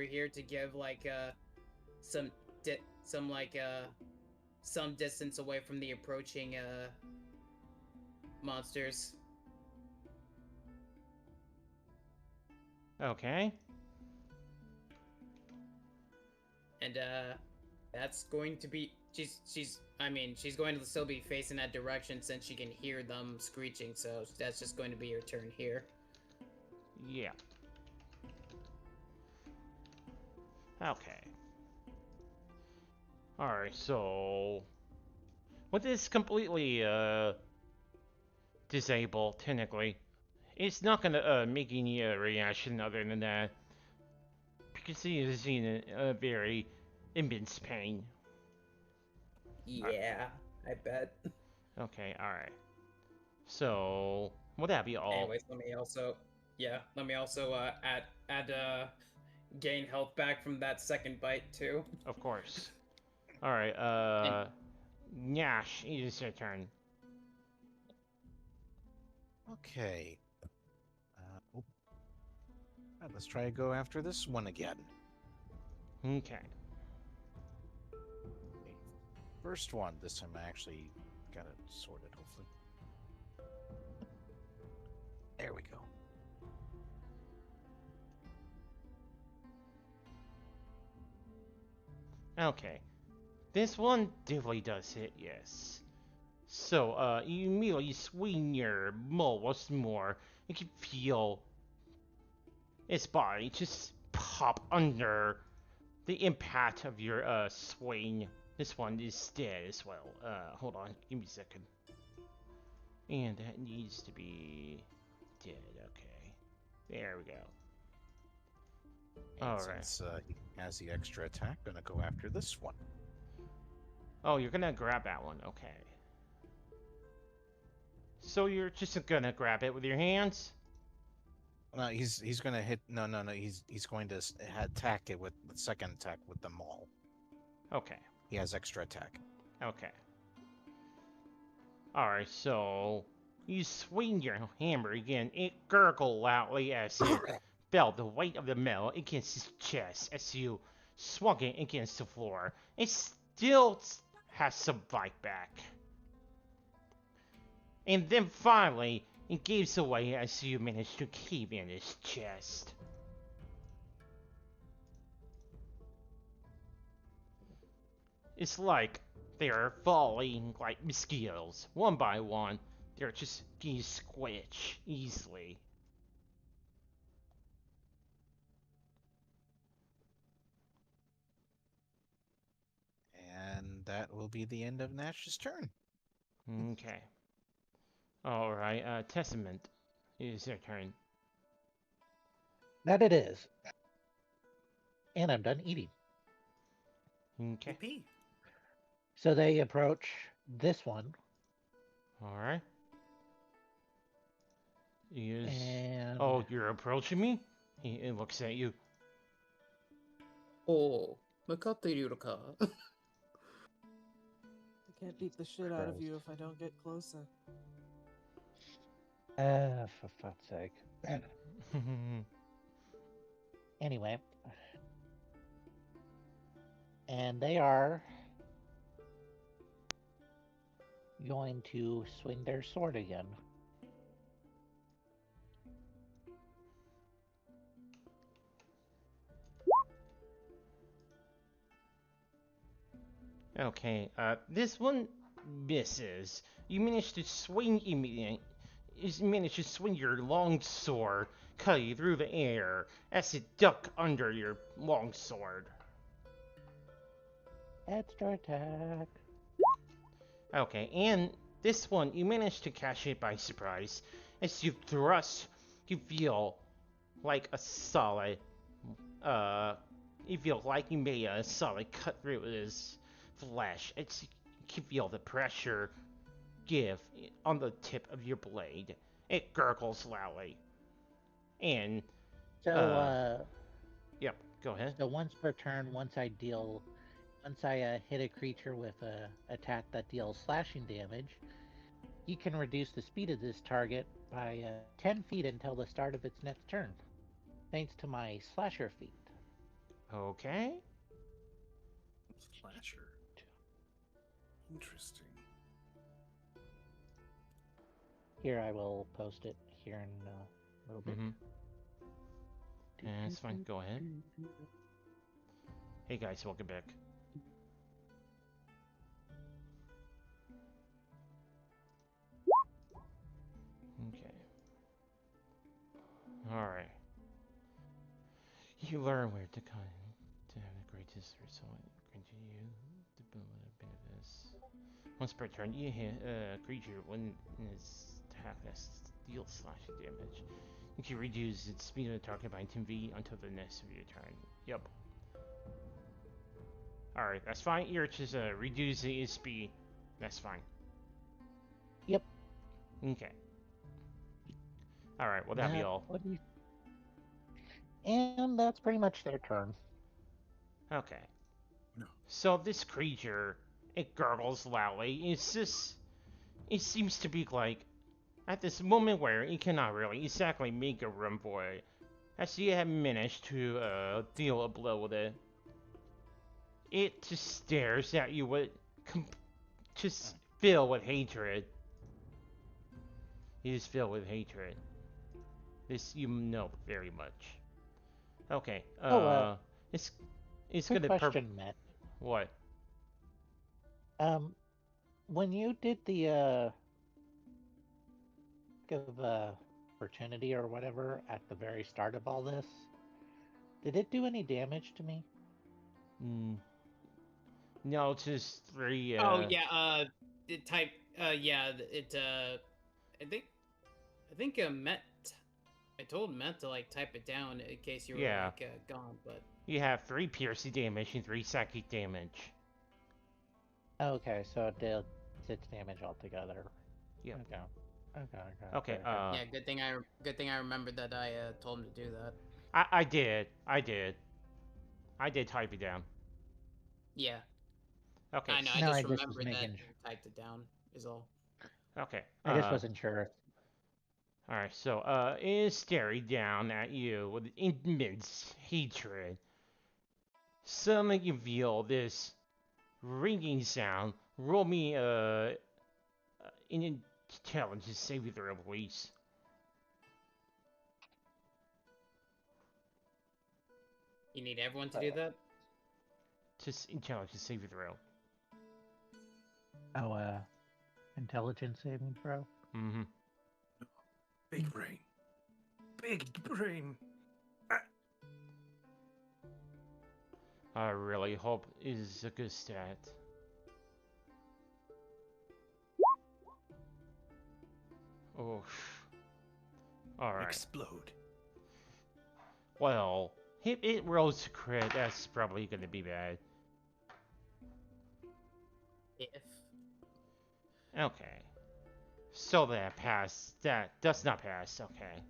here to give like some distance away from the approaching monsters. Okay. And that's going to be she's going to still be facing that direction since she can hear them screeching, so that's just going to be your turn here. Yeah. Okay. Alright, so with this completely disabled, technically, it's not gonna make any reaction other than that. Because he is in a very immense pain. Yeah, I bet. Okay, alright. So, would that be all? Anyways, let me also add gain health back from that second bite too. Of course. Alright, Nash, it is your turn. Okay. Right, let's try to go after this one again. Okay. First one. This time I actually got it sorted, hopefully. There we go. Okay. This one definitely does hit, yes. So, you immediately swing your maul once more. You can feel its body just pop under the impact of your swing. This one is dead as well. Hold on, give me a second. And that needs to be dead. Okay, there we go. And All right. since he has the extra attack, gonna go after this one. Oh, you're gonna grab that one. Okay. So you're just gonna grab it with your hands? No, he's gonna hit. No. He's going to attack it with the second attack with the maul. Okay. He has extra attack. Okay. Alright, so you swing your hammer again. It gurgled loudly as it felt the weight of the metal against his chest as you swung it against the floor. It still has some bite back. And then finally, it gives away as you manage to cave in his chest. It's like they are falling like mosquitoes, one by one. They're just getting squished easily. And that will be the end of Nash's turn. Okay. Alright, Testament. It is your turn. That it is. And I'm done eating. Okay. Yippee. So they approach this one, Alright. Is... and Oh, you're approaching me? He looks at you. Oh, 向かっているのか? I can't beat the shit out of Christ. you if I don't get closer. For fuck's sake. Anyway. And they are going to swing their sword again. Okay, this one misses. You manage to swing immediately. You manage to swing your long sword, cutting through the air as it duck under your long sword. Extra attack. Okay, and this one you manage to catch it by surprise. As you thrust, you feel like a solid. You feel like you made a solid cut through his flesh. You feel the pressure give on the tip of your blade. It gurgles loudly. And So, yep, go ahead. so once per turn, once I hit a creature with a attack that deals slashing damage, you can reduce the speed of this target by 10 feet until the start of its next turn, thanks to my slasher feat. Okay. Slasher. Interesting. Here, I will post it here in a little bit. Yeah, it's fine. Go ahead. Hey guys, welcome back. Okay. Alright. You learn where to cut to have the greatest result. Continue the benefits. Once per turn, you hit a creature when its attack deals slashing damage. You can reduce its speed of the target by 10 feet until the next of your turn. Yep. Alright, that's fine. You're just reducing its speed. That's fine. Yep. Okay. Alright, well, that'll be all. And that's pretty much their turn. Okay. No. So this creature, it gurgles loudly. It seems to be like, at this moment where it cannot really exactly make a run for it, as you have managed to deal a blow with it. It just stares at you with just filled with hatred. It is filled with hatred. This you know very much. Okay. It's Quick gonna question, Matt. What? When you did the of opportunity or whatever at the very start of all this, did it do any damage to me? No, just 3. Oh yeah, it type. Yeah, it. I think Met. I told Met to like type it down in case you were like gone, but you have 3 piercing damage and 3 psychic damage. Okay, so it deals 6 damage altogether. Yeah. Okay. Okay. Yeah, good thing I remembered that I told him to do that. I did. I did type it down. Yeah, Okay. I know. I No, I just just was remembered that making. you typed it down. Is all. Okay. I just wasn't sure. All right. So it is staring down at you with immense hatred. Suddenly you feel this ringing sound. Roll me an intelligence saving throw, please. You need everyone to do that. Just intelligence saving throw. Oh, intelligence saving throw. Mm-hmm. Big brain. Big brain. I really hope it is a good stat. Oof. Alright. Explode. Well, if it rolls to crit, that's probably gonna be bad. If Okay. So that passed. That does not pass. Okay.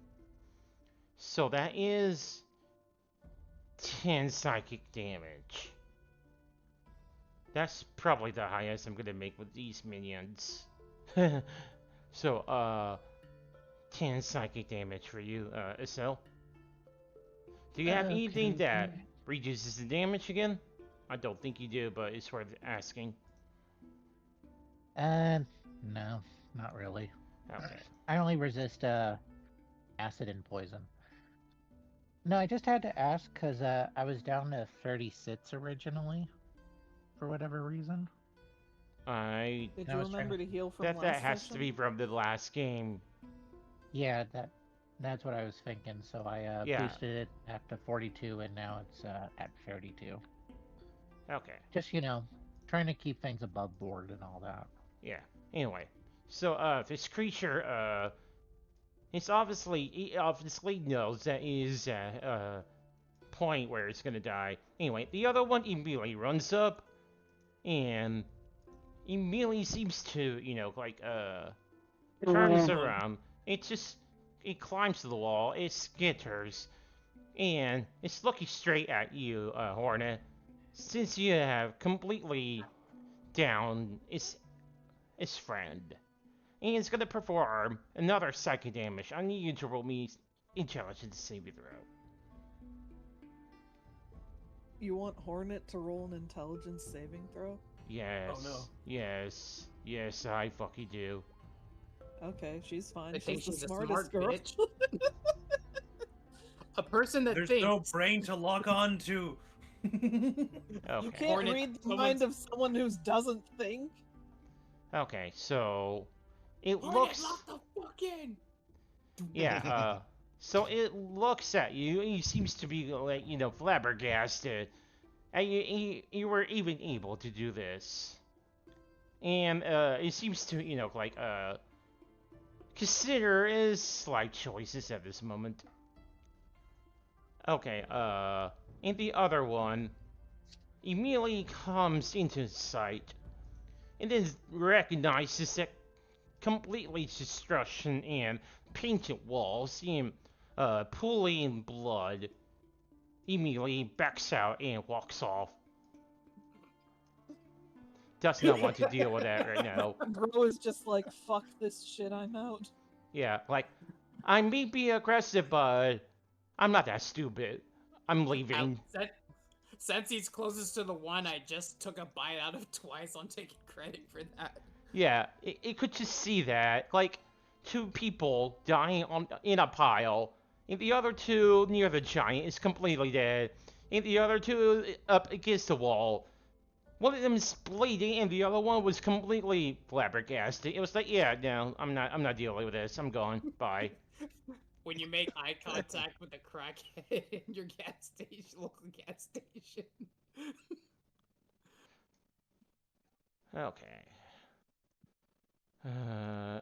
So that is 10 psychic damage. That's probably the highest I'm gonna make with these minions. So, 10 psychic damage for you, Isel. Do you have anything that Okay. reduces the damage again? I don't think you do, but it's worth asking. No, not really. Okay. I only resist acid and poison. No, I just had to ask because I was down to 36 originally, for whatever reason. I Did I you was trying remember to. to heal from that last has to session? be from the last game. Yeah, that's what I was thinking. So I Yeah. boosted it back to 42, and now it's at 32. Okay. Just trying to keep things above board and all that. Yeah. Anyway, so this creature he obviously knows that is point where it's gonna die. Anyway, the other one immediately runs up and immediately seems to, turns around. It climbs to the wall, it skitters, and it's looking straight at you, Hornet. Since you have completely downed its friend. And it's gonna perform another psychic damage. I need you to roll me intelligence saving throw. You want Hornet to roll an intelligence saving throw? Yes. Oh, no. Yes. Yes, I fucking do. Okay, she's fine. I think She's the she's a smartest smart girl. bitch. A person that There's thinks. no brain to lock on to. You Okay. can't Hornet- read the someone's- mind of someone who doesn't think. Okay, so it Hornet, looks lock the fuck in. yeah, so it looks at you and he seems to be like, flabbergasted. And you were even able to do this. And it seems to, consider his slight choices at this moment. Okay, and the other one immediately comes into sight and then recognizes that completely destruction and painted walls and pooling blood. Immediately backs out and walks off. Does not want to deal with that right now. Bro is just like, fuck this shit, I'm out. Yeah, like, I may be aggressive, but I'm not that stupid. I'm leaving. Since he's closest to the one I just took a bite out of twice, I'm taking credit for that. Yeah, it could just see that. Like, two people dying in a pile, and the other two near the giant is completely dead, and the other two up against the wall. One of them is bleeding, and the other one was completely flabbergasted. It was like, yeah, no, I'm not dealing with this. I'm going. Bye. When you make eye contact with a crackhead in your local gas station. Okay.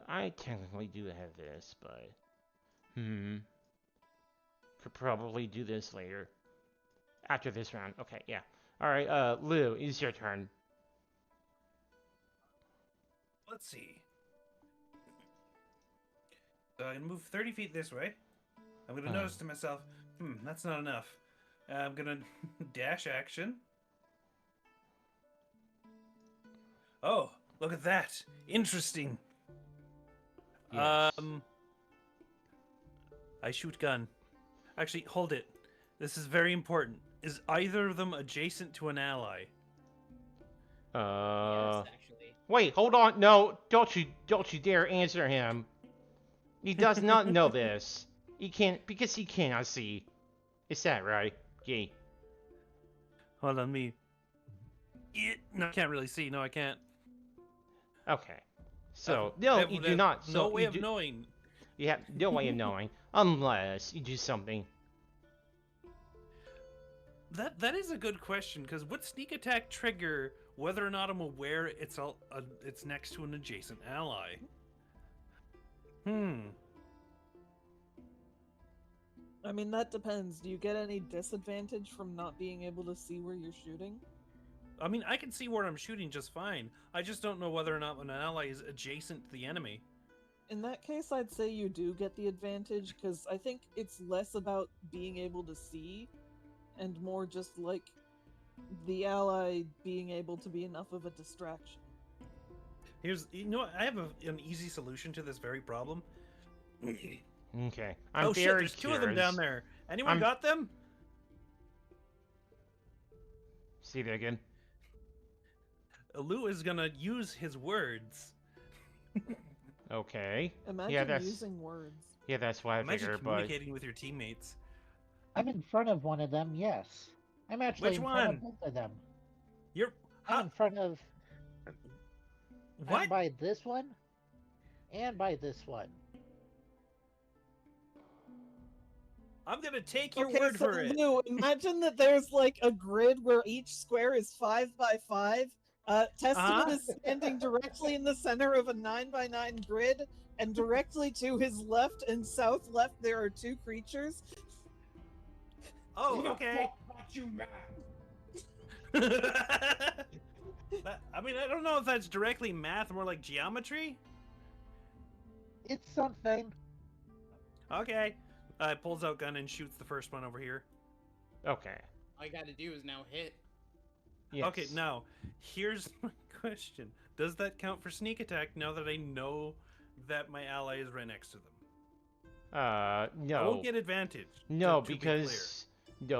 I technically do have this, but could probably do this later. After this round. Okay, yeah. All right, Lou, it's your turn. let's see. So I'm gonna move 30 feet this way. I'm gonna notice to myself, that's not enough. I'm gonna dash action. Oh, look at that! Interesting. Yes. I shoot gun. Actually, hold it. This is very important. Is either of them adjacent to an ally? Yes, actually. Wait, hold on. No, don't you dare answer him. He does not know this. He can't, because he cannot see. Is that right? Yeah. Hold on, me. No, I can't really see. No, I can't. Okay. So, no, you do not. So No way you of do, knowing. You have no way of knowing. Unless you do something. That is a good question, because would sneak attack trigger whether or not I'm aware it's next to an adjacent ally? I mean, that depends. Do you get any disadvantage from not being able to see where you're shooting? I mean, I can see where I'm shooting just fine. I just don't know whether or not an ally is adjacent to the enemy. In that case, I'd say you do get the advantage, because I think it's less about being able to see, and more just like the ally being able to be enough of a distraction. I have an easy solution to this very problem. Okay. I'm Oh shit, very there's two of them down there. Anyone I'm- got them? See that again? Lou is gonna use his words. Okay. Imagine that's- using words. Yeah, that's why I Imagine figured, but communicating with your teammates. I'm in front of one of them, yes. I'm actually Which in front one? of both of them. You're I'm in front of... I'm what? by this one, and by this one. I'm gonna take your Okay, word so for it. Lou, imagine that there's like a grid where each square is 5 by 5. Testament is standing directly in the center of a 9 by 9 grid, and directly to his left and south left there are two creatures. Oh, okay. You man. I mean, I don't know if that's directly math, more like geometry. It's something. Okay. Pulls out gun and shoots the first one over here. okay. All you gotta do is now hit. Yes. Okay, now, here's my question. Does that count for sneak attack now that I know that my ally is right next to them? I No. won't get advantage. No, to be clear.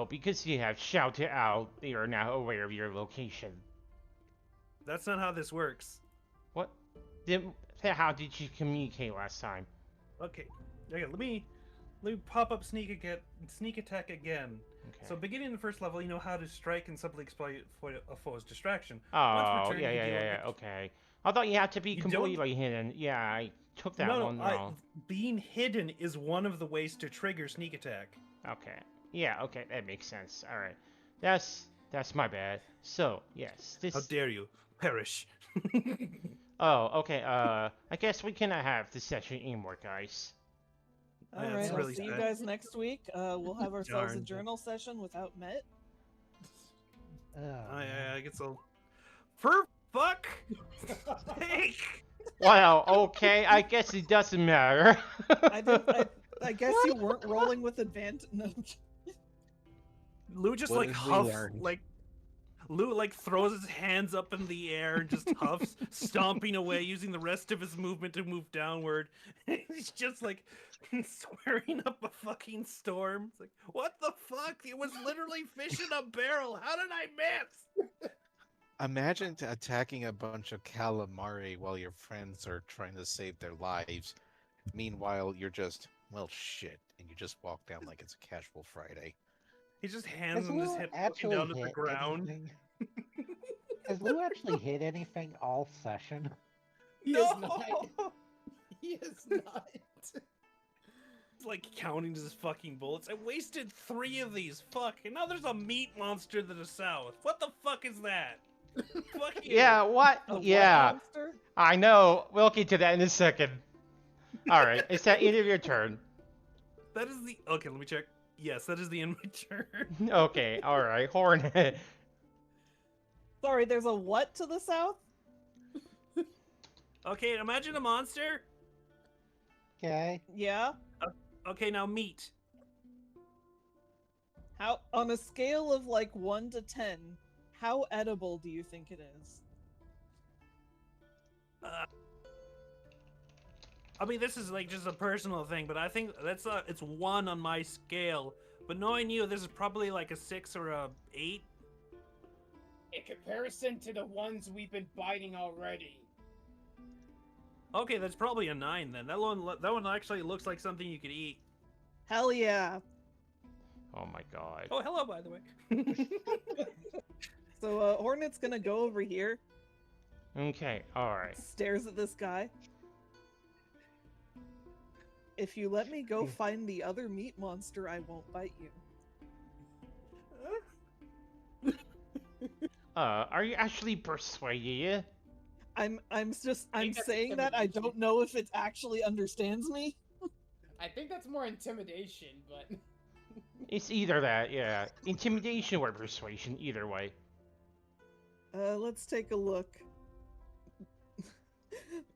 because you have shouted out, they are now aware of your location. That's not how this works. What? How did you communicate last time? Okay, let me pop up sneak attack again. Okay. So beginning the first level, you know how to strike and subtly exploit a foe's distraction. Oh, returning, you deal yeah, with- okay. I thought you had to be You don't- completely hidden. Yeah, I took that one wrong. Being hidden is one of the ways to trigger sneak attack. Okay. Yeah, okay, that makes sense. Alright. That's my bad. So, yes, this... How dare you perish? Oh, okay, I guess we cannot have this session anymore, guys. Yeah, Alright, that's I'll really see you sad. guys next week. We'll have ourselves a Darn. journal session without Met. I get so. For fuck sake! Wow, okay, I guess it doesn't matter. I guess you weren't rolling with advantage. No. Lou just What like did we huffs, learn? like Lou like throws his hands up in the air and just huffs, stomping away, using the rest of his movement to move downward. He's just like swearing up a fucking storm. It's like, what the fuck? It was literally fish in a barrel. How did I miss? Imagine attacking a bunch of calamari while your friends are trying to save their lives. Meanwhile, you're just, well, shit, and you just walk down like it's a casual Friday. He just hands Has on his Lou hip, looking actually down at the hit ground. anything? Has Lou actually hit anything all session? He is not. He is not. He's like counting his fucking bullets. I wasted 3 of these. Fuck. And now there's a meat monster to the south. What the fuck is that? Fuck you. Yeah, what? A what Yeah, monster? I know. We'll get to that in a second. Alright, is that end of your turn? That is the. Okay, let me check. Yes, that is the end of my turn. Okay, alright, Hornet. Sorry, there's a what to the south? Okay, imagine a monster. Okay. Yeah? Okay, now meat. How, on a scale of like 1 to 10, how edible do you think it is? I mean, this is like just a personal thing, but I think it's 1 on my scale. But knowing you, this is probably like a 6 or a 8. In comparison to the ones we've been biting already. Okay, that's probably a 9 then. That one actually looks like something you could eat. Hell yeah. Oh my god. Oh, hello, by the way. So Hornet's gonna go over here, Okay, alright. stares at this guy. If you let me go find the other meat monster, I won't bite you. Are you actually persuaded? I'm that's saying that I intimidation. don't know if it actually understands me. I think that's more intimidation, but It's either that, yeah. Intimidation or persuasion, either way. Let's take a look.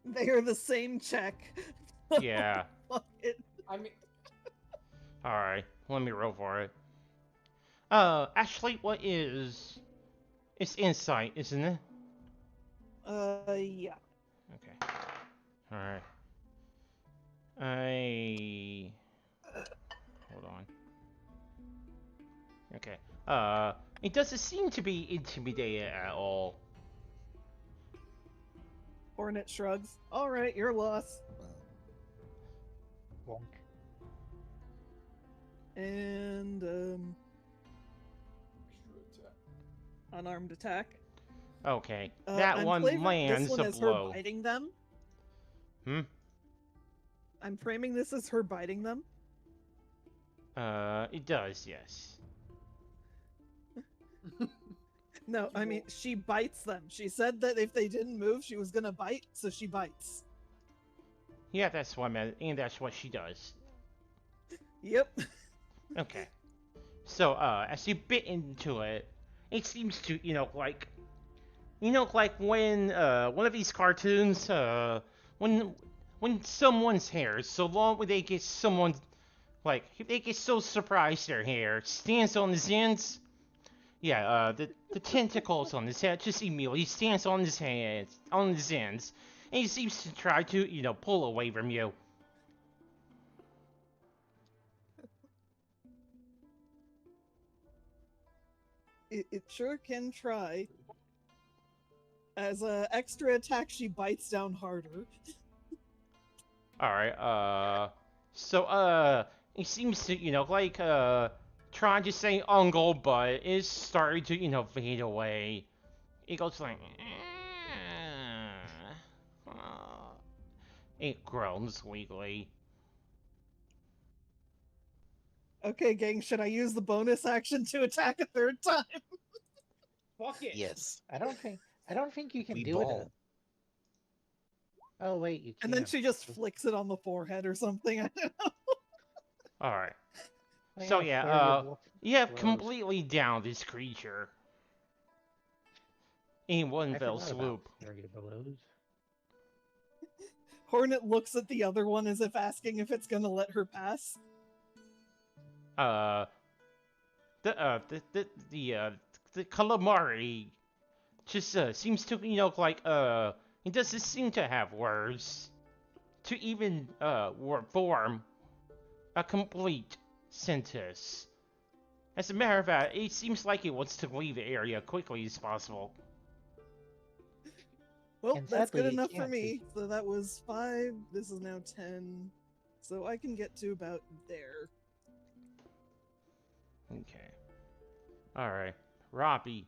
They are the same check. Yeah. Fuck it. I mean, Alright, let me roll for it. Actually, what is... It's insight, isn't it? Yeah. Okay. Alright. Hold on. Okay. It doesn't seem to be intimidated at all. Hornet shrugs. Alright, your loss. Wonk. And, unarmed attack. Okay. That I'm one flavor- lands this one a is blow. her biting them. Hmm? I'm framing this as her biting them. It does, yes. No, I mean, she bites them. She said that if they didn't move, she was gonna bite, so she bites. Yeah, that's what I meant, and that's what she does. Yep. Okay. So, as you bit into it, it seems to, like when, one of these cartoons, when someone's hair is so long, when they get someone, like, if they get so surprised their hair stands on his ends, yeah, the tentacles on his head just immediately stands on his ends, and he seems to try to, pull away from you. It sure can try. As a extra attack, she bites down harder. Alright, so, it seems to, trying to say uncle, but it's starting to, fade away. It goes like, it groans weakly. Okay, gang, should I use the bonus action to attack a third time? fuck it. Yes. I don't think you can We do it. ball. Oh wait, you can. And then she just flicks it on the forehead or something. I don't know. Alright. Oh, So, flurry yeah, of you have blows. completely downed this creature. In one I fell forgot about swoop. flurry of blows. Hornet looks at the other one as if asking if it's gonna let her pass. The calamari just, seems to, it doesn't seem to have words to even, form a complete sentence. As a matter of fact, it seems like it wants to leave the area quickly as possible. Well, And that's good sadly, it enough for can't me. So that was 5. This is now 10. So I can get to about there. Okay. Alright. Robbie.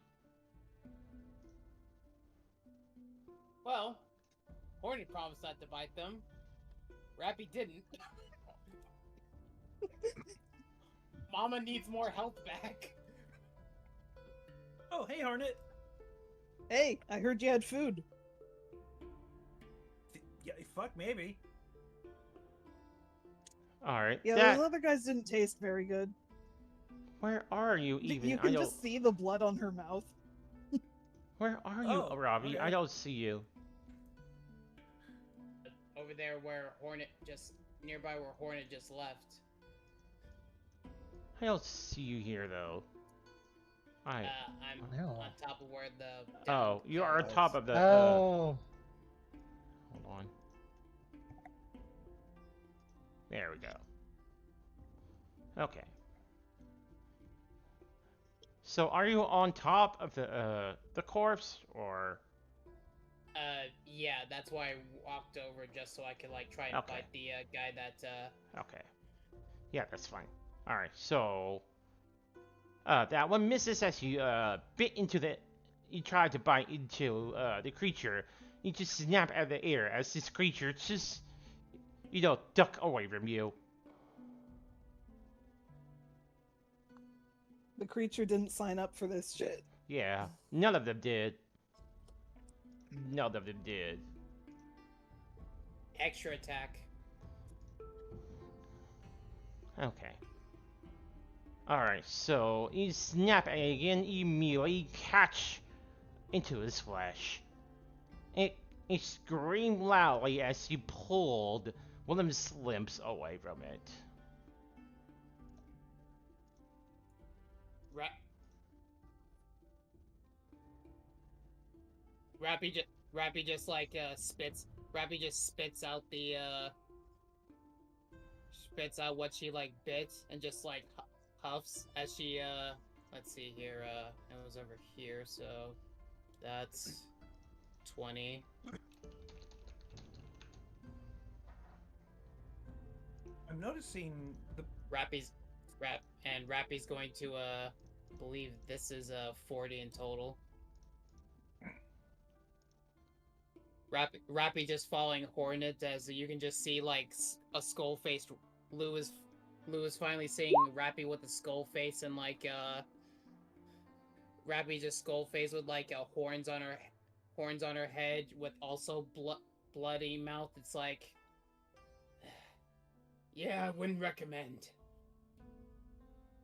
Well, Hornet promised not to bite them. Rappy didn't. Mama needs more health back. Oh, hey, Hornet. Hey, I heard you had food. Yeah, fuck, maybe. Alright. Yeah, those other guys didn't taste very good. Where are you even? You can just see the blood on her mouth. Where are you, Oh, Robbie? okay. I don't see you. over there where Hornet just nearby where Hornet just left. I don't see you here though. I'm No. on top of where the. Oh, you are on top of the. Oh. Hold on. There we go. Okay. So, are you on top of the corpse, or? Yeah, that's why I walked over just so I could like try and Okay. fight the guy that. Okay. Yeah, that's fine. All right. So, that one misses as you bit into the. You tried to bite into the creature. You just snap out of the air as this creature just, duck away from you. The creature didn't sign up for this shit. Yeah, none of them did. None of them did. Extra attack. Okay. Alright, so you snap again, immediately catch into his flesh. It screamed loudly as you pulled one of his limbs away from it. Rappy just like spits. Rappy just spits out the spits out what she like bit and just like huffs as she let's see here, it was over here, so that's 20. I'm noticing the Rappy's going to believe this is 40 in total. Rappy just following Hornet as you can just see like a skull faced Lou is finally seeing Rappy with a skull face and like Rappy just skull face with like horns on her head with also bloody mouth. It's like, yeah, I wouldn't recommend.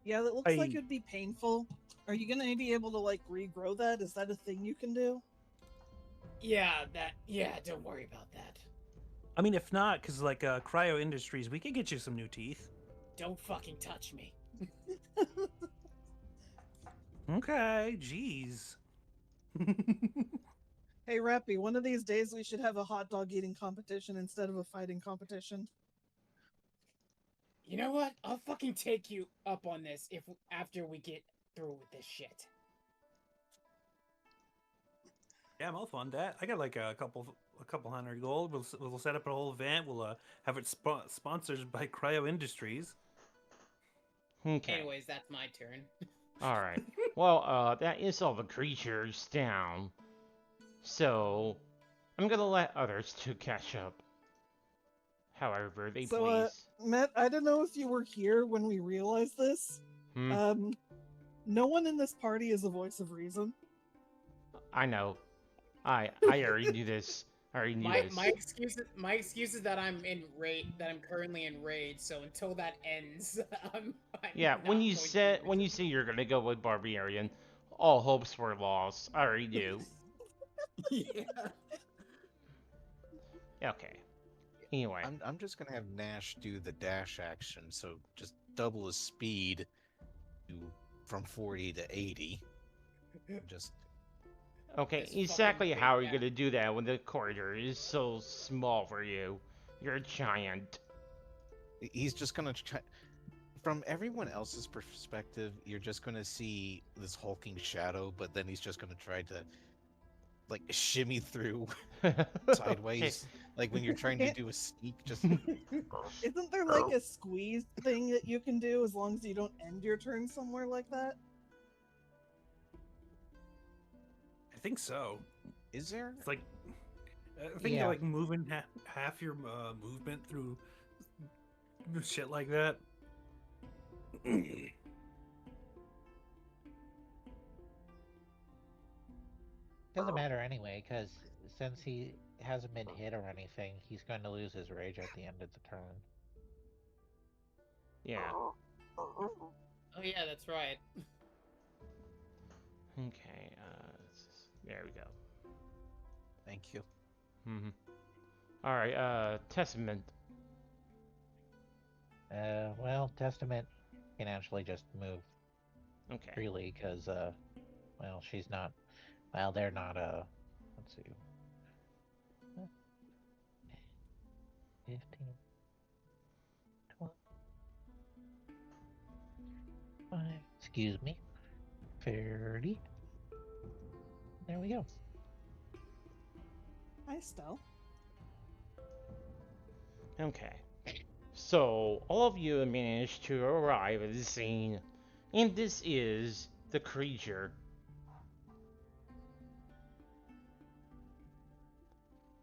Yeah, that looks like it'd be painful. Are you gonna be able to like regrow that? Is that a thing you can do? Yeah, don't worry about that. I mean, if not, because like Cryo Industries, we could get you some new teeth. Don't fucking touch me. Okay, jeez. Hey, Rappy, one of these days we should have a hot dog eating competition instead of a fighting competition. You know what? I'll fucking take you up on this after we get through with this shit. Yeah, I'm all fun that. I got like a couple hundred gold. We'll set up a whole event. We'll have it sponsored by Cryo Industries. Okay. Anyways, that's my turn. Alright. Well, that is all the creatures down. So, I'm gonna let others to catch up. However they please. Matt, I don't know if you were here when we realized this. No one in this party is a voice of reason. I know. I already knew this. I already knew this. My excuse is that I'm currently in raid. So until that ends, I'm yeah. When you say you're gonna go with Barbarian, all hopes were lost. I already knew. Yeah. Okay. Anyway. I'm just gonna have Nash do the dash action, so just double his speed from 40 to 80. Just. Okay, exactly how are you gonna do that when the corridor is so small for you? You're a giant. He's just gonna try. From everyone else's perspective, you're just gonna see this hulking shadow, but then he's just gonna try to, like, shimmy through sideways, like when you're trying to do a sneak. Just. Isn't there like a squeeze thing that you can do as long as you don't end your turn somewhere like that? I think so. Is there? It's like I think you're like moving half your movement through shit like that. Doesn't matter anyway, because since he hasn't been hit or anything, he's going to lose his rage at the end of the turn. Yeah. Oh yeah, that's right. Okay, there we go. Thank you. All right. Testament. Well, Testament can actually just move Okay. freely because, well, she's not. Well, they're not. Let's see. 15, 25. Excuse me. 30. There we go. Hi, Stell. Okay. So all of you have managed to arrive at the scene, and this is the creature.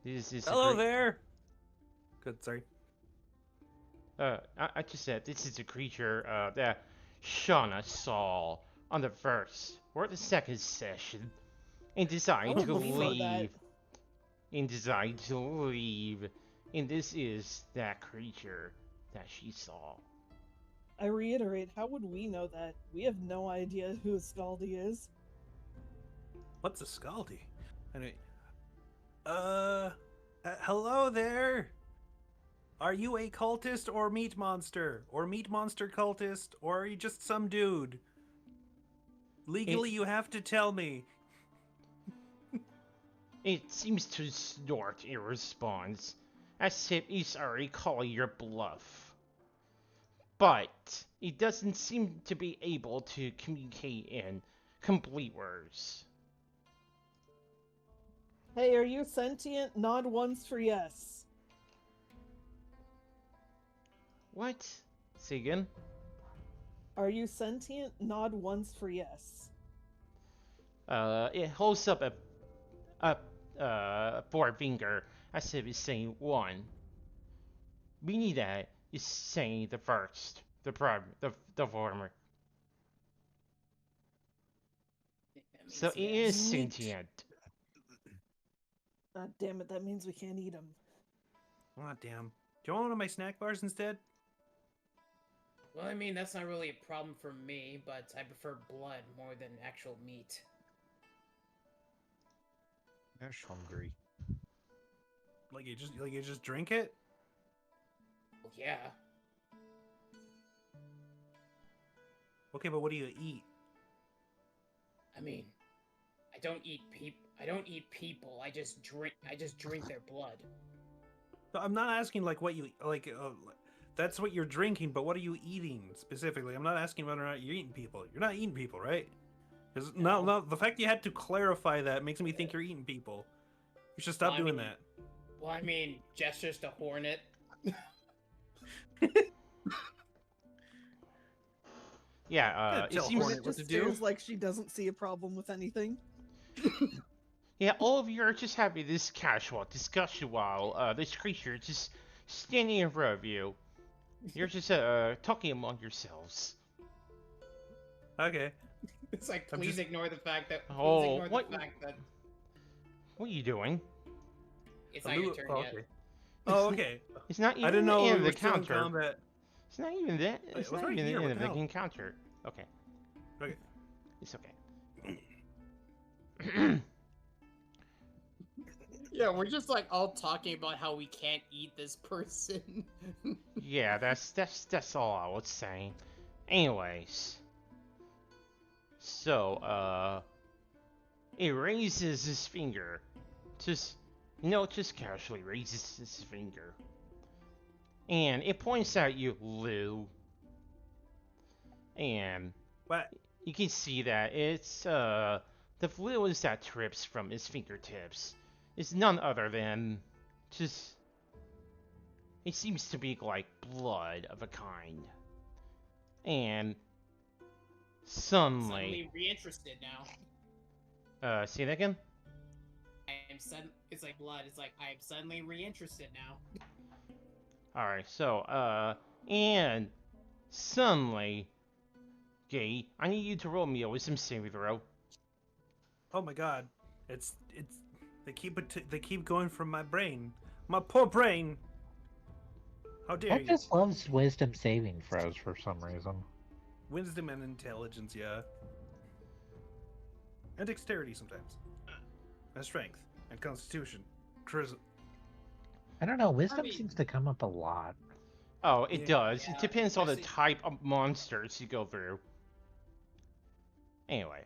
This is Hello there. Good, sorry. I just said this is a creature that Shauna saw on the first or the second session and decided Oh, to we know that. leave. And decided to leave. And this is that creature that she saw. I reiterate, how would we know that? We have no idea who Skaldi is. What's a Skaldi? Anyway, hello there. Are you a cultist or meat monster? Or meat monster cultist? Or are you just some dude? Legally, you have to tell me. It seems to snort in response, as if it's already calling your bluff. But it doesn't seem to be able to communicate in complete words. Hey, are you sentient? Nod once for yes. What? Say again? Are you sentient? Nod once for yes. It holds up a forefinger as if it's saying one. Meaning that it's saying the first, the former. That means So it yes. is sentient. God damn it, that means we can't eat him. Aw, damn. Do you want one of my snack bars instead? Well, I mean, that's not really a problem for me, but I prefer blood more than actual meat. Ash hungry. Like you just drink it? Well, yeah. Okay, but what do you eat? I mean, I don't eat people. I just drink their blood. No, I'm not asking like what you like. That's what you're drinking, but what are you eating specifically? I'm not asking whether or not you're eating people. You're not eating people, right? Because no, the fact you had to clarify that makes me think you're eating people. You should stop doing that. Well, I mean, gestures to Hornet. Yeah, Tell it seems. Hornet what Just to do. stares like she doesn't see a problem with anything. Yeah, all of you are just having this casual discussion while this creature is just standing in front of you. You're just talking among yourselves. Okay. It's like, I'm please just- ignore the fact that. Please Oh, ignore what- the fact that What are you doing? it's not your turn yet. Okay. Oh, okay. It's not even I didn't the know end we of were the still in counter. combat. It's not even that. Wait, It's it was not right even here, the what end of the the hell? encounter. Okay. Okay. It's okay. Yeah, we're just like all talking about how we can't eat this person. Yeah, that's all I was saying. Anyways. So, it raises his finger. Just casually raises his finger. And it points at you, Lou. And What? you can see that it's, the fluids that drips from his fingertips is none other than just, it seems to be like blood of a kind. And Suddenly reinterested now. say that again? It's like blood. It's like I am suddenly reinterested now. Alright, so, and suddenly, Gay, I need you to roll me a wisdom saving throw. Oh my god. It's they keep going from my brain. My poor brain. How dare I you? just loves wisdom saving throws for some reason. Wisdom and intelligence, yeah. And dexterity sometimes. And strength. And constitution. Charisma. I don't know. Wisdom mean- seems to come up a lot. Oh, it does. Yeah, It depends on the especially- type of monsters you go through. Anyway.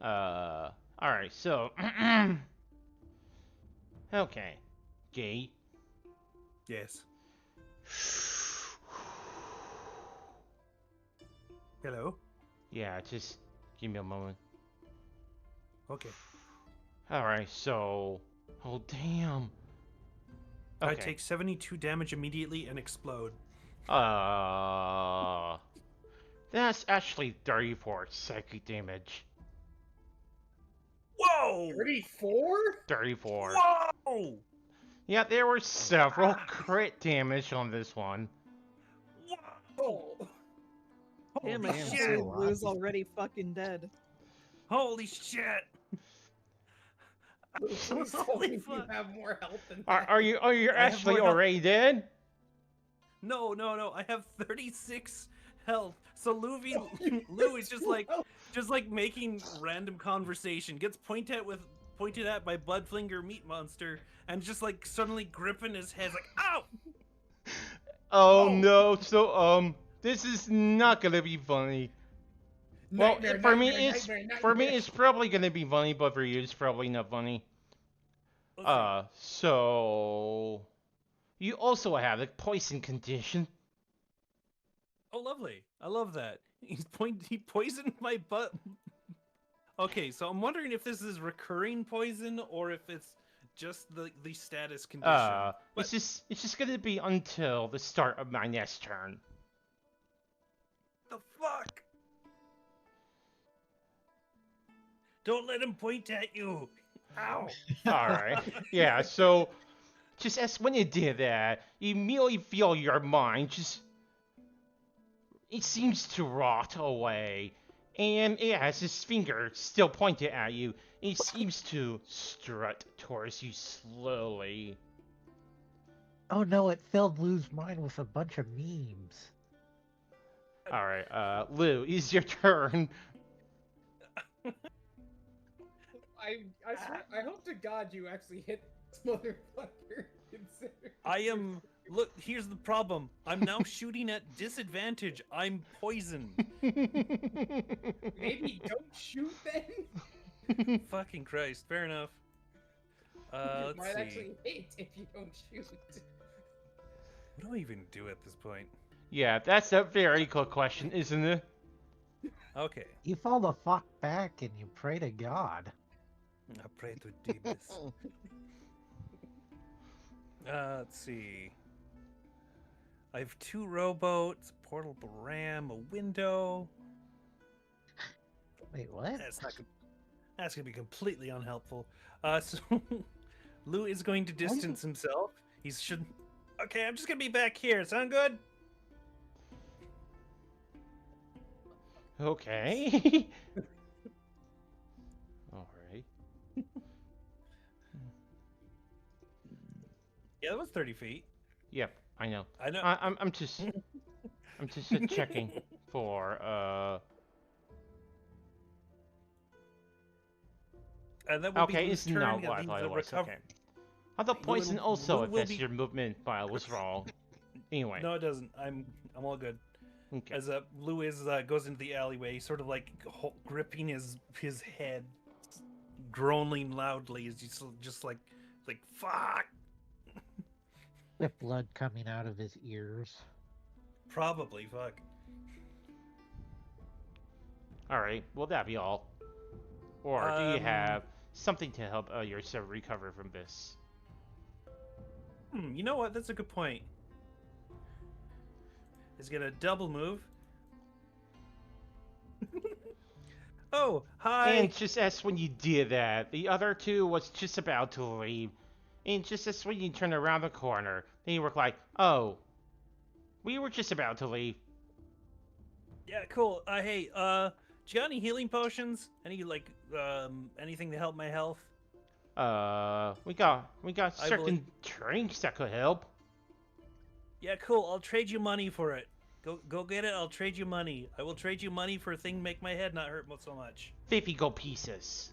Alright, so... okay. Gate. Yes. Hello. Yeah, just give me a moment. Okay. Alright, so... Oh, damn. I Okay. take 72 damage immediately and explode. That's actually 34 psychic damage. Whoa! 34? 34. Whoa! Yeah, there were several crit damage on this one. Oh. Damn, I Holy can't shit! believe a lot. Lou's already fucking dead. Holy shit! Please tell Holy me you fuck! have more health than Are, that. are you I have actually more health. already dead? No, I have 36 health. So You Lou is just like well, making random conversation. Gets pointed at by Budfinger Meat Monster, and just like suddenly gripping his head like, ow! Oh Oh. no, so this is not gonna be funny. Well, nightmare, for me nightmare, it's nightmare, for me nightmare. it's probably gonna be funny, but for you it's probably not funny. Okay. So you also have a poison condition. Oh, lovely. I love that. He poisoned my butt. Okay, so I'm wondering if this is recurring poison or if it's just the status condition. But- It's just gonna be until the start of my next turn. The fuck? Don't let him point at you. Ow. Alright. Yeah, so just as when you did that, you immediately feel your mind just it seems to rot away. And it has his finger still pointed at you. It seems to strut towards you slowly. Oh no, it filled Lou's mind with a bunch of memes. Alright, Lou, it's your turn. I hope to God you actually hit this motherfucker. Considering I am. Look, here's the problem. I'm now shooting at disadvantage. I'm poisoned. Maybe don't shoot then. Fucking Christ. Fair enough. You Let's might see. actually hit if you don't shoot. What do I even do at this point? Yeah, that's a very good question, isn't it? Okay. You fall the fuck back and you pray to God. I pray to Demas. Let's see. I have 2 rowboats, a portable ram, a window. Wait, what? That's gonna be completely unhelpful. So Lou is going to distance himself. He should. Okay, I'm just gonna be back here. Sound good? Okay. Alright. Yeah, that was 30 feet. Yep, I know. I know. I'm just checking for And that would okay, be it's Lou's turn. not That what I means thought the it was. recover- Okay. I thought Lou poison will- also Lou will affects be- your movement, but I was wrong. Anyway. No, it doesn't. I'm all good. Okay. As Lou is goes into the alleyway, sort of like gripping his head, groaning loudly as he's just like fuck. With blood coming out of his ears. Probably fuck. Alright, will that be all? Or do you Um, have something to help yourself recover from this? You know what? That's a good point. He's gonna double move. Oh, hi. And just as when you did that, the other two was just about to leave. And just as when you turn around the corner, they were like, oh, we were just about to leave. Yeah, cool. Hey, do you got any healing potions? Any anything to help my health? We got I certain drinks that could help. Yeah, cool. I'll trade you money for it. Go get it. I'll trade you money. I will trade you money for a thing to make my head not hurt so much. 50 gold pieces.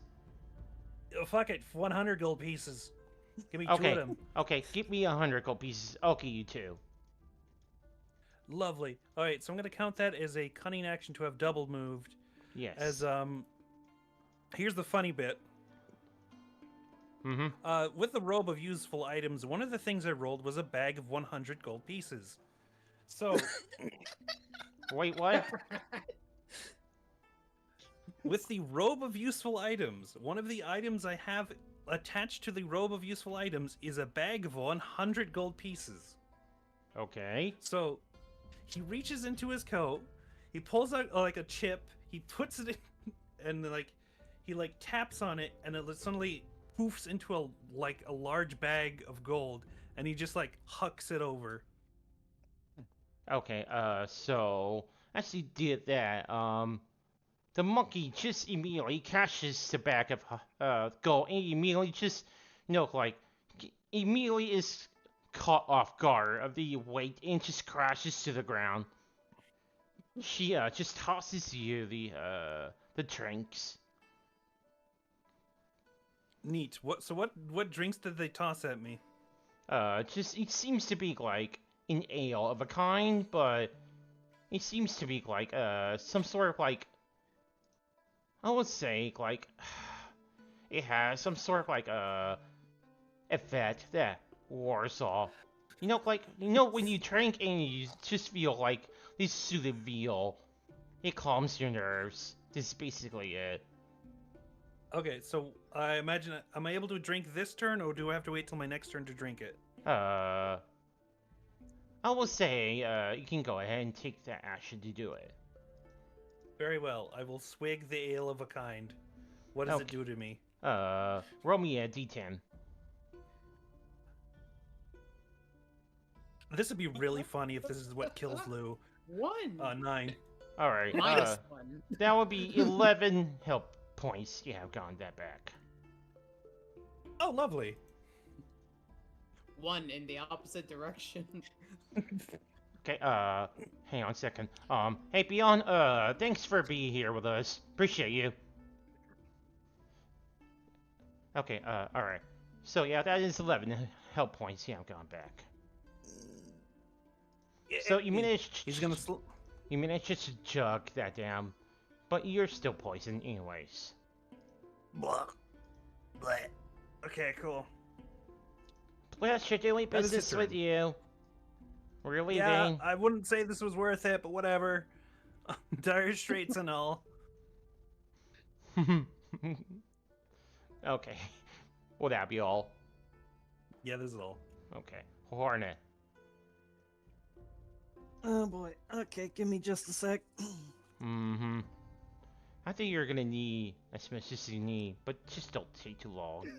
Oh, fuck it. 100 gold pieces. Give me two Okay, of them. okay, give me 100 gold pieces. Okay, you too. Lovely. All right, so I'm gonna count that as a cunning action to have double moved. Yes. As here's the funny bit. Mm-hmm. With the robe of useful items, one of the things I rolled was a bag of 100 gold pieces. So, Wait, what? with the robe of useful items, one of the items I have attached to the robe of useful items is a bag of 100 gold pieces. Okay. So, he reaches into his coat, he pulls out like a chip, he puts it in, and like he like taps on it, and it suddenly poofs into a large bag of gold, and he just like hucks it over. Okay, so as he did that, the monkey just immediately catches the bag of gold and immediately just, immediately is caught off guard of the weight and just crashes to the ground. She just tosses you the drinks. Neat. What drinks did they toss at me? Just it seems to be like an ale of a kind, but it seems to be like some sort of like, I would say like it has some sort of like effect that wears off. When you drink and you just feel like this soothing feel, it calms your nerves. This is basically it. Okay, so I imagine, am I able to drink this turn, or do I have to wait till my next turn to drink it? I will say you can go ahead and take that action to do it. Very well. I will swig the ale of a kind. What does it do to me? Roll me a d10. This would be really funny if this is what kills Lou. 1. 9. All right. -1. That would be 11 health points. You have gotten that back. Oh, lovely. 1 in the opposite direction. Okay, hang on a second. Hey, Beyond, thanks for being here with us. Appreciate you. Okay, alright. So, yeah, that is 11 health points. Yeah, I've gone back. So, you managed... He's gonna... You managed to jug that down, but you're still poisoned anyways. Blah. Blah. Okay, cool. Pleasure doing That is business his with turn. you. We're leaving. Yeah, I wouldn't say this was worth it, but whatever. Dire straits and all. Okay. Will that be all? Yeah, this is all. Okay. Hornet. Oh boy. Okay, give me just a sec. Mm-hmm. I think you're gonna need as much as you need, but just don't take too long.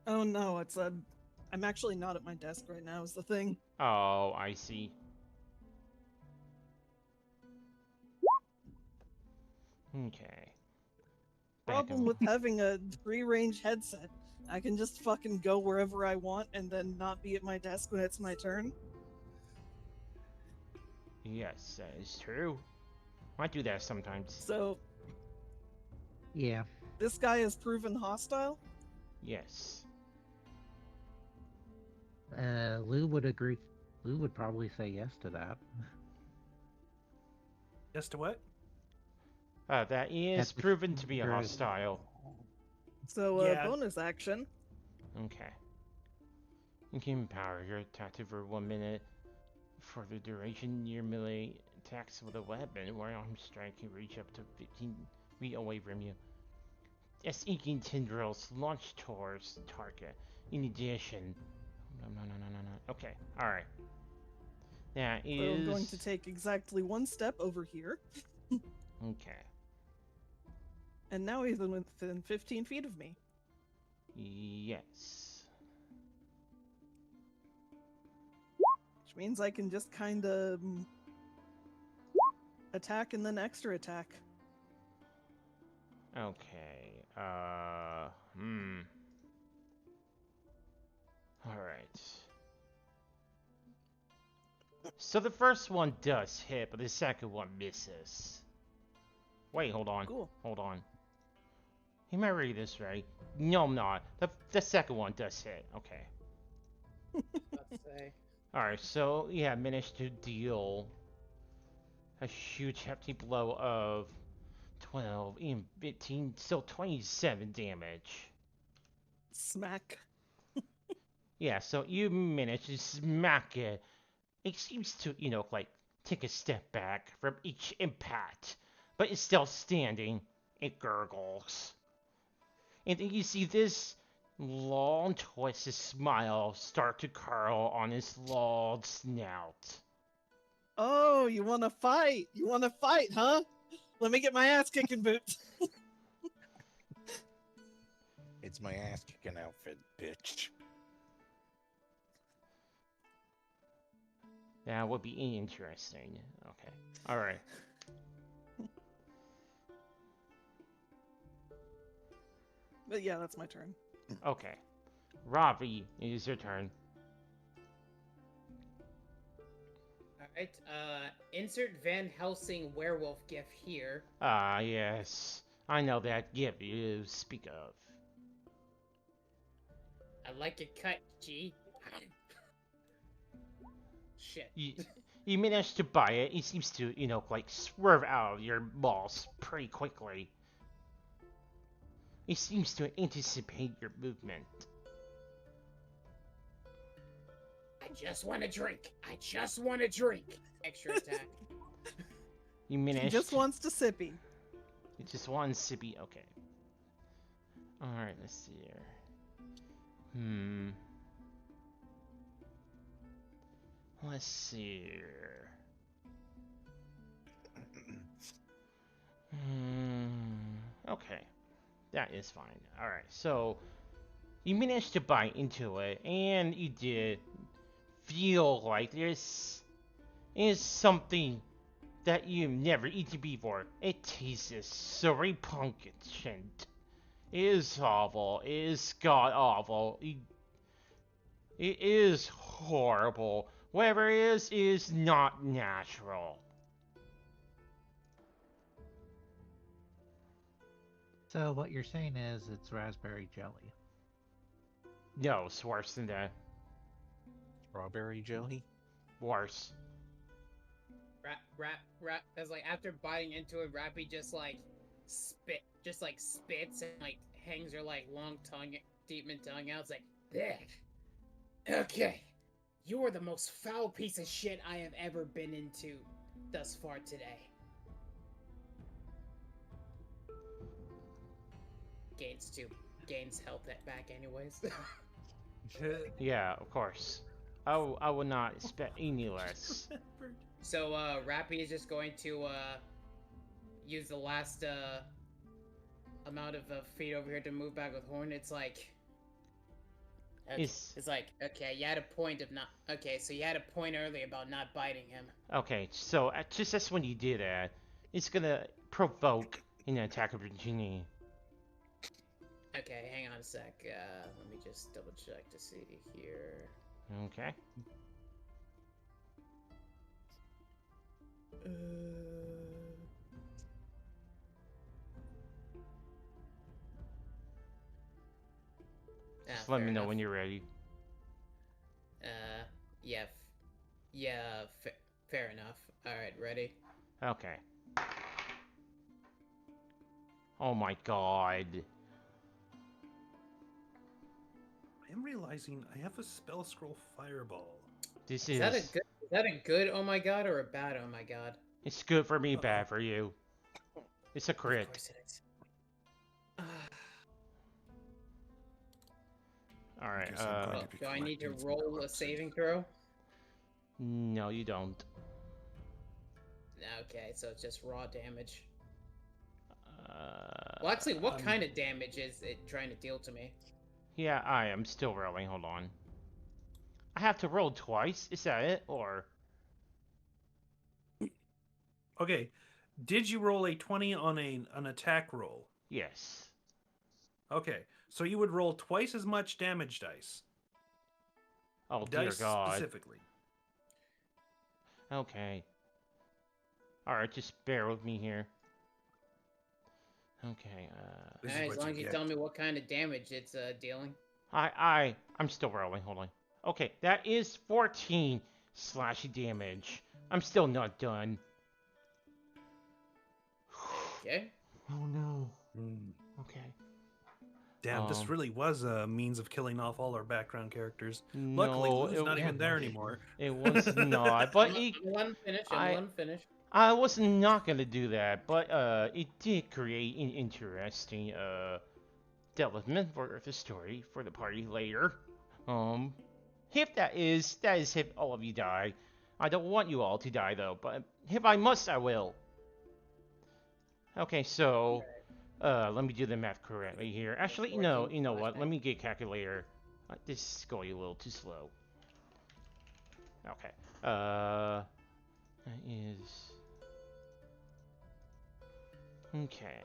Oh no, it's I'm actually not at my desk right now, is the thing. Oh, I see. Okay. Problem with having a free-range headset. I can just fucking go wherever I want and then not be at my desk when it's my turn. Yes, that is true. I do that sometimes. So, Yeah. this guy is proven hostile? Yes. Lou would agree. Lou would probably say yes to that. Yes to what? That is That's proven to be a very- hostile. So, Yeah. bonus action. Okay. You can empower your attack for 1 minute. For the duration, your melee attacks with a weapon or arm strike can reach up to 15 feet away from you. As inking tendrils launch towards the target. In addition... No. Okay, alright. That is... So I'm going to take exactly one step over here. Okay. And now he's within 15 feet of me. Yes. Which means I can just kind of attack and then extra attack. Okay, Alright. So the first one does hit, but the second one misses. Wait, hold on. Cool. Hold on. Am I reading this right? No, I'm not. The second one does hit. Okay. Let's say. Alright, so yeah, managed to deal a huge hefty blow of 12, even 15, still 27 damage. Smack. Yeah, so you managed to smack it. It seems to, like take a step back from each impact, but it's still standing. It gurgles. And then you see this long, twisted smile start to curl on his long snout. Oh, you want to fight? You want to fight, huh? Let me get my ass kicking boots. It's my ass kicking outfit, bitch. That would be interesting. Okay. Alright. But yeah, that's my turn. Okay. Robbie, it is your turn. Alright, insert Van Helsing werewolf gif here. Ah, yes. I know that gift you speak of. I like your cut, G. Shit. You managed to buy it. He seems to, like swerve out of your balls pretty quickly. He seems to anticipate your movement. I just want to drink. I just want to drink. Extra attack. You managed. He just wants to sippy. You just want sippy. Okay. Alright, let's see here. Let's see here. Okay. That is fine. Alright, so you managed to bite into it, and you did feel like there's is something that you've never eaten before. It tastes so repugnant. It is awful. It is god awful. It is horrible. Whatever it is not natural. So what you're saying is it's raspberry jelly. No, it's worse than that. Strawberry jelly? Worse. Rap. That's like after biting into it, Rappy just like spits and like hangs her like long tongue, demon tongue out. It's like, bleh. Okay, you are the most foul piece of shit I have ever been into thus far today. Gains health back anyways. Yeah, of course. I would not expect any less. So Rappy is just going to use the last amount of feet over here to move back with Horn. It's like it's like, okay, you had a point of not okay, so you had a point earlier about not biting him. Okay, so just as when you did that, it's gonna provoke an attack opportunity. Okay, hang on a sec. Let me just double check to see here. Okay. Just let me know when you're ready. Fair enough. Alright, ready? Okay. Oh my god. I am realizing I have a spell scroll fireball. This Is that a good oh my god or a bad oh my god? It's good for me, bad for you. It's a crit. Of course it is. Alright, Do I need to roll a saving throw? no, you don't. Okay, so it's just raw damage. Uh, Well, actually, what kind of damage is it trying to deal to me? Yeah, I am still rolling. Hold on. I have to roll twice? Is that it? Or... Okay, did you roll a 20 on an attack roll? Yes. Okay, so you would roll twice as much damage dice. Oh, dear Dice God. specifically. Okay. Alright, just bear with me here. Okay. This is Alright, what as long you as you get. tell me what kind of damage it's dealing. I'm still rolling. Hold on. Okay, that is 14 slashing damage. I'm still not done. Okay. Oh no. Mm. Okay. Damn, this Um, really was a means of killing off all our background characters. Luckily, No, Lou's not Yeah, even there no shit. anymore. it was not. I'm But gonna let him finish. I'm gonna let him finish. I was not gonna do that. But it did create an interesting development for the story for the party later. Um, if that is if all of you die. I don't want you all to die though. But if I must, I will. Okay, so let me do the math correctly here. Actually, no, 14 you know what? Let slashing. me get calculator. This is going a little too slow. Okay. That is okay.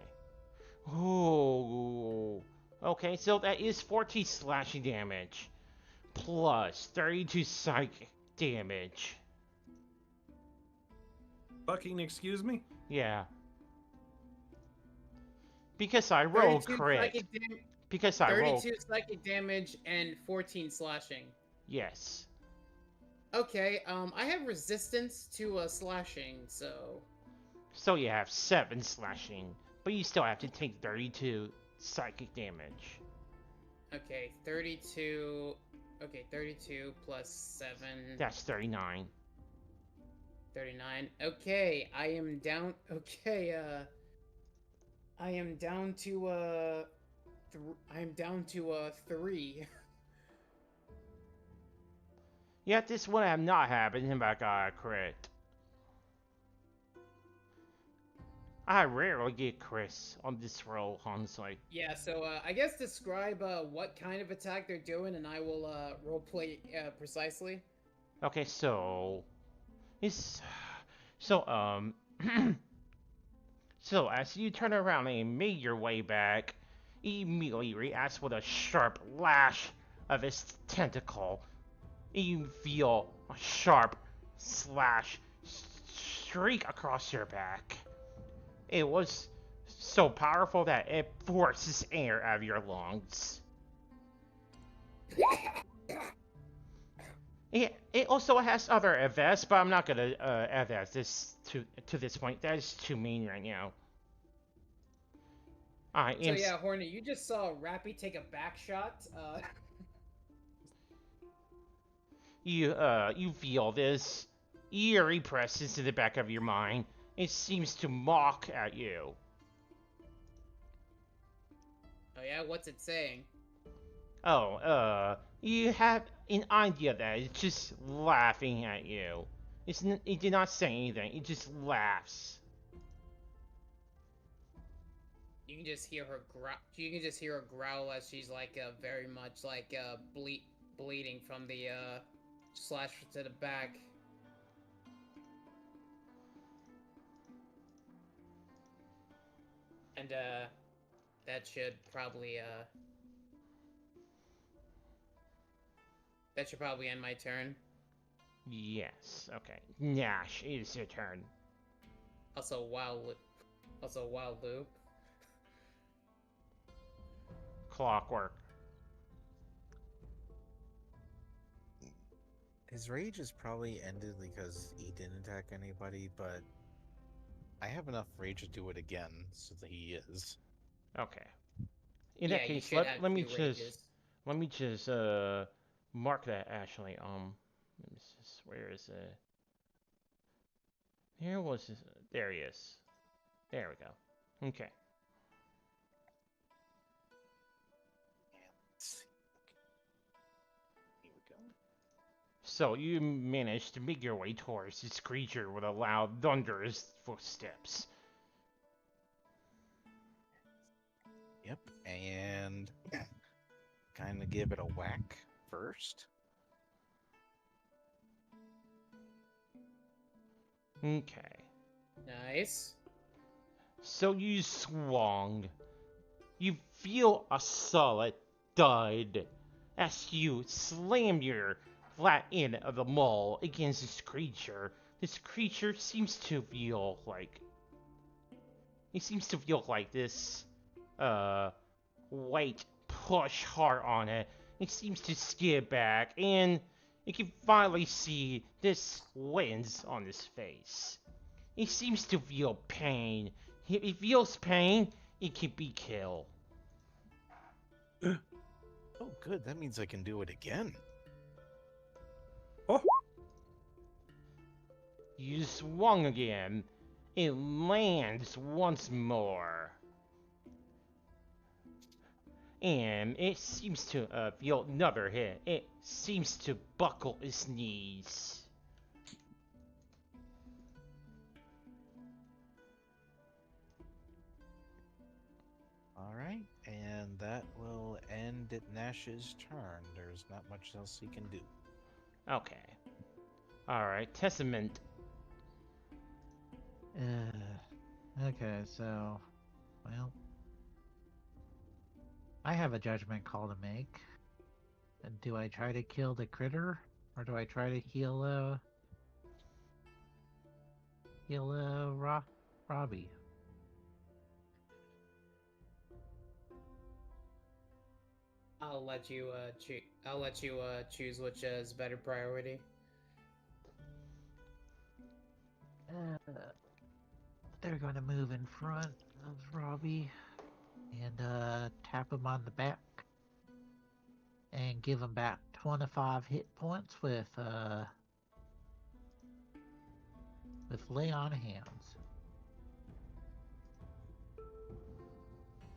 Oh. Okay, so that is 14 slashing damage plus 32 psychic damage. Fucking excuse me? Yeah. Because I rolled 32 crit. psychic damage. Because I rolled. 32 psychic damage and 14 slashing. Yes. Okay, I have resistance to slashing, so So you have 7 slashing, but you still have to take 32 psychic damage. okay, 32. Okay, 32 plus 7. That's 39. 39. Okay, I am down. Okay, I am down to I'm down to 3. Yeah, this would have not happened if I got a crit. I rarely get crits on this roll, honestly. Yeah, so I guess describe what kind of attack they're doing, and I will roleplay precisely. Okay, so it's so so as you turn around and make your way back, he immediately reacts with a sharp lash of his tentacle. You feel a sharp slash streak across your back. It was so powerful that it forces air out of your lungs. It also has other effects, but I'm not gonna add that this to this point. That is too mean right now. I So am. yeah, Horny, you just saw Rappy take a back shot. You feel this eerie presence in the back of your mind. It seems to mock at you. Oh yeah, what's it saying? Oh, you have an idea that it's just laughing at you. It did not say anything. It just laughs. You can just hear her growl. You can just hear her growl as she's like very much like bleeding from the slash to the back. And that should probably end my turn. Yes. Okay. Nash, it is your turn. Also, wild loop. Clockwork. His rage is probably ended because he didn't attack anybody, but I have enough rage to do it again, so that he is. Okay. In Yeah, that you case, should have let me two just rages. mark that actually. Let me just, where is it? Here was his, there he is. There we go. Okay. Here we go. So you managed to make your way towards this creature with a loud, thunderous footsteps. Yep, and kind of give it a whack first. Okay. Nice. So you swung. You feel a solid thud as you slam your flat end of the maul against this creature. This creature seems to feel like It seems to feel like this, weight push hard on it. It seems to skid back, and you can finally see this lens on his face. It seems to feel pain. If it feels pain, it can be killed. Oh, good. That means I can do it again. Oh, You swung again. It lands once more. And it seems to feel another hit. It seems to buckle his knees. All right, and that will end Nash's turn. There's not much else he can do. Okay. Alright, Testament. Okay, so, well, I have a judgment call to make. Do I try to kill the critter, or do I try to heal Robbie? I'll let you choose which is better priority. They're going to move in front of Robbie and tap him on the back and give him back 25 hit points with lay on hands.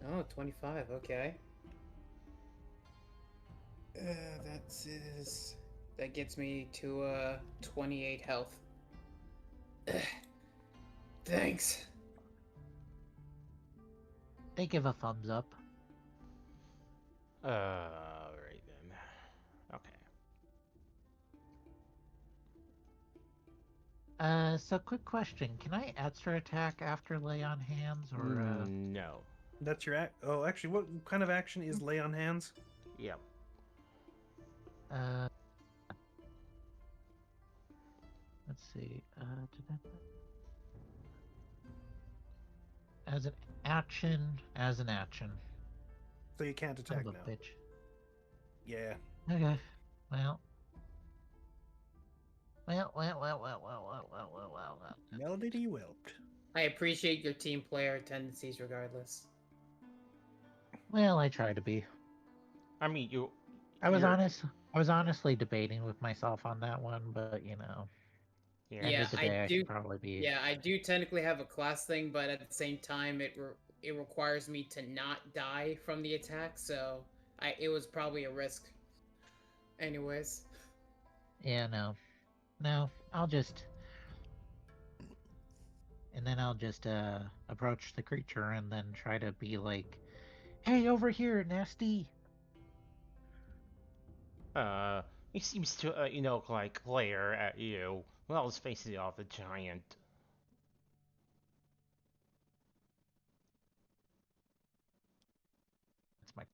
Oh, 25, okay. That gets me to 28 health. Thanks. They give a thumbs up. Alright then. Okay. So quick question. Can I extra attack after lay on hands or No. that's your act. Oh, actually, what kind of action is lay on hands? Yep. let's see. As an action. So you can't Son attack of now. a bitch. Yeah. Okay. Well. Melody whelped. I appreciate your team player tendencies regardless. Well, I try to be. I mean, I was you're- honestly debating with myself on that one, but you know, Yeah. end Yeah, of the day, I should probably be. Yeah, I do technically have a class thing, but at the same time, it requires me to not die from the attack, so it was probably a risk. Anyways. Yeah, no, I'll just approach the creature and then try to be like, "Hey, over here, nasty." He seems to, like, glare at you while he's facing off the giant. That's my.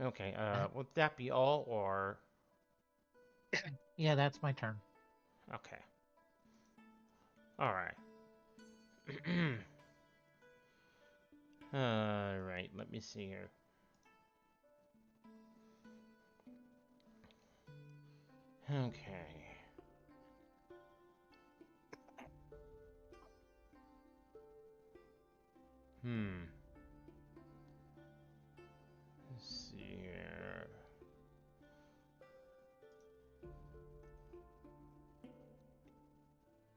Okay, would that be all, or? Yeah, that's my turn. Okay. Alright. Alright, let me see here. Okay. Let's see here.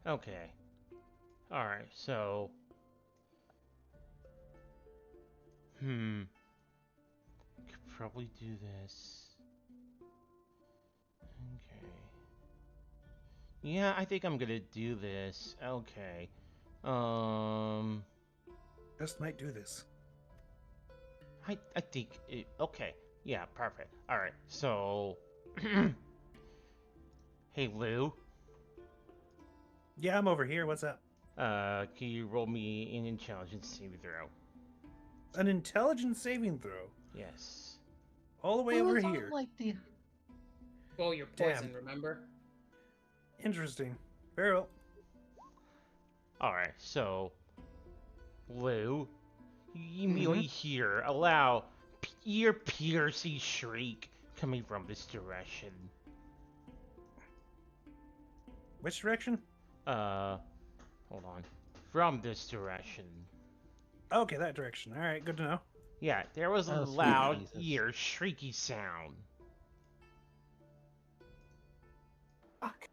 Okay. Alright, so... Could probably do this. Okay. Yeah, I think I'm gonna do this. Okay. Just might do this. I think it, okay. Yeah, perfect. Alright, so... Hey, Lou. Yeah, I'm over here. What's up? Can you roll me an intelligence saving throw? An intelligence saving throw. Yes. All the way Well, over it's not here. like the Well, you're Damn. poisoned, remember? Interesting. Very well. Alright, so. Lou, you immediately hear a loud, ear-piercing shriek coming from this direction. Which direction? Hold on. From this direction. Okay, that direction. All right, good to know. Yeah, there was a Oh, sweet loud Jesus. ear shrieky sound. Fuck.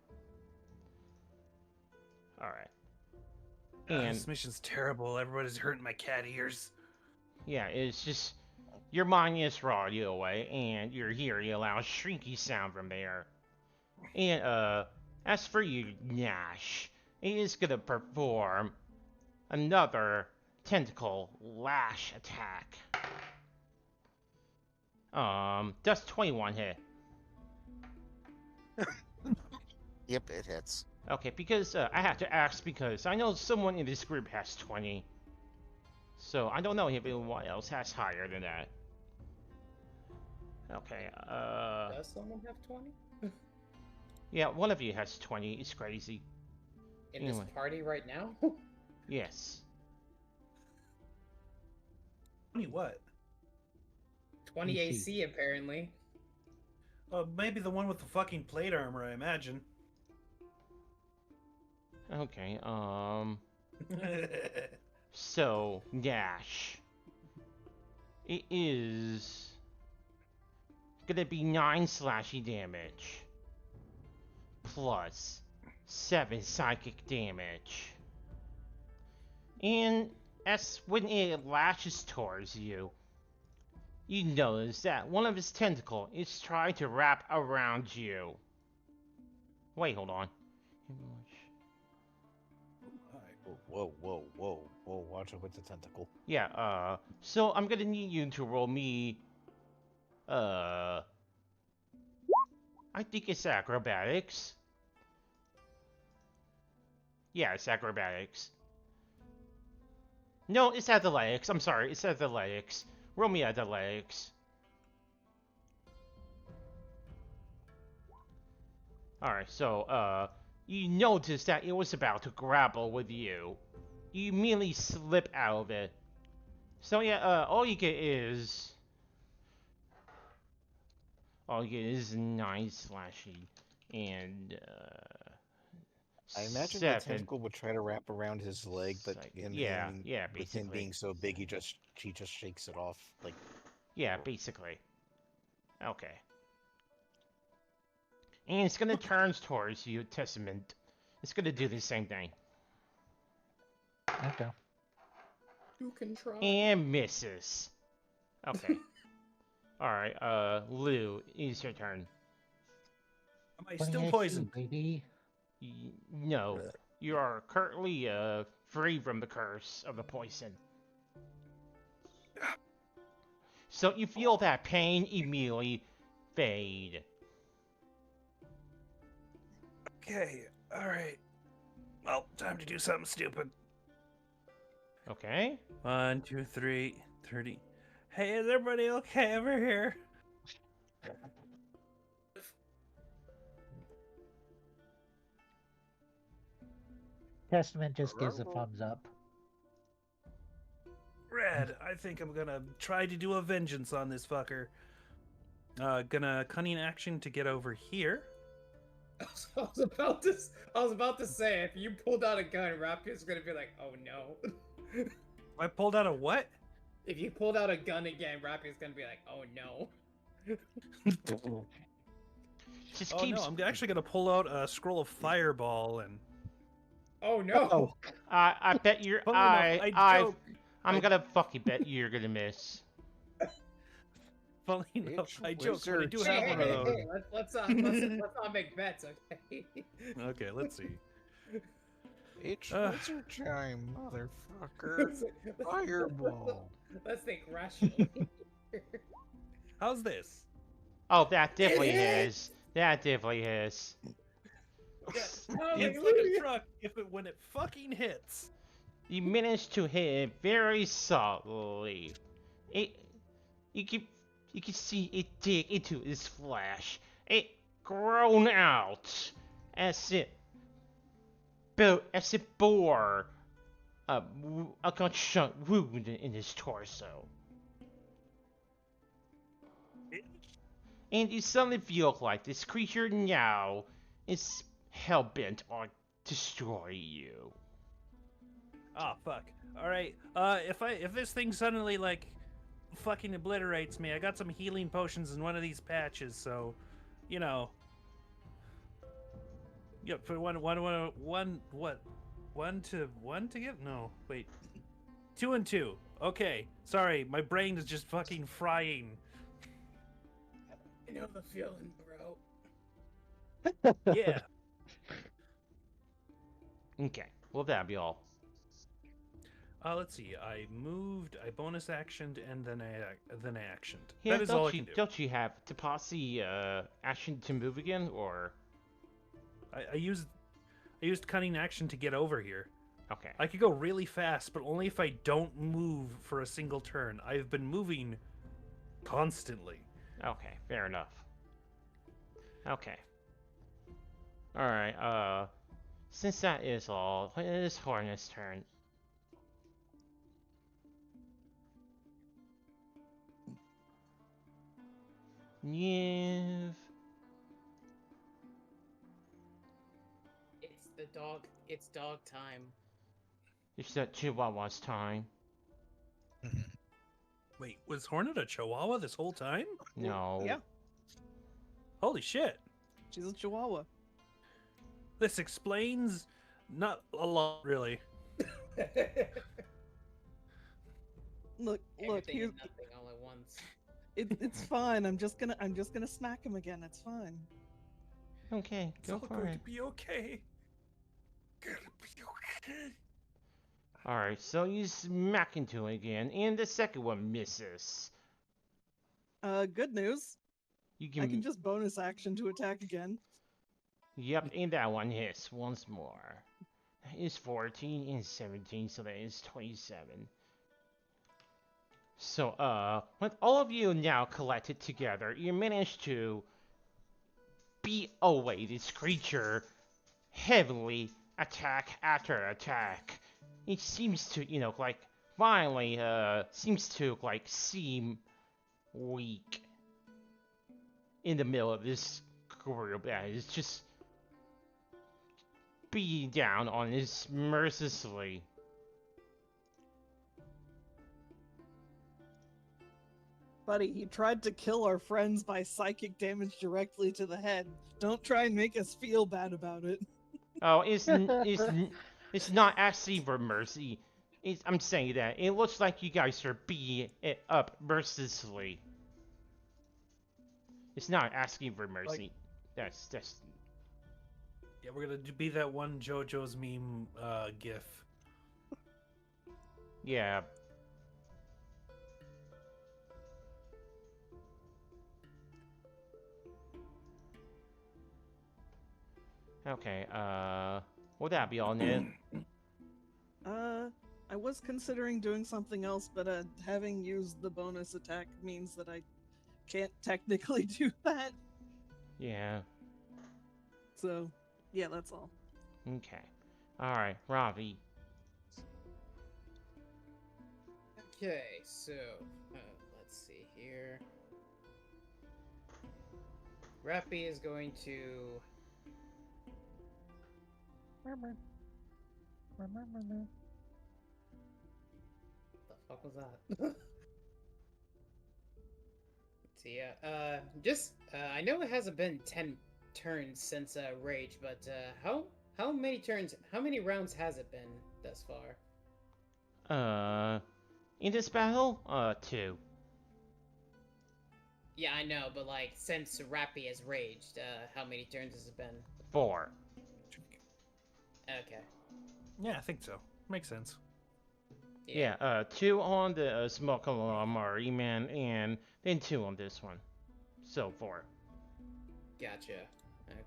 Alright. And And this mission's terrible. Everybody's hurting my cat ears. yeah, it's just your mind is radio away, and you're hearing a loud shrieky sound from there. And as for you, Nash, it is gonna perform another tentacle lash attack. Does 21 hit? Yep, it hits. Okay, because I have to ask because I know someone in this group has 20. So I don't know if anyone else has higher than that. Okay, Does someone have 20? yeah, one of you has 20. It's crazy. In Anyway. this party right now? Yes. 20 what? 20 AC. AC, apparently. Maybe the one with the fucking plate armor, I imagine. Okay, so, Dash. It is gonna be 9 slashy damage. Plus 7 psychic damage. And as when it lashes towards you, you notice that one of its tentacles is trying to wrap around you. Wait, hold on. Whoa, whoa, whoa, whoa! Watch out with the tentacle. Yeah, so I'm gonna need you to roll me, I think it's acrobatics. Yeah, it's acrobatics. No, it's athletics. I'm sorry, it's athletics. Roll me athletics. Alright, so, you notice that it was about to grapple with you. You immediately slip out of it. So yeah, all you get is 9 slashy and I imagine 7. the tentacle would try to wrap around his leg, but Psychic. in Yeah, him, yeah, with him basically. being so big, he just shakes it off. Like, Yeah, basically. Okay. And it's gonna turn towards you, Testament. It's gonna do the same thing. Okay. You can try. And misses. Okay. Alright, Lou, it's your turn. Am I 20 still AC, poisoned? baby. No. You are currently, free from the curse of the poison. So you feel that pain immediately fade. Okay, alright. Well, time to do something stupid. Okay? 1, 2, 3, 30. Hey, is everybody okay over here? Testament just gives a thumbs up. Red, I think I'm gonna try to do a vengeance on this fucker. Gonna cunning action to get over here. I was about to say, if you pulled out a gun, Rapier's gonna be like, oh no. I pulled out a what? If you pulled out a gun again, Rapier's gonna be like, oh no. Just Oh keeps. no, I'm actually gonna pull out a scroll of fireball and. Oh no. Oh, I bet you're. Funny enough, I joke. I'm gonna fucking bet you're gonna miss. Funny enough, Bitch, I joke, but I wizard. do Hey, have hey, one of hey, those. hey, let's not make bets, okay? Okay, let's see. it's Ugh. wizard time, motherfucker! Fireball. Let's think rationally. How's this? Oh, that definitely is. That definitely is. Yeah, Oh, it's my like God. a truck when it fucking hits. You managed to hit it very subtly. It you can you can see it dig into his flesh. It grown out as it bore a gunshot wound in his torso. And you suddenly feel like this creature now is hell-bent on destroy you. Oh fuck. All right. If this thing suddenly like fucking obliterates me, I got some healing potions in one of these patches, so you know. Yep. For one to get? No, wait. 2 and 2. Okay. Sorry, my brain is just fucking frying. I know the feeling, bro. Yeah. Okay, well that'll be all. Let's see. I moved, I bonus actioned, and then I actioned. Yeah, That is all I can do. don't you have to posse action to move again, or? I used cunning action to get over here. Okay. I could go really fast, but only if I don't move for a single turn. I've been moving constantly. Okay, fair enough. Okay. Alright, since that is all, it is Hornet's turn. Niv. It's dog time. It's that Chihuahua's time. Wait, was Hornet a Chihuahua this whole time? No. Yeah, Holy shit. she's a chihuahua. This explains not a lot, really. Look, Everything here, and nothing all at once. it's fine. I'm just gonna smack him again. It's fine. Okay, It's go all for going it. to be okay. Gonna be okay. Alright, so you smack into it again, and the second one misses. Good news. You I can just bonus action to attack again. Yep, and that one hits once more. That is 14 and 17, so that is 27. So, with all of you now collected together, you manage to beat away this creature heavily, attack after attack. It seems to, like, finally, seems to, like, seem weak in the middle of this group. Yeah, it's just beating down on us mercilessly. Buddy, he tried to kill our friends by psychic damage directly to the head. Don't try and make us feel bad about it. Oh, it's not asking for mercy. I'm saying that. It looks like you guys are beating it up mercilessly. It's not asking for mercy. That's Yeah, we're gonna be that one JoJo's meme gif. yeah. Okay, would that be all, Ned? I was considering doing something else, but having used the bonus attack means that I can't technically do that. Yeah. So, yeah, that's all. Okay. Alright, Ravi. Okay, so let's see here. Rappy is going to. The fuck was that? Let's see, I know it hasn't been 10 turns since Rage, but how many rounds has it been thus far? In this battle, 2. Yeah, I know, but like since Rappy has raged, how many turns has it been? 4. Okay. Yeah, I think so. Makes sense. Yeah, 2 on the smoke alarm or E-Man, and then 2 on this one. So 4. Gotcha.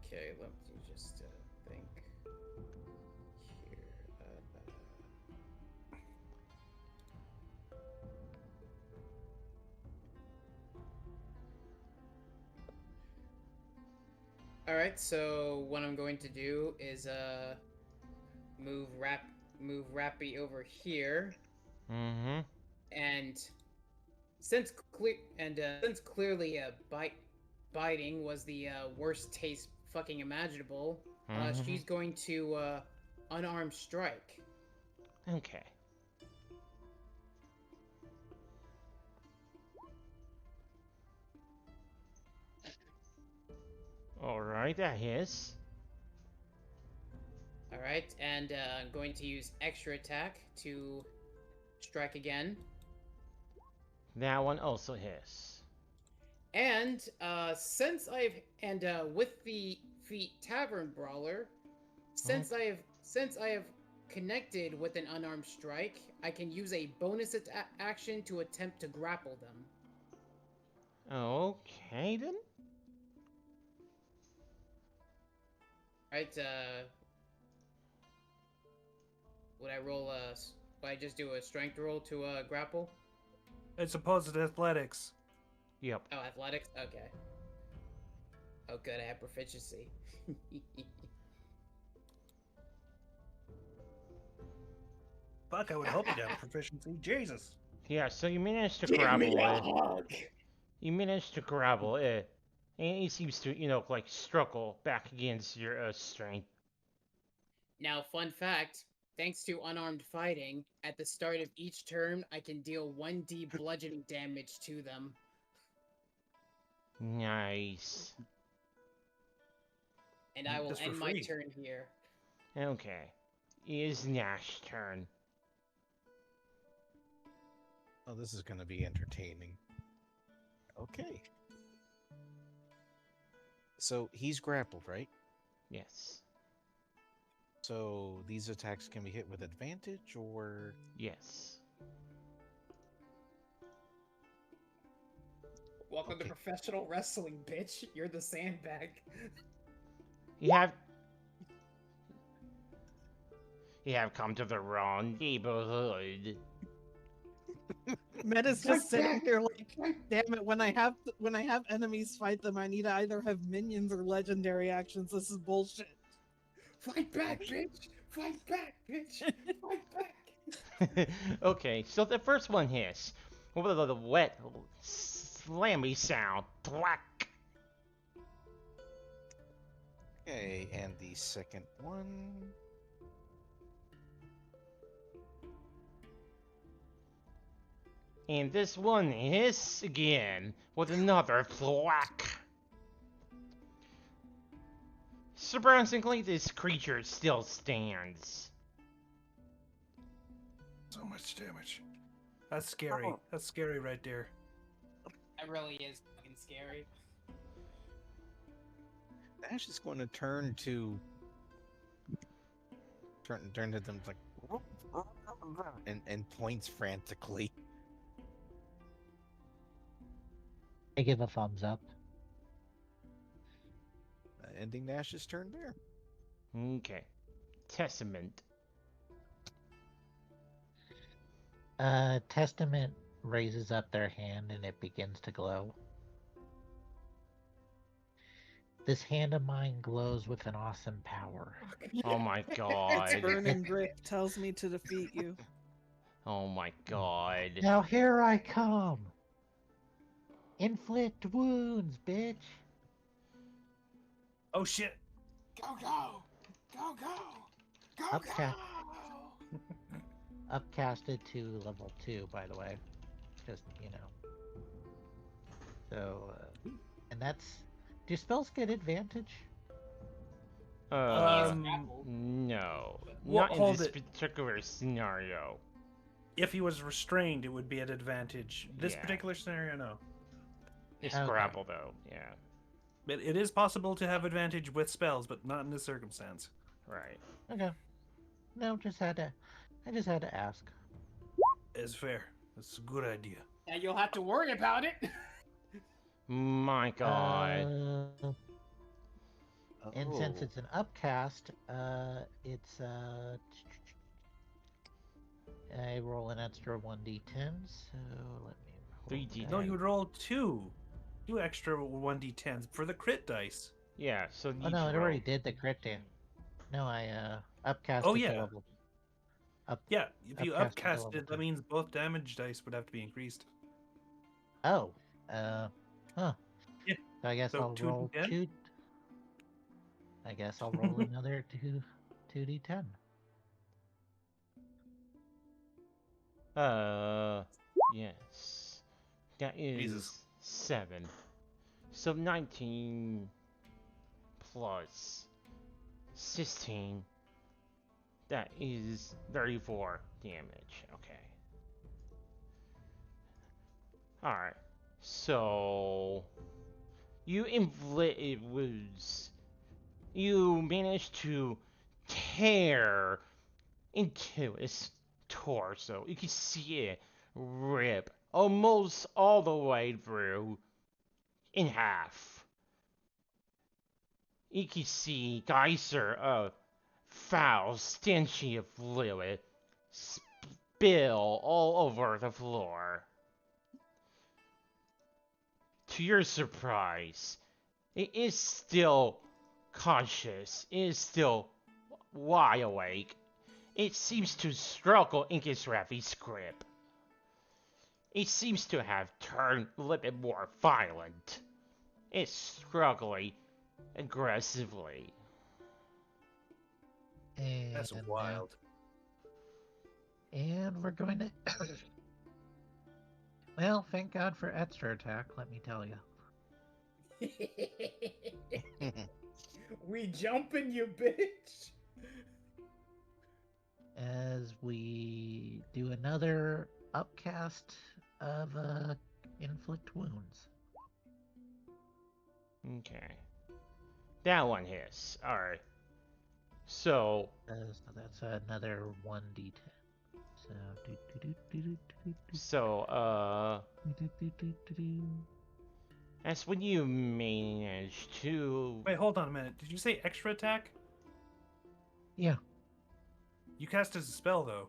Okay, let me just think here. All right. So what I'm going to do is move Rappy over here, Mm-hmm. and since clearly biting was the worst taste fucking imaginable, Mm-hmm. she's going to unarmed strike. Okay. Alright, that hits. All right, and I'm going to use extra attack to strike again. That one also hits. And with the feat Tavern Brawler, since I have connected with an unarmed strike, I can use a bonus action to attempt to grapple them. Okay then. Right? Would I roll would I just do a strength roll to grapple? It's opposed to athletics. Yep. Oh, athletics. Okay. Oh, good. I have proficiency. Fuck, I would hope you'd have proficiency. Jesus. Yeah, so you managed to grapple it. You managed to grapple it. And he seems to, like struggle back against your strength. Now, fun fact. Thanks to unarmed fighting, at the start of each turn, I can deal 1d bludgeoning damage to them. Nice. And I will Just for end my free. turn here. Okay. It is Nash's turn. Oh, this is going to be entertaining. Okay. So he's grappled, right? Yes. So these attacks can be hit with advantage, or Yes. Welcome Okay. to professional wrestling, bitch. You're the sandbag. You have come to the wrong neighborhood. Meta's just sitting here like, damn it! When I have enemies fight them, I need to either have minions or legendary actions. This is bullshit. Fight back, bitch! Fight back, bitch! Fight back! Okay, so the first one hits. With the wet, slammy sound. Thwack. okay, and the second one. And this one hits again with another thwack. Surprisingly, this creature still stands. So much damage. That's scary. That's scary right there. That really is fucking scary. Ash is going to turn to them like and points frantically. I give a thumbs up. Ending Nash's turn there. Okay. Testament. Testament raises up their hand and it begins to glow. This hand of mine glows with an awesome power. Oh my god. Burning grip tells me to defeat you. Oh my god. Now here I come. Inflict wounds, bitch. Oh shit. Go, go! Go, go! Go, Upcast. go! Upcasted to level 2, by the way. Just, So, and that's... Do spells get advantage? No. Well, Not in hold this it. particular scenario. If he was restrained, it would be at advantage. This Yeah. particular scenario, no. It's Okay. grapple though, yeah. But it is possible to have advantage with spells, but not in this circumstance. Right. Okay. No, I just had to ask. It's fair. That's a good idea. Now you'll have to worry about it. My god. And since Oh. it's an upcast, it's I roll an extra 1d10, so let me roll 3d10. No, that. you would roll two extra 1d10s for the crit dice. Yeah, so Oh each no, it roll. already did the crit damage. No, I upcast Oh it to yeah, level. Up. yeah. If you Upcast it to upcast level it, that 2. means both damage dice would have to be increased. Oh. Huh. Yeah. So I guess So I'll roll 2d10? 2. I guess I'll roll another 2d10. Yes. That is Jesus. 7. So 19 plus 16. That is 34 damage. Okay. Alright. So you inflict wounds. You managed to tear into its torso. You can see it rip almost all the way through in half. You can see geyser of foul, stinchy fluid spill all over the floor. To your surprise, it is still conscious. It is still wide awake. It seems to struggle in its Rafi's grip. It seems to have turned a little bit more violent. It's struggling aggressively. And That's wild. And we're going to. Well, thank God for extra attack, let me tell you. We jumping, you bitch. As we do another upcast of inflict wounds. Okay. That one hits. Alright. So, So that's another 1d10. So that's when you manage to. Wait, hold on a minute. Did you say extra attack? Yeah. You cast as a spell, though.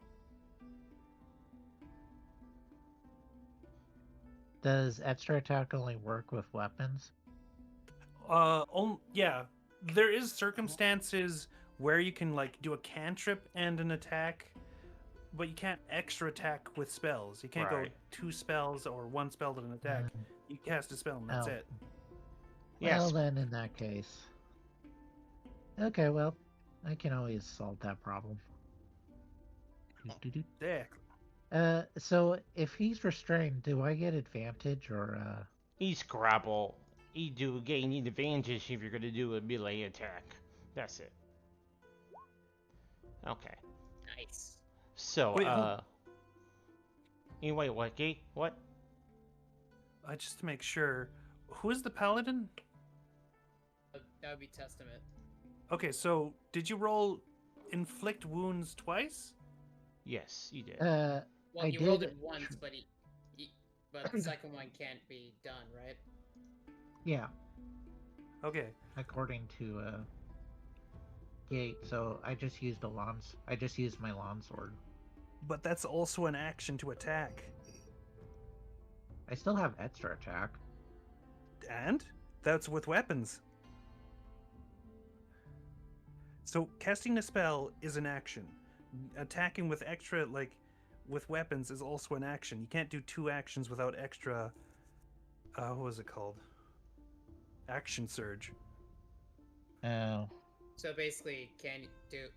Does extra attack only work with weapons? Yeah. There is circumstances where you can like do a cantrip and an attack, but you can't extra attack with spells. You can't go Right. 2 spells or 1 spell and an attack. You cast a spell and that's Oh. it. Well, Yes. then, in that case. Okay, well, I can always solve that problem. Yeah. So if he's restrained, do I get advantage or He's grapple. You do gain advantage if you're gonna do a melee attack. That's it. Okay. Nice. So, Wait, hold- Anyway, what, Gate? What? Just to make sure, who is the paladin? That would be Testament. Okay, so did you roll inflict wounds twice? Yes, you did. Well, I you rolled did it once, but but the second one can't be done, right? yeah, Okay. according to Gate, so I just used I just used my longsword. But that's also an action to attack. I still have extra attack. And that's with weapons. So casting a spell is an action. Attacking with extra, like, with weapons is also an action. You can't do 2 actions without extra, what was it called? Action surge. Oh. So basically,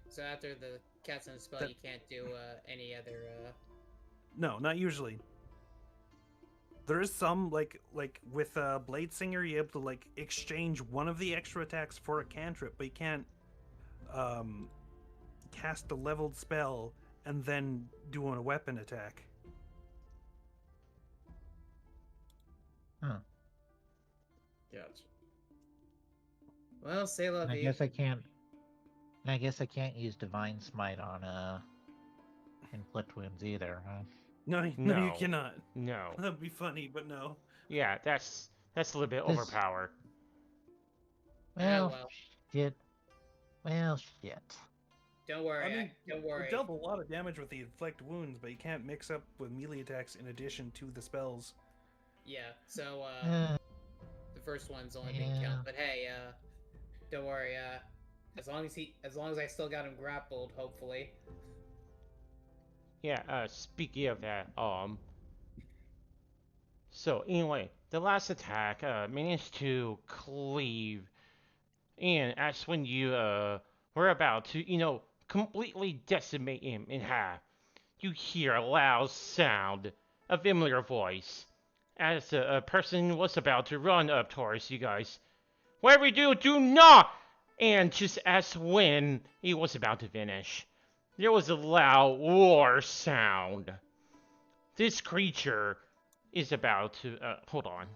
so after the casting a spell, That- you can't do any other. No, not usually. There is some, like with Blade Singer, you're able to, like, exchange one of the extra attacks for a cantrip, but you can't, cast a leveled spell and then do a weapon attack. Huh. Gotcha. Well, say la And I vie. guess I can't. And I guess I can't use Divine Smite on inflict wounds either, huh? No, you No. cannot. No. That'd be funny, but no. Yeah, that's a little bit This- overpowered. Well, well. shit. Well, shit. Don't worry. I mean, don't you worry. dealt a lot of damage with the inflict wounds, but you can't mix up with melee attacks in addition to the spells. Yeah. So Uh, the first one's only being yeah. counted. But hey, Don't worry. As long as I still got him grappled, hopefully. Yeah, speaking of that, so anyway, the last attack, managed to cleave, and that's when you, were about to, completely decimate him in half. You hear a loud sound, a familiar voice, as a person was about to run up towards you guys. Whatever you do, do not! And just as when he was about to finish, there was a loud war sound. This creature is about to, hold on.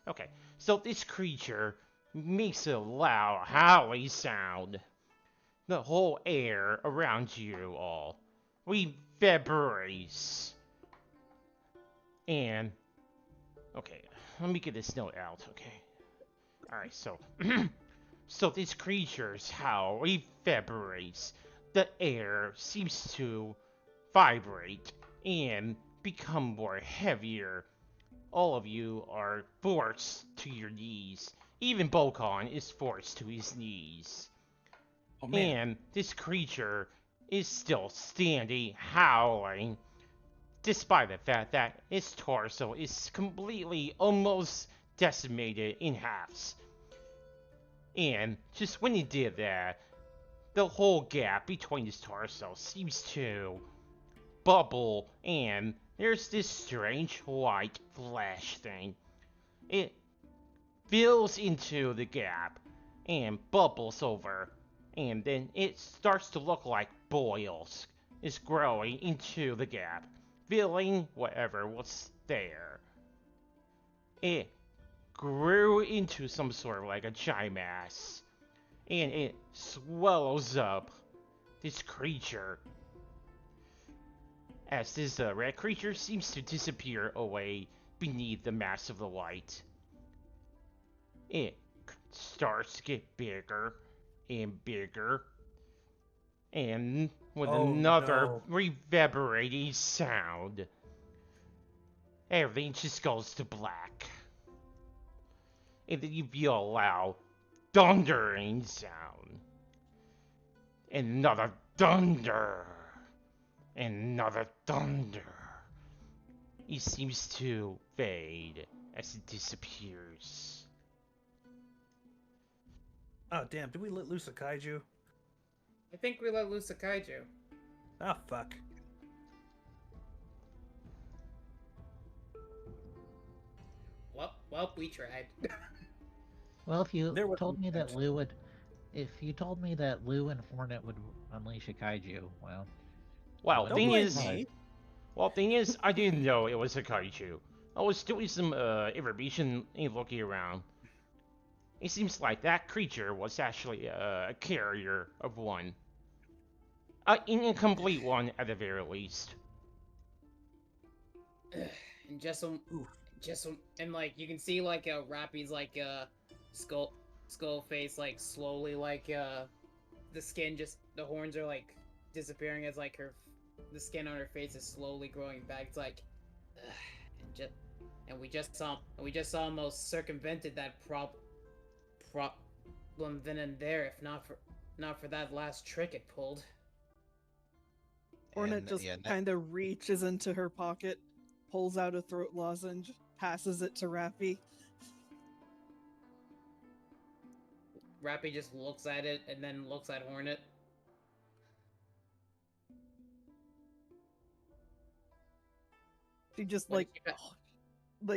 Okay, so this creature makes a loud howling sound. The whole air around you all reverberates. And, okay, let me get this note out, okay? Alright, so, so this creature's howl reverberates. The air seems to vibrate and become more heavier. All of you are forced to your knees. Even Bokon is forced to his knees. Oh man. And this creature is still standing, howling, despite the fact that its torso is completely, almost decimated in halves. And just when he did that, the whole gap between his torso seems to bubble, and there's this strange white flash thing. It fills into the gap and bubbles over, and then it starts to look like boils is growing into the gap, filling whatever was there. It grew into some sort of like a giant mass, and it swallows up this creature as this red creature seems to disappear away beneath the mass of the light. It starts to get bigger and bigger, and with another no. reverberating sound, everything just goes to black. And then you feel a loud thundering sound. And another thunder. And another thunder. It seems to fade as it disappears. Oh damn! Did we let loose a kaiju? I think we let loose a kaiju. Ah fuck. Well, we tried. Well, if you There was told me that intent. Lou would, if you told me that Lou and Hornet would unleash a kaiju, well, Well, Don't thing blame is, me. I didn't know it was a kaiju. I was doing some information and looking around. It seems like that creature was actually a carrier of one. An incomplete one at the very least. And just Oof. and like you can see like Rappy's like skull face like slowly like the skin just the horns are like disappearing as like the skin on her face is slowly growing back. It's like and we just saw almost circumvented that problem then and there if not for that last trick it pulled. Hornet And, just yeah, kind of reaches into her pocket, pulls out a throat lozenge, passes it to Rappy. Rappy just looks at it and then looks at Hornet. She just What like did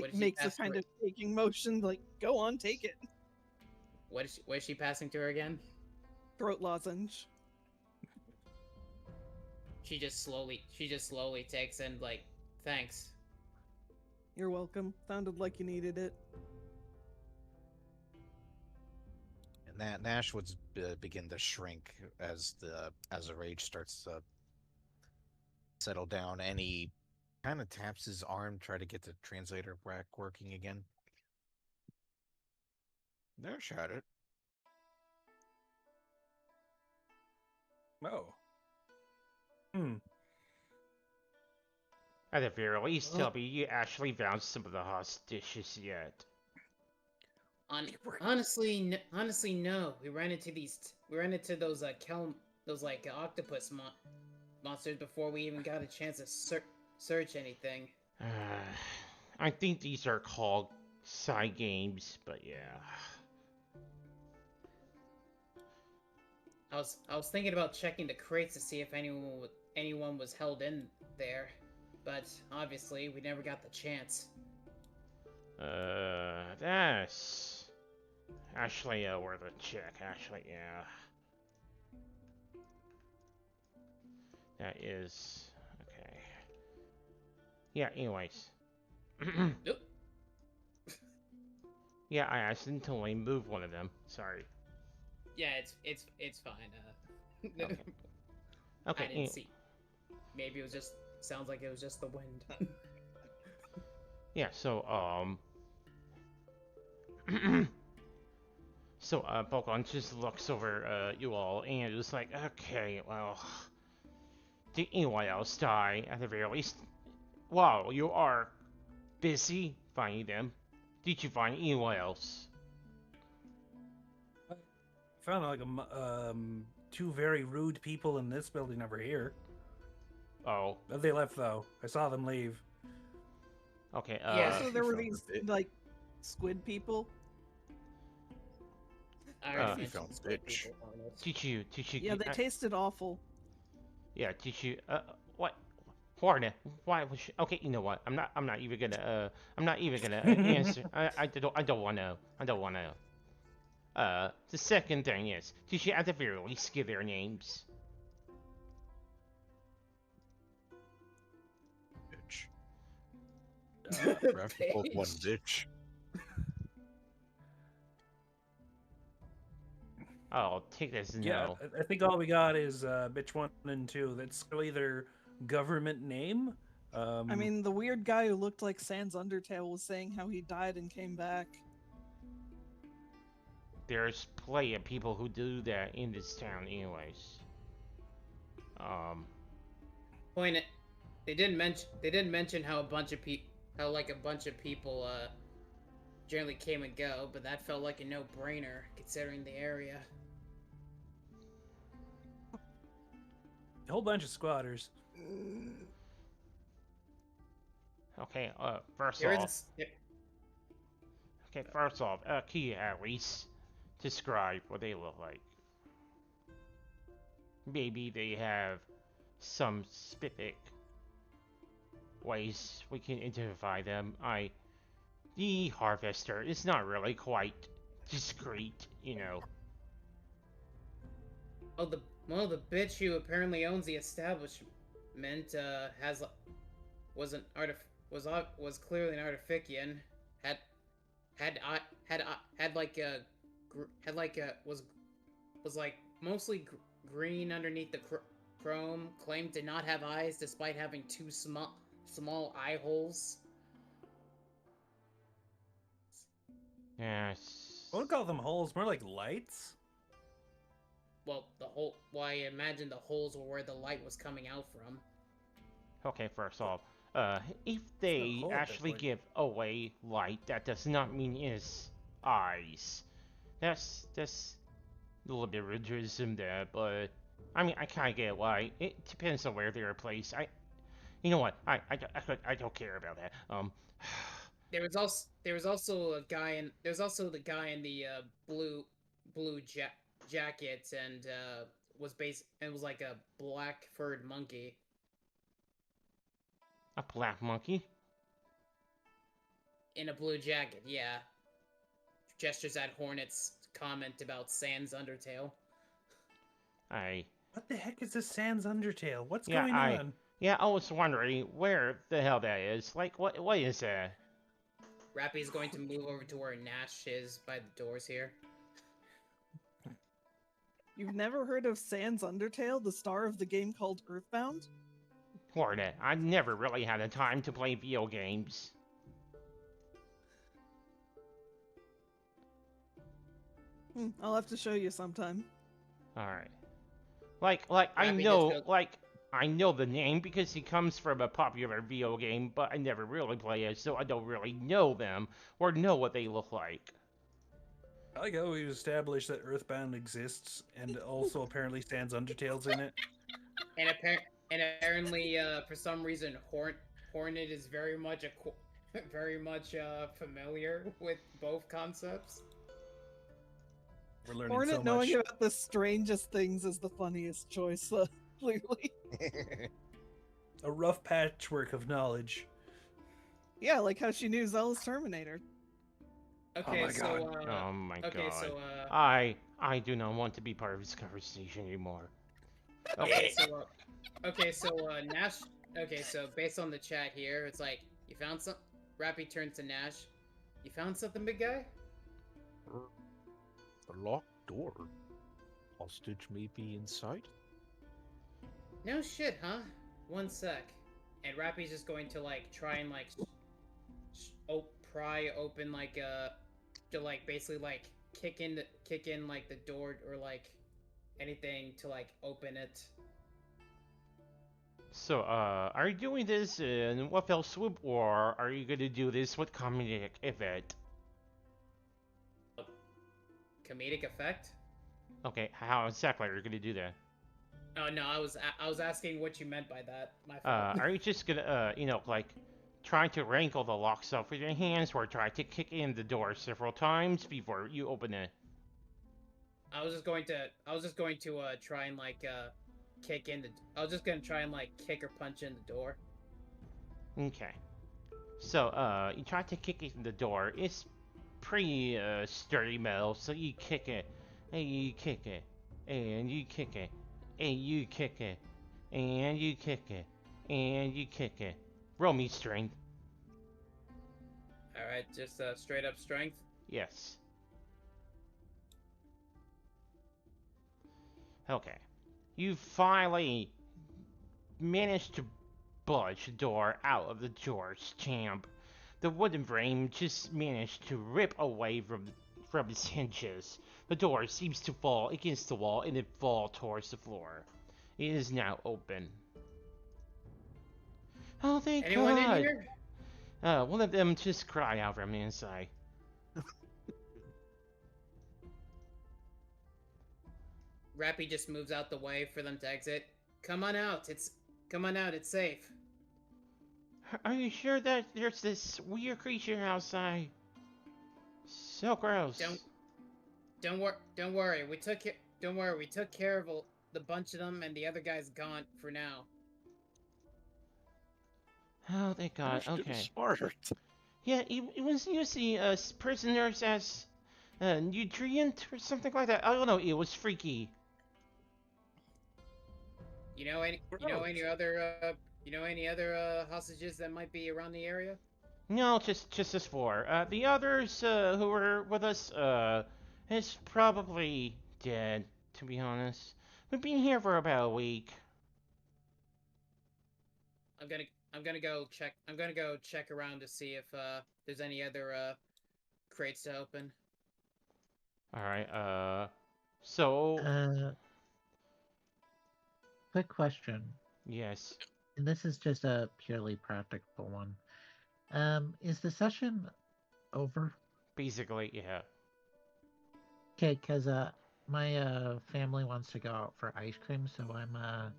what did she makes a pass kind through of shaking motion, like go on, take it. What is she passing to her again? Throat lozenge. She just slowly takes and like, thanks. You're welcome. Sounded like you needed it. and that Nash would begin to shrink as the rage starts to settle down, and he kind of taps his arm, try to get the translator back working again. Nash had it. Oh. Hmm. At the very least, Oh. tell me you actually found some of the hostages yet. Honestly, no. We ran into those octopus monsters before we even got a chance to search anything. I think these are called side games, but yeah. I was thinking about checking the crates to see if anyone was held in there, but obviously we never got the chance. That's actually worth a check. Actually, yeah. That is okay. Yeah. Anyways. Nope. Yeah, I accidentally moved one of them. Sorry. Yeah, it's fine. Okay. I Okay. didn't see. Maybe it was just sounds like it was just the wind. Yeah. So So Pokemon just looks over you all and is like, okay, well, did anyone else die at the very least? Wow, you are busy finding them. Did you find anyone else? Found like two very rude people in this building over here. Oh, But they left though. I saw them leave. okay. Yeah. So there were found these it. like squid people. I already You mentioned found squid bitch. people, Arnold. Did you? Yeah, they tasted awful. Yeah. Did you? What? Florida. Why was she? Okay, you know what? I'm not even gonna. I'm not even gonna answer. I don't want to. I don't want to. The second thing is, did you at the very least give their names? Bitch. Raph called one bitch. Oh, take this as Yeah, no. I think all we got is bitch 1 and 2. That's really their government name. I mean, the weird guy who looked like Sans Undertale was saying how he died and came back. There's plenty of people who do that in this town, anyways. Point it. They didn't mention how a bunch of people generally came and go, but that felt like a no-brainer considering the area. a whole bunch of squatters. Okay, first There off, is can you at least describe what they look like? Maybe they have some specific ways we can identify them. The harvester is not really quite discreet, you know. the bitch who apparently owns the establishment was clearly an artifician. Was like mostly green underneath the chrome. Claimed to not have eyes despite having two small eye holes. Yes. I wouldn't call them holes, more like lights. Well, I imagine the holes were where the light was coming out from. Okay, first off, if not a they hole, actually that's like- give away light, that does not mean it's eyes. That's a little bit reducism there, but I mean, I kind of get why. It depends on where they're placed. You know what? I don't care about that. There was also the guy in the blue jacket and was like a black furred monkey. A black monkey? In a blue jacket, yeah. Gestures at Hornet's comment about Sans Undertale. What the heck is this Sans Undertale? What's Yeah, going on? Yeah, I was wondering where the hell that is. Like, what is that? Rappy is going to move over to where Nash is by the doors here. You've never heard of Sans Undertale, the star of the game called Earthbound? Hornet, I never really had the time to play video games. I'll have to show you sometime. Alright. I Rappy know, just goes- I know the name because he comes from a popular video game, but I never really play it, so I don't really know them or know what they look like. I like how we established that Earthbound exists and also apparently stands Undertales in it. And apparently, for some reason, Hornet is very much very much familiar with both concepts. We're learning Hornet so knowing much. about the strangest things is the funniest choice, clearly. A rough patchwork of knowledge. Yeah, like how she knew Zella's Terminator. Okay, my so Oh my okay, god. so I do not want to be part of this conversation anymore. okay, so Nash. Okay, so based on the chat here, it's like you found some. Rappy turns to Nash. You found something, big guy? The locked door. Hostage may be inside. No shit, huh? One sec. And Rappy's just going to like try and like pry open like to like basically like kick in like the door or like anything to like open it. So, are you doing this in one fell swoop, or are you gonna do this with comedic effect? Comedic effect? Okay, how exactly are you gonna do that? Oh no, I was asking what you meant by that. My fault. Are you just gonna, like, trying to wrangle the locks up with your hands, or try to kick in the door several times before you open it? I was just going to try and like kick in the. I was just gonna try and like kick or punch in the door. Okay. So, you try to kick in the door. It's pretty, sturdy metal, so you kick it, and you kick it, and you kick it, and you kick it, and you kick it, and you kick it. Roll me strength. All right, just straight up strength. Yes. Okay. You finally managed to budge the door out of the door's champ. The wooden frame just managed to rip away from its hinges. The door seems to fall against the wall and it fall towards the floor. It is now open. Oh, thank Anyone God! in here? One of them just cried out from the inside. Rappy just moves out the way for them to exit. Come on out. It's safe. Are you sure that there's this weird creature outside? So gross. Don't worry. Don't worry. We took care of the bunch of them, and the other guy's gone for now. Oh, thank God. Gosh, Okay. smart. Yeah, it was using prisoners as nutrient or something like that. I don't know. It was freaky. You know any other hostages that might be around the area? No, just this four. The others who were with us is probably dead. To be honest, we've been here for about a week. I'm gonna go check around to see if there's any other crates to open. All right. So. Quick question. Yes. And this is just a purely practical one. Is the session over? Basically, yeah. Okay, because my family wants to go out for ice cream, so I'm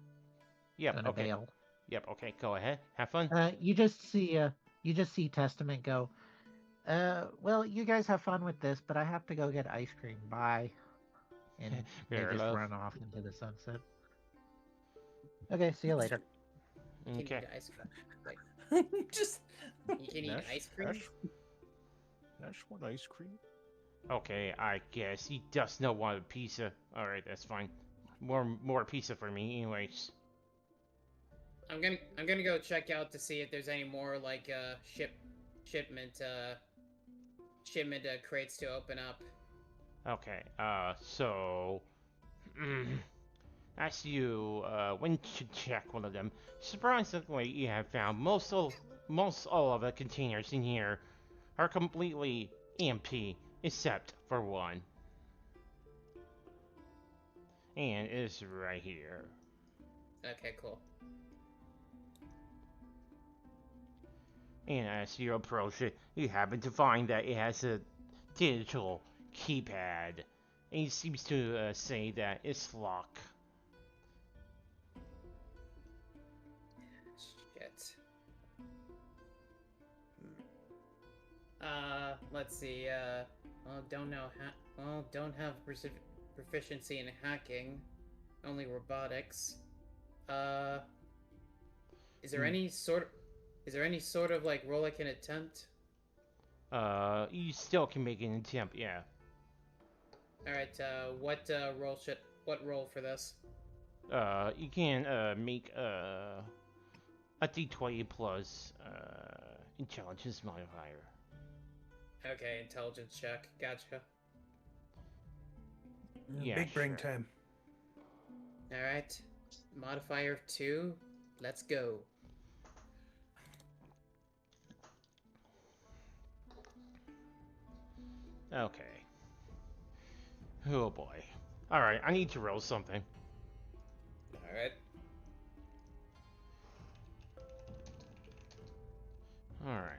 Yep. gonna Okay. bail. Yep. Okay. Go ahead. Have fun. You just see Testament go. Well, you guys have fun with this, but I have to go get ice cream. Bye. And they Fair just enough. run off into the sunset. Okay, see you later. You Okay. can eat ice cream. Just You can eat ice cream. Nash want ice cream? Okay, I guess he does not want a pizza. All right, that's fine. More pizza for me, anyways. I'm gonna go check out to see if there's any more like shipment crates to open up. Okay. So. As you went to check one of them, surprisingly, you have found most all of the containers in here are completely empty, except for one. And it's right here. Okay, cool. And as you approach it, you happen to find that it has a digital keypad, and he seems to say that it's Locke. Shit. Let's see. Well, don't know. Don't have proficiency in hacking. Only robotics. Is there any sort of like role I can attempt? You still can make an attempt, yeah. All right. What role for this? You can make a D20 plus intelligence modifier. Okay, intelligence check. Gotcha. Yeah, Big brain sure. time. All right. Modifier of 2. Let's go. Okay. Oh boy. Alright, I need to roll something. All right. Alright.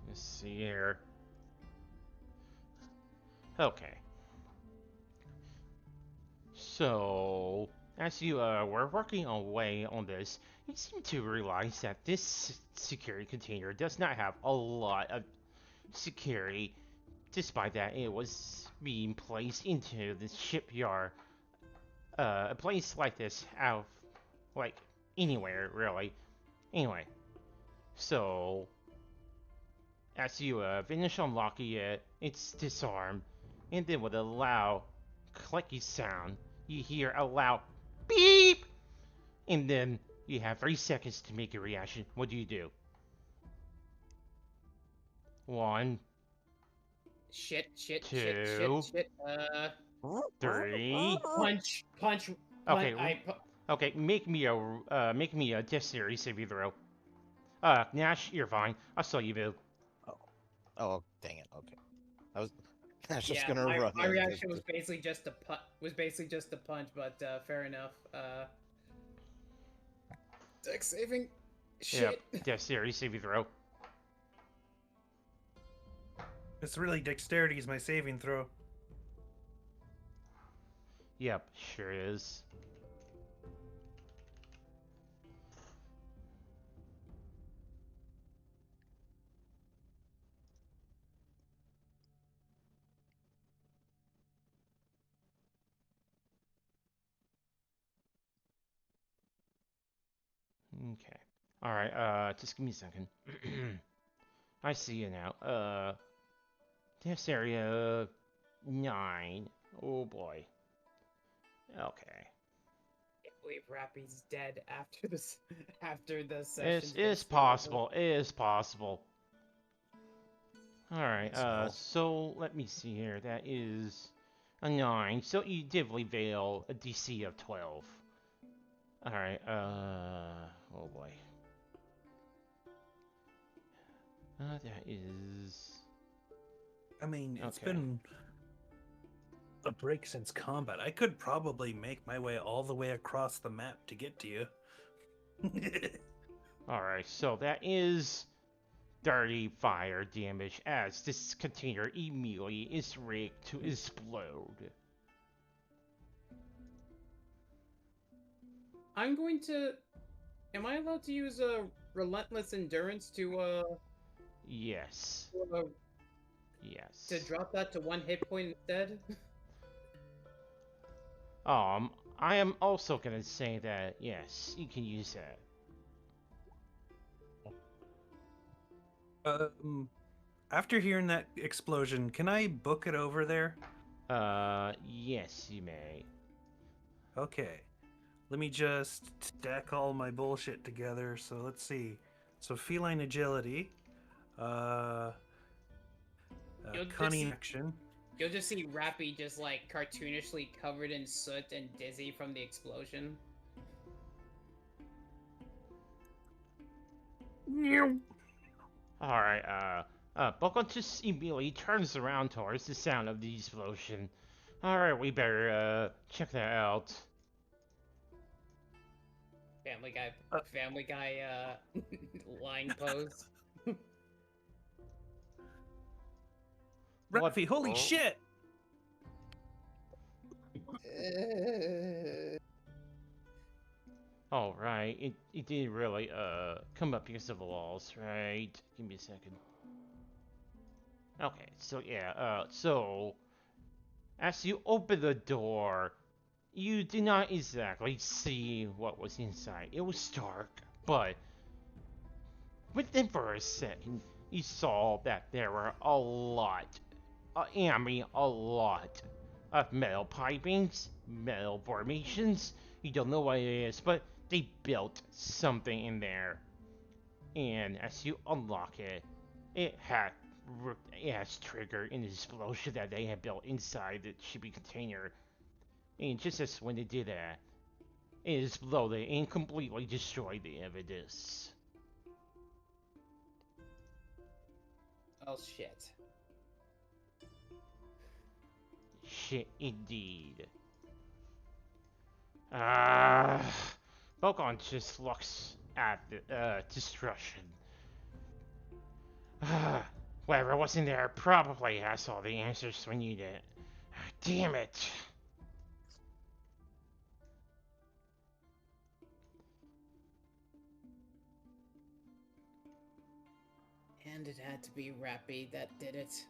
Let's see here. Okay. So, as you were working away on this, you seem to realize that this security container does not have a lot of security, despite that it was being placed into the shipyard. A place like this out, like, anywhere, really. Anyway, so, as you finish unlocking it, it's disarmed, and then with a loud clicky sound, you hear a loud beep, and then you have 3 seconds to make a reaction. What do you do? 1, Shit. 2, 3. Punch. Okay, okay. Make me a dexterity saving throw. Nash, you're fine. I saw you move. Oh, dang it. Okay. I was just Yeah, gonna my run. reaction was basically just a punch, but fair enough. Dex saving. Shit. Yep, dexterity saving throw. It's really dexterity is my saving throw. Yep, sure is. Okay. Alright, just give me a second. I see you now. This area 9. Oh boy. Okay. Can't believe Rappy's dead after this. After the session. It is possible. It is possible. Alright, So- so let me see here. That is a 9. So you did fail a DC of 12. Alright, oh boy. That is... I mean, it's Okay. been a break since combat. I could probably make my way all the way across the map to get to you. Alright, so that is 30 fire damage as this container immediately is rigged to explode. I'm going to. Am I allowed to use a relentless endurance to Yes. Yes. to drop that to 1 hit point instead? I am also gonna say that, yes, you can use that. After hearing that explosion, can I book it over there? Yes, you may. Okay. Let me just stack all my bullshit together. So let's see. So feline agility. You'll Cunning just- action. You'll just see Rappy just like cartoonishly covered in soot and dizzy from the explosion. Alright, Boko just immediately turns around towards the sound of the explosion. Alright, we better, check that out. Family Guy, line pose. What- Rafi, holy oh. shit! All right, it didn't really come up because of the walls, right? Give me a second. Okay, so yeah, so as you open the door, you did not exactly see what was inside. It was dark, but within for a second, you saw that there were a lot, I mean a lot, of metal pipings, metal formations. You don't know what it is, but they built something in there. And as you unlock it, it had it has triggered an explosion that they had built inside the shipping container. And just as when they did that, it exploded and completely destroyed the evidence. Oh shit. Shit, indeed. Ah, Bokon just looks at the destruction. Whoever was in there probably has all the answers we needed. Damn it. And it had to be Rappy that did it.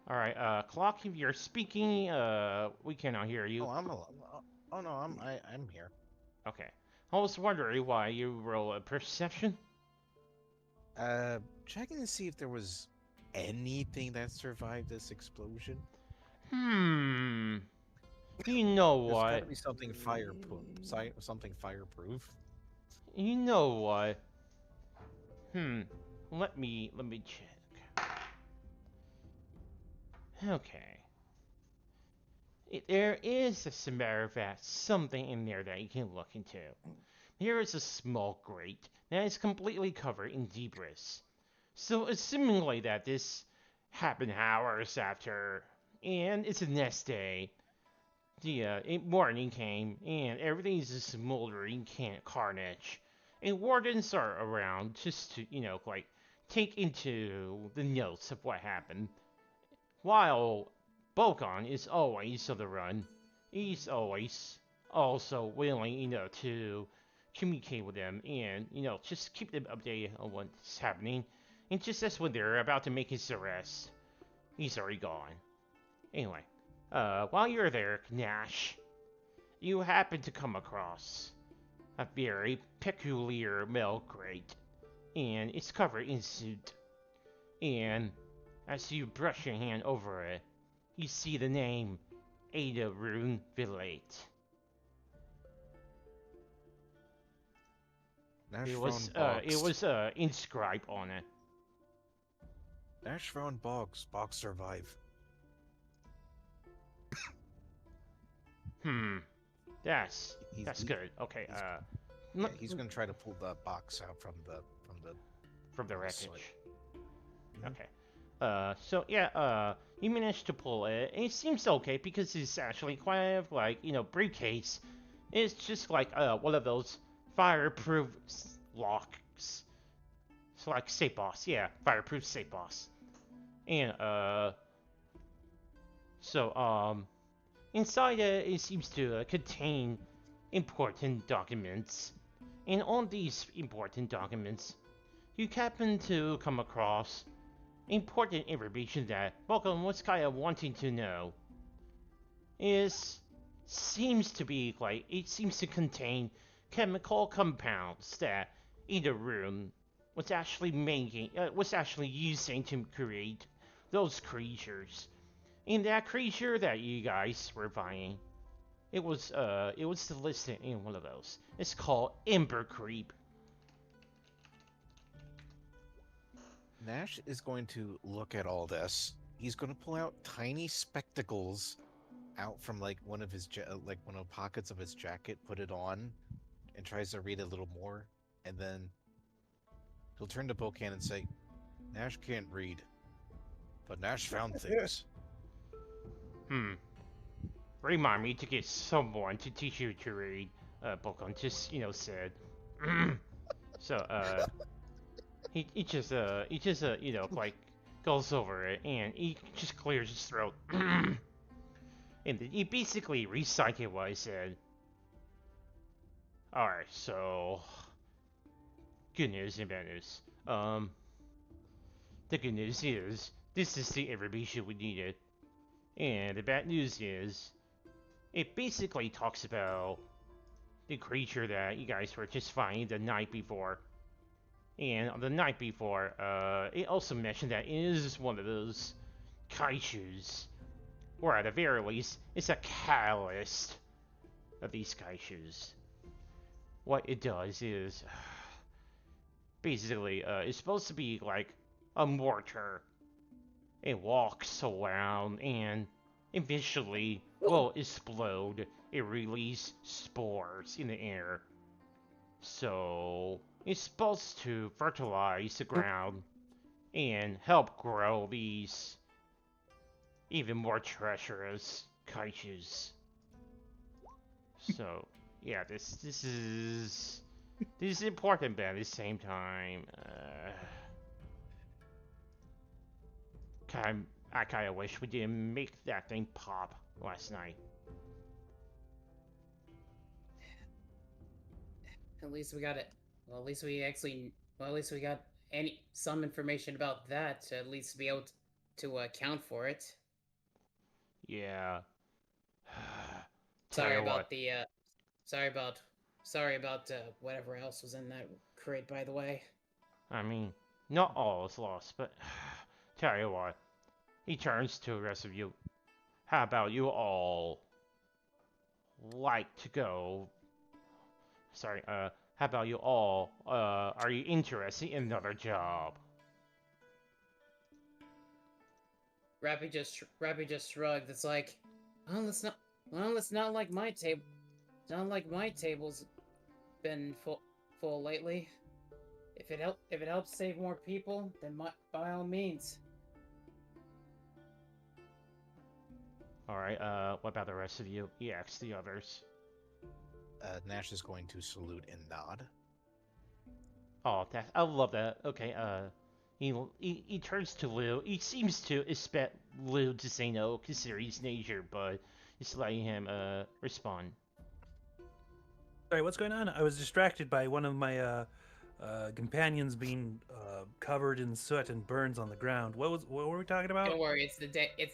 All right, Clock, if you're speaking, we cannot hear you. Oh, oh no, I'm here. Okay. I was wondering why you roll a perception. Checking to see if there was anything that survived this explosion. Hmm. You know There's gotta what? be something something fireproof. You know what? Let me check. Okay. There is, as a matter of fact, something in there that you can look into. Here is a small grate that is completely covered in debris. So, assumingly that this happened hours after, and it's the next day, the morning came, and everything is a smoldering carnage. And wardens are around just to, like, take into the notes of what happened. While Bokon is always on the run, he's always also willing, to communicate with them and, just keep them updated on what's happening. And just as when they're about to make his arrest, he's already gone. Anyway, while you're there, Nash, you happen to come across a very peculiar metal grate, and it's covered in soot. And as you brush your hand over it, you see the name Ada Rune Villate. Nash It found was inscribed on it. Nash found Boggs. Boggs survived. That's He's- good. Okay, Yeah, he's gonna try to pull the box out from the from the Yes, wreckage. Mhm. Okay. So yeah, you managed to pull it. And it seems okay because it's actually quite like, briefcase. It's just like one of those fireproof locks. So like safe boss, yeah, fireproof safe boss. And so inside it seems to contain important documents. And on these important documents, you happen to come across important information that Vulcan was kind of wanting to know. Seems to contain chemical compounds that either room was actually using to create those creatures. And that creature that you guys were buying, it was listed in one of those. It's called Ember Creep. Nash is going to look at all this. He's going to pull out tiny spectacles out from like one of the pockets of his jacket, put it on, and tries to read a little more, and then he'll turn to Bokan and say, "Nash can't read, but Nash found things." Remind me to get someone to teach you to read. Bokon just, said. So, he just, like, goes over it and he just clears his throat. And he basically recited what I said. Alright, so good news and bad news. The good news is this is the information we needed. And the bad news is it basically talks about the creature that you guys were just finding the night before. And on the night before, it also mentioned that it is one of those kaijus. Or at the very least, it's a catalyst of these kaijus. What it does is basically it's supposed to be like a mortar. It walks around and eventually will explode. It releases spores in the air. So it's supposed to fertilize the ground and help grow these even more treacherous kaijus. So yeah, this is important, but at the same time, I kind of wish we didn't make that thing pop last night. At least we got it. Well, at least we actually. Well, at least we got some information about that to at least be able to account for it. Yeah. Sorry Tell you about what, the. Sorry about whatever else was in that crate. By the way. I mean, not all is lost, but tell you what. He turns to the rest of you. How about you all like to go? Sorry, how about you all, are you interested in another job? Rappy just shrugged. It's like, it's not like my table. It's not like my table's been full lately. If it helps save more people, then by all means. Alright, what about the rest of you? He asks the others. Nash is going to salute and nod. Oh, I love that. Okay, he turns to Lou. He seems to expect Lou to say no, considering his nature, but he's letting him, respond. Sorry, what's going on? I was distracted by one of my companions being covered in soot and burns on the ground. What were we talking about? Don't worry, it's the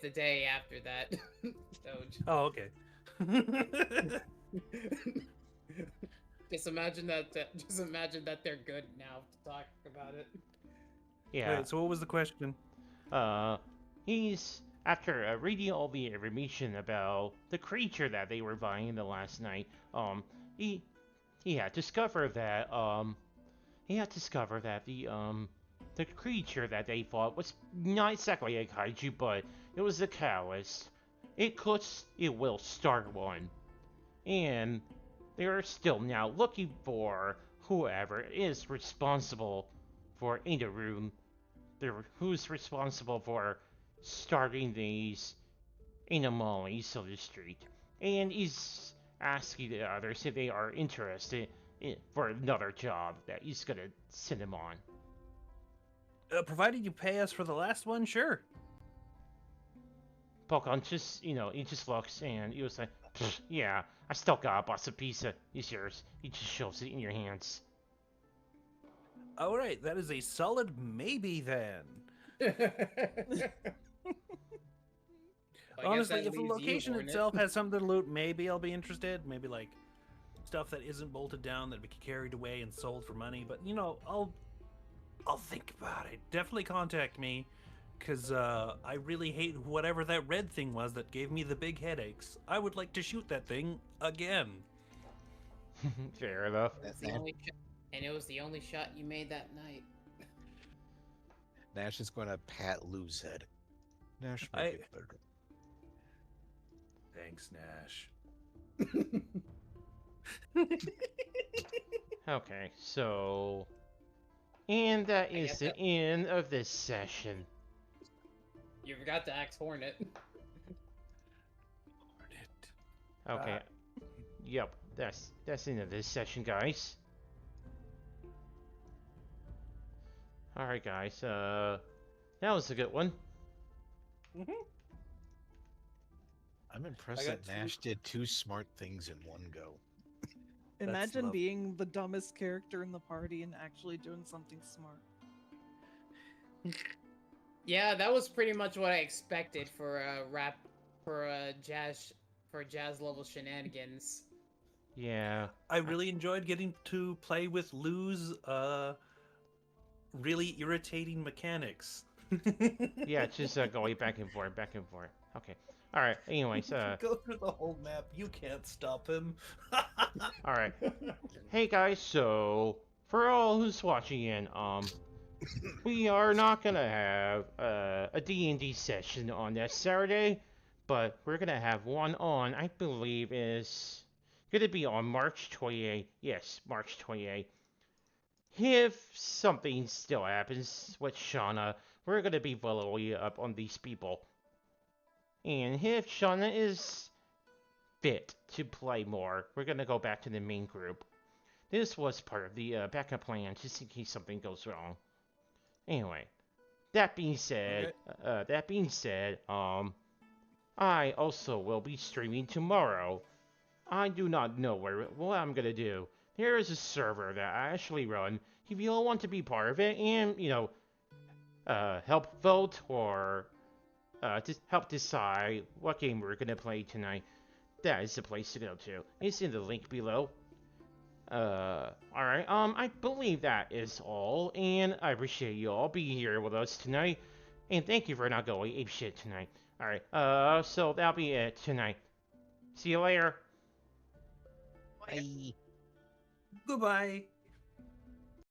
day after that. Doge. Oh, okay. Just imagine that they're good now to talk about it. Yeah. Wait, so what was the question? He's after reading all the information about the creature that they were buying the last night. He had discovered that the creature that they fought was not exactly a kaiju, but it was a catalyst. It will start one, and they are still now looking for whoever is responsible for in the room. Who's responsible for starting these anomalies of the street, and he's asking the others if they are interested for another job that he's gonna send them on. Provided you pay us for the last one, sure. Pokon just, he just looks and he was like, yeah, I still got a box of pizza. It's yours. He just shoves it in your hands. All right, that is a solid maybe then. Honestly, if the location itself has something to loot, maybe I'll be interested. Maybe like stuff that isn't bolted down that be carried away and sold for money. But I'll think about it. Definitely contact me, because I really hate whatever that red thing was that gave me the big headaches. I would like to shoot that thing again. Fair enough. And it was the only shot you made that night. Nash is going to pat Lou's head. Nash, make it better. Thanks, Nash. Okay, so... And that is the end of this session. You forgot to axe Hornet. Okay. Yep, that's the end of this session, guys. Alright, guys, that was a good one. I'm impressed got that Nash did 2 smart things in one go. Imagine love. being the dumbest character in the party and actually doing something smart. Yeah, that was pretty much what I expected for jazz level shenanigans. Yeah. I really enjoyed getting to play with Lou's really irritating mechanics. Yeah, it's just going back and forth, back and forth. Okay. All right. Anyways, Go through the whole map. You can't stop him. all right. Hey guys, so for all who's watching in, we are not gonna have a D&D session on that Saturday, but we're gonna have one on, I believe is gonna be on March 28th. Yes, March 28th. If something still happens with Shauna, we're gonna be following up on these people. And if Shauna is fit to play more, we're gonna go back to the main group. This was part of the backup plan, just in case something goes wrong. Anyway, that being said, I also will be streaming tomorrow. I do not know what I'm gonna do. There is a server that I actually run. If you all want to be part of it and help vote or just help decide what game we're gonna play tonight, that is the place to go to. It's in the link below. Alright, I believe that is all, and I appreciate you all being here with us tonight, and thank you for not going apeshit tonight. Alright, so that'll be it tonight. See you later. Bye. Goodbye.